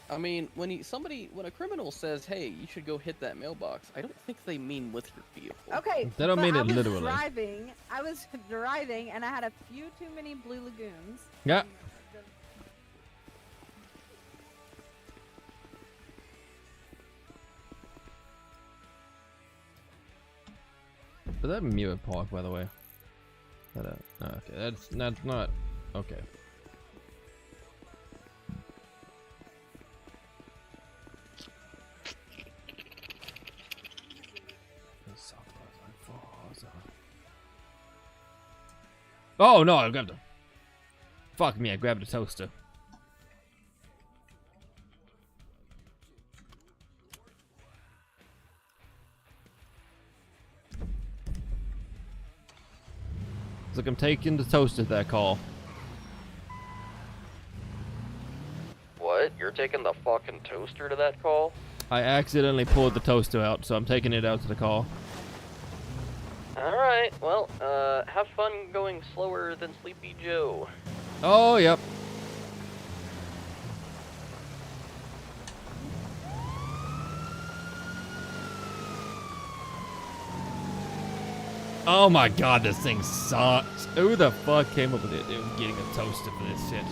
I mean, when a criminal says, "Hey, you should go hit that mailbox," I don't think they mean with your vehicle. Okay. They don't but mean I it was literally. I was driving and I had a few too many Blue Lagoons. Yeah. Is that Muir Park, by the way? No, okay, that's not okay. Oh no, I grabbed a. Fuck me, I grabbed a toaster. It's like I'm taking the toaster to that call. What? You're taking the fucking toaster to that call? I accidentally pulled the toaster out, so I'm taking it out to the call. Alright, well, have fun going slower than Sleepy Joe. Oh, yep. Oh my god, this thing sucks. Who the fuck came up with it? Dude, getting a toaster for this shit.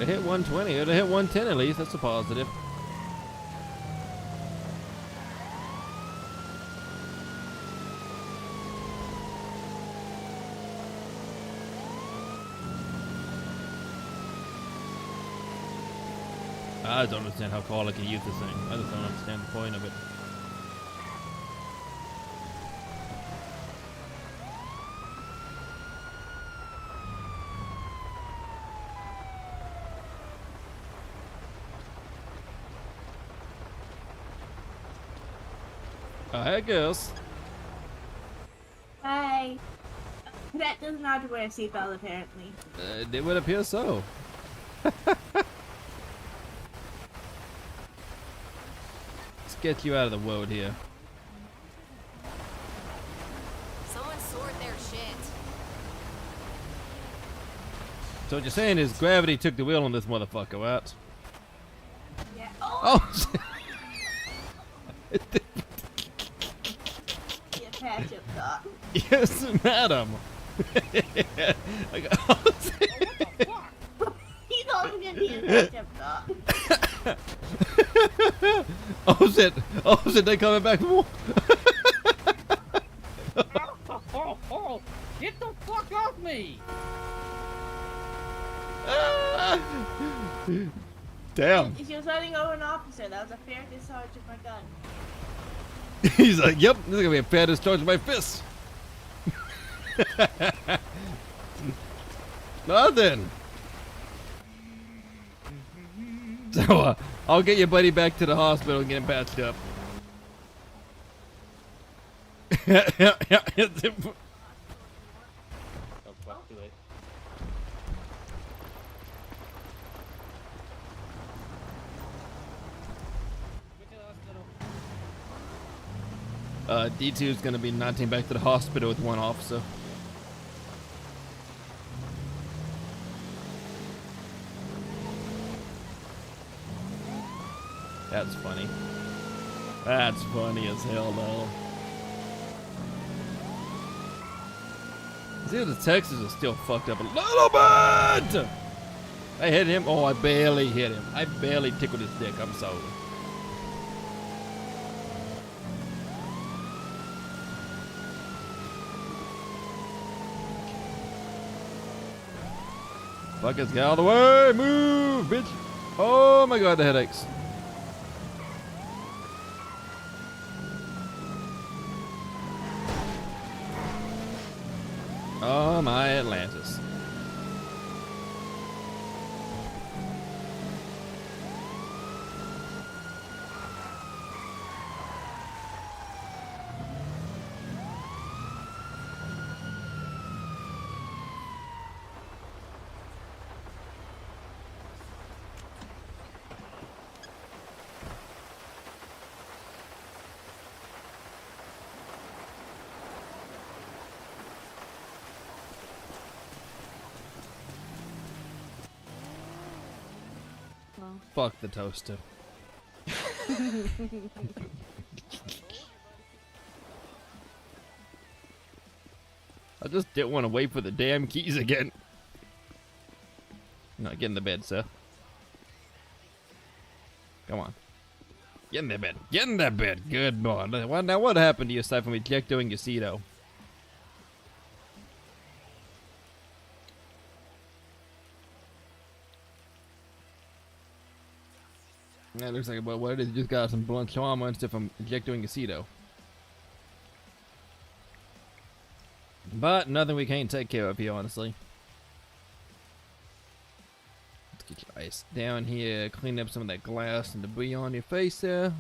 It hit 120. It'll hit 110 at least. That's a positive. I don't understand how Carla can use this thing. I just don't understand the point of it. Hi, girls. Hi. Cadet doesn't have to wear a seatbelt, apparently. It would appear so. Let's get you out of the road here. Someone sort their shit. So what you're saying is gravity took the wheel on this motherfucker, right? Yeah. Oh! You patch up, Doc. Yes, madam. Like, oh, He's also gonna be a patch up, Doc. oh shit! Oh shit! They're coming back more. Get the fuck off me! Damn. She was running over an officer. That was a fair discharge of my gun. He's like, yep, this is gonna be a fair discharge of my fist. Nothing. So, I'll get your buddy back to the hospital and get him patched up. Yeah. Oh fuck, too late. D2 is gonna be knocking back to the hospital with one officer. That's funny. That's funny as hell, though. See, the Texas is still fucked up a little bit! I hit him. Oh, I barely hit him. I barely tickled his dick. I'm sorry. Fuckers, get out of the way! Move, bitch! Oh my god, the headaches. Oh my Atlantis. Fuck the toaster. I just didn't want to wait for the damn keys again. Not get in the bed, sir. Come on. Get in the bed. Get in that bed. Good boy. Now what happened to you aside from ejecting your Cedo? That looks like about what it is. You just got some blunt trauma and stuff from ejecting a Cedo. But nothing we can't take care of here, honestly. Let's get your ice down here, clean up some of that glass and debris on your face there.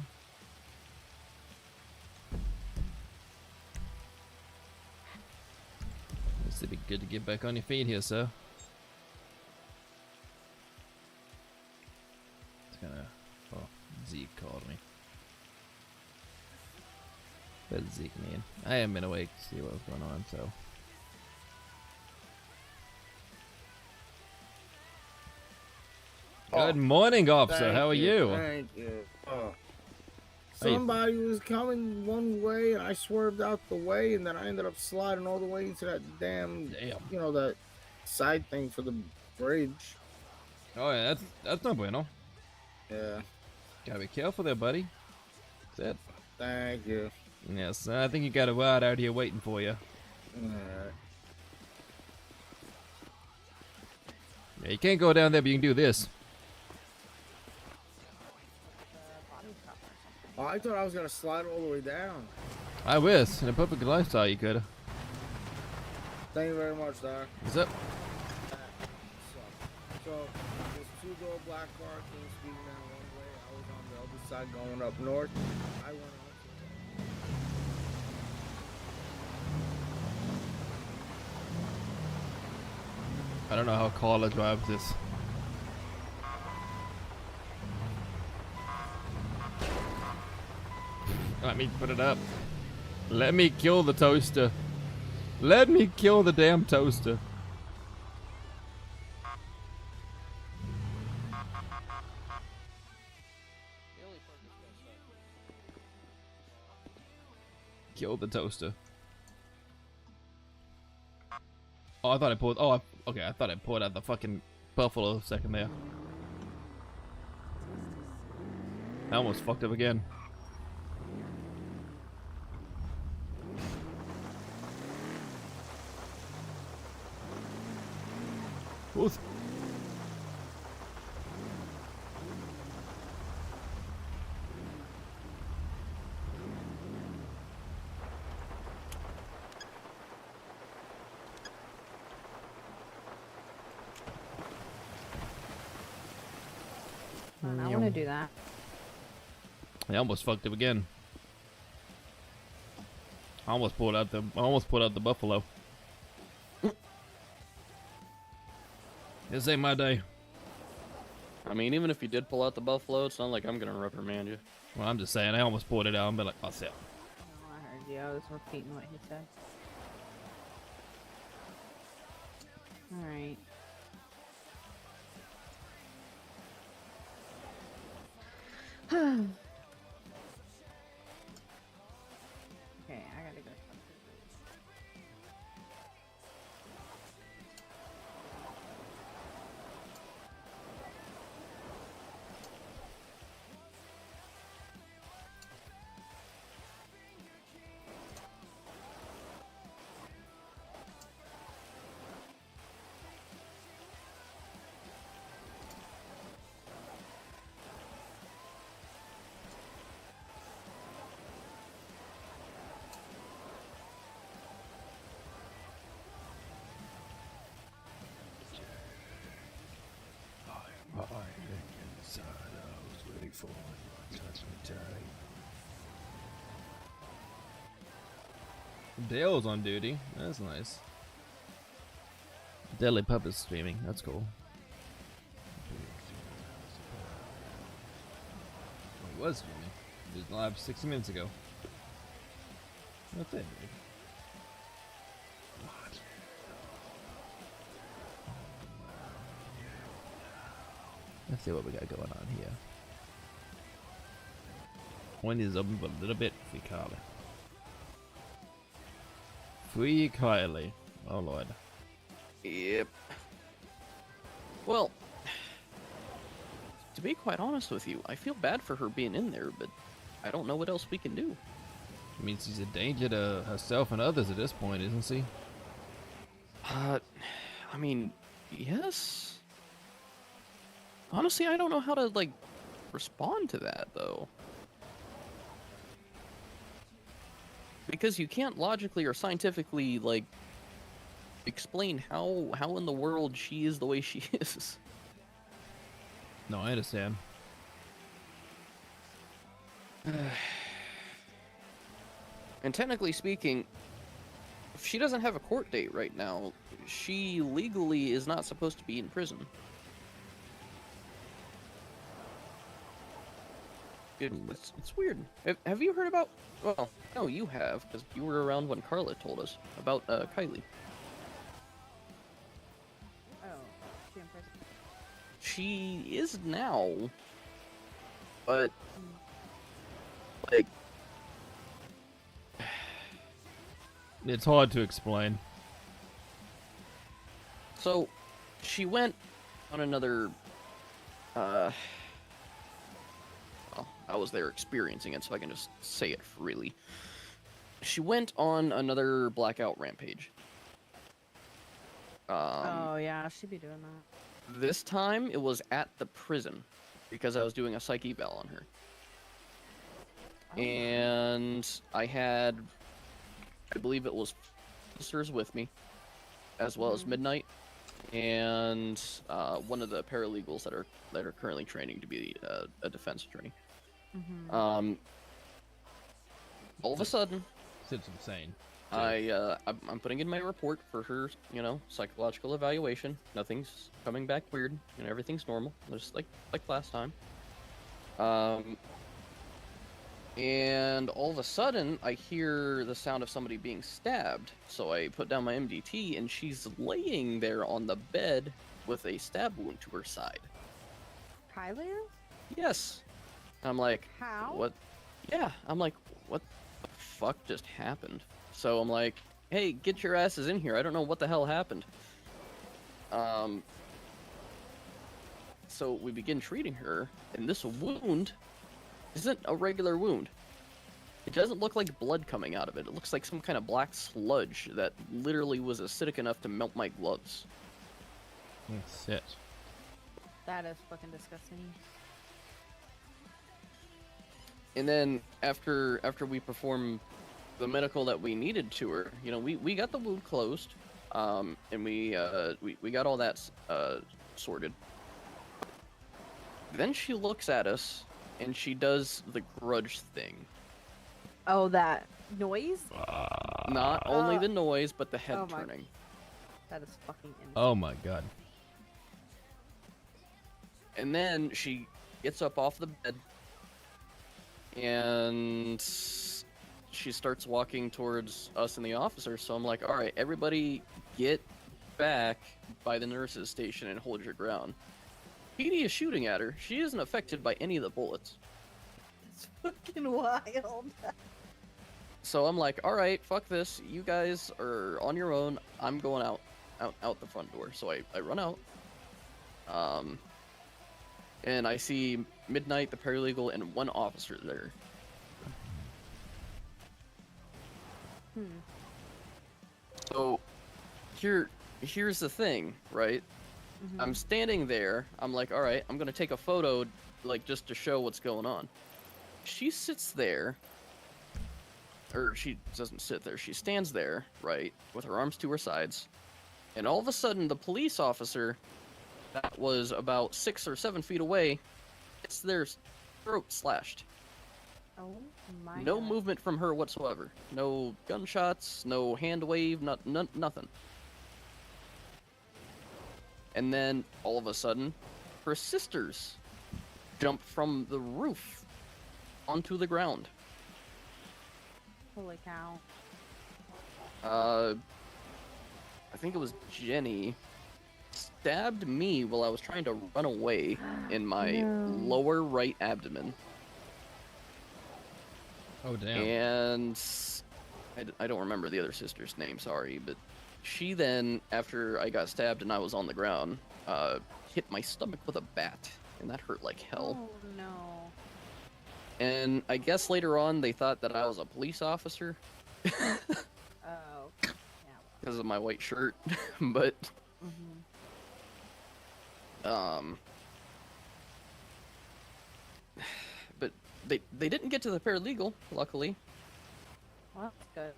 This would be good to get back on your feet here, sir. It's gonna. Oh, Zeke called me. But Zeke, man, I haven't been awake to see what was going on, so. Good morning, officer. How are you? Thank you. Somebody was coming one way, and I swerved out the way, and then I ended up sliding all the way into that damn, you know, that side thing for the bridge. Oh yeah, that's no bueno. Yeah. Gotta be careful there, buddy. That's it. Thank you. Yes, I think you got a ride out here waiting for you. Alright. Yeah, you can't go down there, but you can do this. Oh, I thought I was gonna slide all the way down. I wish. In a perfect lifestyle, you could. Thank you very much, Doc. What's up? So this two-door black car came speeding down one way. I was on the other side going up north. I went on to I don't know how Carla drives this. Let me put it up. Let me kill the toaster. Let me kill the damn toaster. Kill the toaster. Oh, I thought I pulled. Oh, okay. I thought I pulled out the fucking buffalo a second there. I almost fucked up again. Oof. I want to do that. I almost fucked up again. I almost pulled out the buffalo. This ain't my day. I mean, even if you did pull out the buffalo, it's not like I'm gonna reprimand you. Well, I'm just saying, I almost pulled it out and be like, that's it. Oh, I heard you. I was repeating what he said. Alright. Okay, I gotta go. Dale's on duty. That's nice. Deadly Pup is streaming. That's cool. He was streaming. He was live 60 minutes ago. That's it, dude. Let's see what we got going on here. One is open but a little bit. Free Kylie. Free Kylie. Oh lord. Yep. Well, to be quite honest with you, I feel bad for her being in there, but I don't know what else we can do. I mean, she's a danger to herself and others at this point, isn't she? I mean, yes. Honestly, I don't know how to, like, respond to that, though. Because you can't logically or scientifically, like, explain how in the world she is the way she is. No, I understand. And technically speaking, if she doesn't have a court date right now, she legally is not supposed to be in prison. It's weird. Have you heard about... Well, no, you have, because you were around when Carla told us about Kylie. Oh, she in prison. She is now, but, like... It's hard to explain. So, she went on another, well, I was there experiencing it, so I can just say it freely. She went on another blackout rampage. Oh, yeah, she'd be doing that. This time, it was at the prison, because I was doing a psych eval on her. Oh. And I had, I believe it was officers with me, as well as Midnight, and one of the paralegals that are currently training to be a defense attorney. Mm-hmm. All of a sudden, It's insane. I'm putting in my report for her, you know, psychological evaluation. Nothing's coming back weird, and everything's normal, just like last time. And all of a sudden, I hear the sound of somebody being stabbed. So I put down my MDT, and she's laying there on the bed with a stab wound to her side. Kylie is? Yes. I'm like, How? what? Yeah, I'm like, what the fuck just happened? So I'm like, hey, get your asses in here. I don't know what the hell happened. So we begin treating her, and this wound isn't a regular wound. It doesn't look like blood coming out of it. It looks like some kind of black sludge that literally was acidic enough to melt my gloves. That's it. That is fucking disgusting. And then after we perform the medical that we needed to her, you know, we got the wound closed, and we got all that sorted. Then she looks at us, and she does the grudge thing. Oh, that noise? Not only the noise, but the head oh my- turning. That is fucking insane. Oh my god. And then she gets up off the bed, and she starts walking towards us and the officer. So I'm like, all right, everybody get back by the nurse's station and hold your ground. Petey is shooting at her. She isn't affected by any of the bullets. It's fucking wild. So I'm like, all right, fuck this. You guys are on your own. I'm going out the front door. So I run out. And I see Midnight, the paralegal, and one officer there. So here's the thing, right? I'm standing there. I'm like, all right, I'm gonna take a photo, like, just to show what's going on. She sits there, or she doesn't sit there. She stands there, right, with her arms to her sides, and all of a sudden, the police officer that was about 6 or 7 feet away gets their throat slashed. Oh my No god. movement from her whatsoever. No gunshots, no hand wave, nothing. And then, all of a sudden, her sisters jump from the roof onto the ground. Holy cow. I think it was Jenny stabbed me while I was trying to run away in my lower right abdomen. Oh damn. And I don't remember the other sister's name, sorry, but she then, after I got stabbed and I was on the ground, hit my stomach with a bat, and that hurt like hell. Oh no. And I guess later on they thought that I was a police officer Oh. Yeah. because of my white shirt, but but they didn't get to the paralegal, luckily. Well, that's good.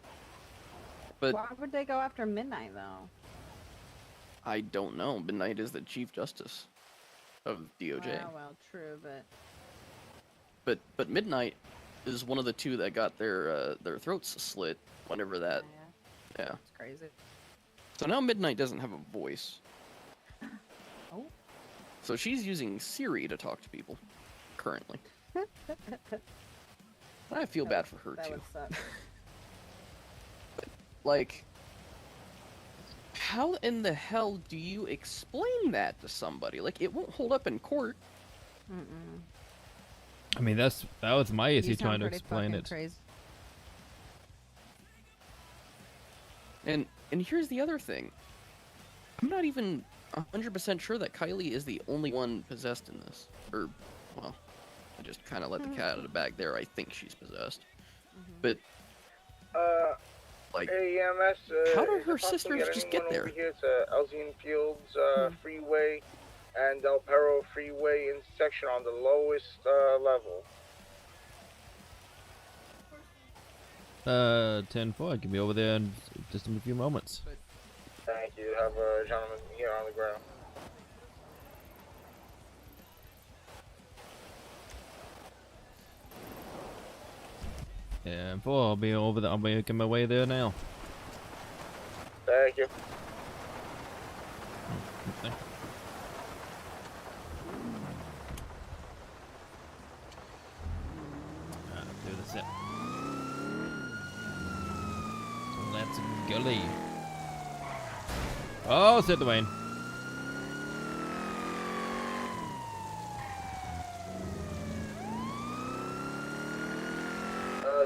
But Why would they go after Midnight though? I don't know. Midnight is the Chief Justice of DOJ. Well, true, but But Midnight is one of the two that got their throats slit whenever that. Yeah. It's crazy. So now Midnight doesn't have a voice. Oh. So she's using Siri to talk to people currently. I feel bad for her That too. would suck. Like, how in the hell do you explain that to somebody? Like, it won't hold up in court. I mean, that was my issue You sound trying to pretty explain fucking it. Crazy. And here's the other thing. I'm not even 100% sure that Kylie is the only one possessed in this. Or, well, I just kind of let the cat out of the bag there. I think she's possessed. But, like, AMS, how did her sisters just get there? Over here to Alzine Fields Freeway and Del Perro Freeway intersection on the lowest level. 10-4, I can be over there in just a few moments. Thank you. Have a gentleman here on the ground. Yeah, 4, I'll be over there. I'll be making my way there now. Thank you. Okay. Do the set. Let's gully. Oh, set the Wayne.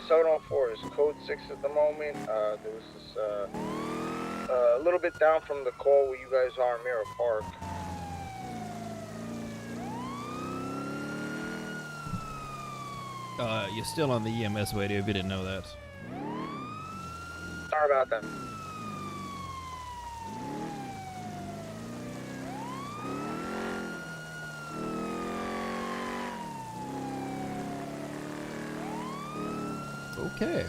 Seven on four is code 6 at the moment. There was this a little bit down from the call where you guys are in Mirror Park. You're still on the EMS radio if you didn't know that. Sorry about that. Okay.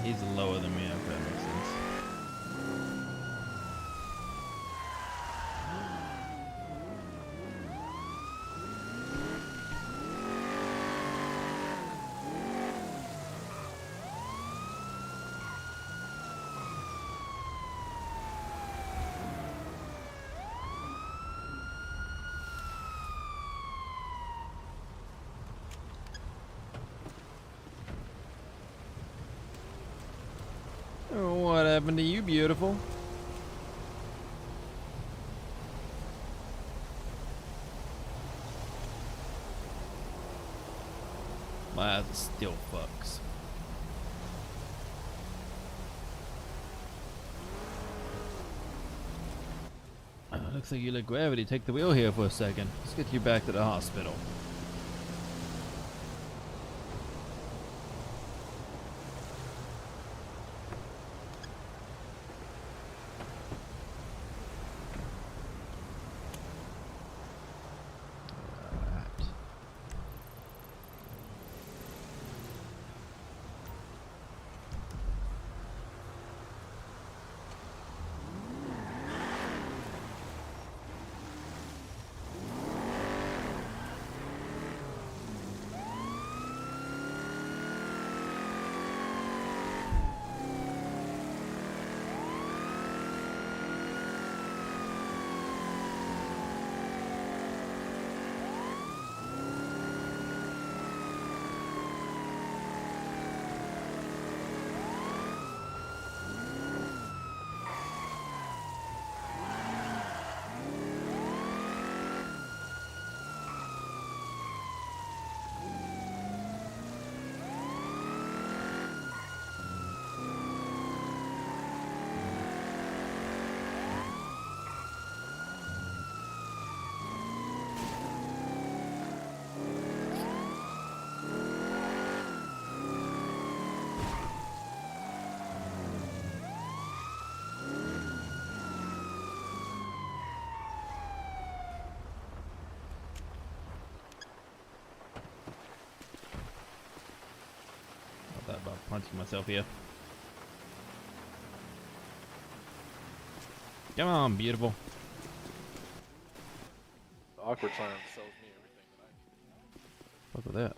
He's lower than me, if that makes sense. Oh, what happened to you, beautiful? My ass still fucks. Looks like you let gravity take the wheel here for a second. Let's get you back to the hospital. About punching myself here. Come on, beautiful. The awkward silence sells me everything that I Look at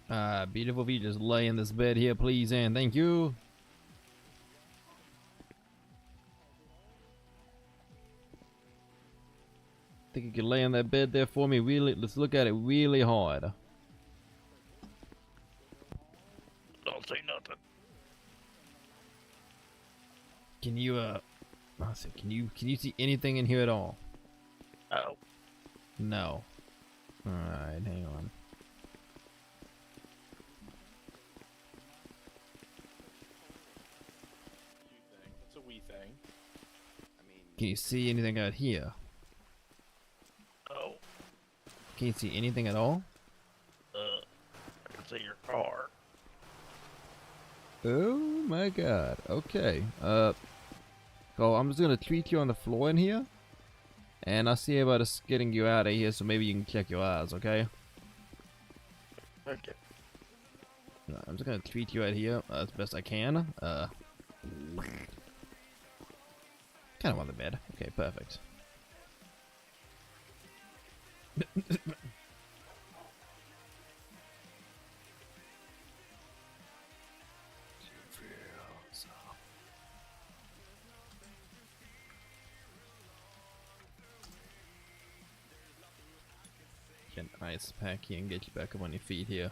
that. Beautiful, if you just lay in this bed here, please, and thank you. Think you can lay in that bed there for me? Really, let's look at it really hard. don't say nothing. Can you can you see anything in here at all? Oh. No. All right, hang on. It's a wee thing. Can you see anything out here? Oh. Can you see anything at all? I can see your car. Oh my god. Okay. Oh, I'm just gonna treat you on the floor in here. And I'll see about us getting you out of here so maybe you can check your eyes, okay? Okay. I'm just gonna treat you out here as best I can. Kind of on the bed. Okay, perfect. Get an ice pack here and get you back up on your feet here.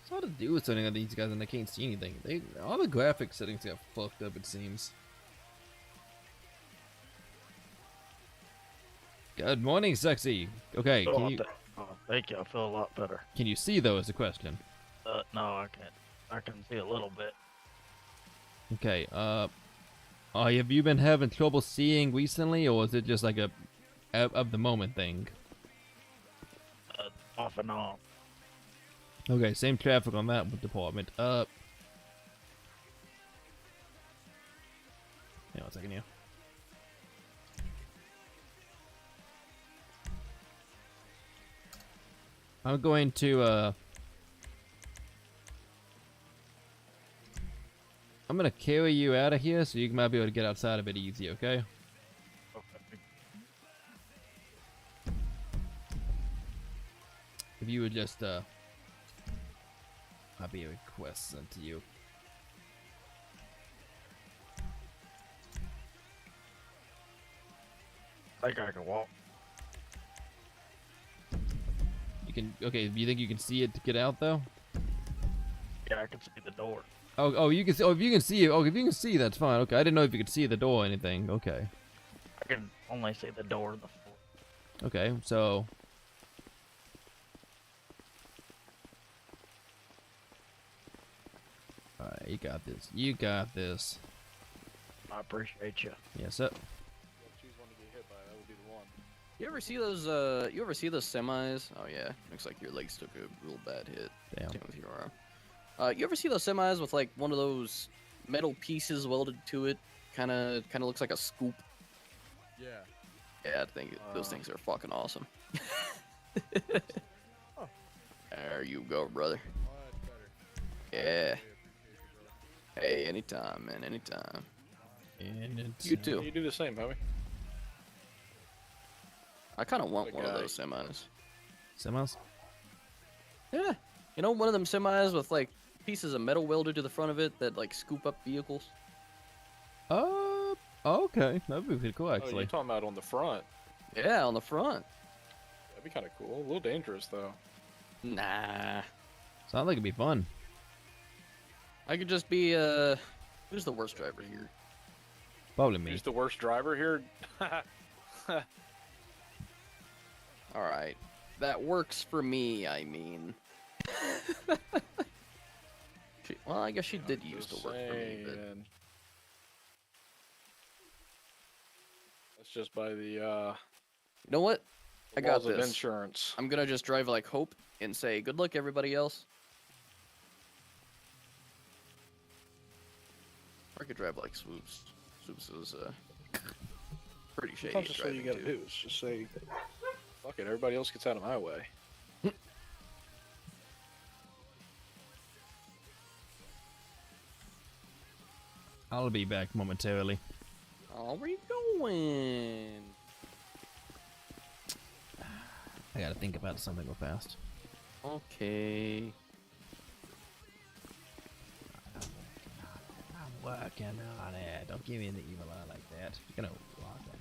It's hard to do with setting up these guys and I can't see anything. All the graphic settings got fucked up, it seems. Good morning, sexy. Okay, Thank you. I feel a lot better. can you see though is the question. No, I can't. I can see a little bit. Okay, have you been having trouble seeing recently, or is it just like a of the moment thing? Off and on. Okay, same traffic on that department. Hang on a second here. I'm going to I'm gonna carry you out of here so you might be able to get outside a bit easy, okay? Okay. If you would just I'll be a request sent to you. I think I can walk. You can, okay, do you think you can see it to get out though? Yeah, I can see the door. Oh, you can see, oh, if you can see it, oh, if you can see, that's fine, okay, I didn't know if you could see the door or anything, okay. I can only see the door and the floor. Okay, so... Alright, you got this, you got this. I appreciate you. Yes, sir. Choose one to get hit by. That would be the one. You ever see those? You ever see those semis? Oh yeah, looks like your legs took a real bad hit. Damn. Same with your arm. You ever see those semis with like one of those metal pieces welded to it? Kind of looks like a scoop. Yeah. Yeah, I think those things are fucking awesome. Oh. There you go, brother. Oh, that's better. Yeah. I really appreciate you, brother. Hey, anytime, man, anytime. And it's, You too. You do the same, homie. I kind of want Big one of guy. those semis. Semis? Yeah. You know, one of them semis with like pieces of metal welded to the front of it that like scoop up vehicles. Okay, that'd be pretty cool Oh, actually. you're talking about on the front. Yeah, on the front. That'd be kind of cool. A little dangerous, though. Nah. Sounds like it'd be fun. I could just be, who's the worst driver here? Probably me. Who's the worst driver here? Alright. That works for me, I mean. Well, I guess she did used to Just work for me, but... saying. That's just by the, You know what? I got laws of this. insurance. I'm gonna just drive like Hope and say, good luck, everybody else. Or I could drive like Swoops. Swoops is, pretty shady Sometimes at that's what you driving, gotta too. do. Is just say, fuck it, everybody else gets out of my way. I'll be back momentarily. Oh, where you going? I gotta think about something real fast. Okay. I'm working on it. Don't give me the evil eye like that. You're gonna walk out of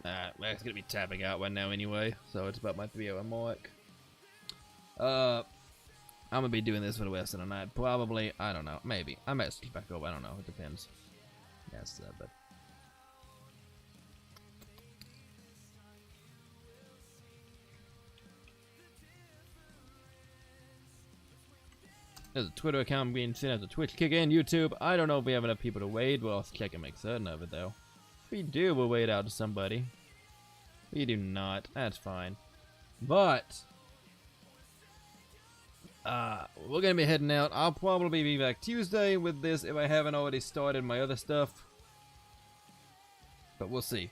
here. Well, it's gonna be tapping out right now anyway, so it's about my 3-hour mark. I'm gonna be doing this for the rest of the night. Probably, I don't know. Maybe. I might sleep back over. I don't know. It depends. Yes, but. There's a Twitter account being sent as a Twitch kick in. YouTube. I don't know if we have enough people to wait. We'll have to check and make certain of it, though. If we do, we'll wait out to somebody. We do not. That's fine. But we're gonna be heading out. I'll probably be back Tuesday with this if I haven't already started my other stuff. But we'll see.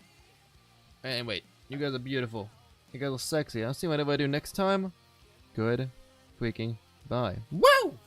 And wait, you guys are beautiful. You guys are sexy. I'll see whatever I do next time. Good freaking bye. Woo!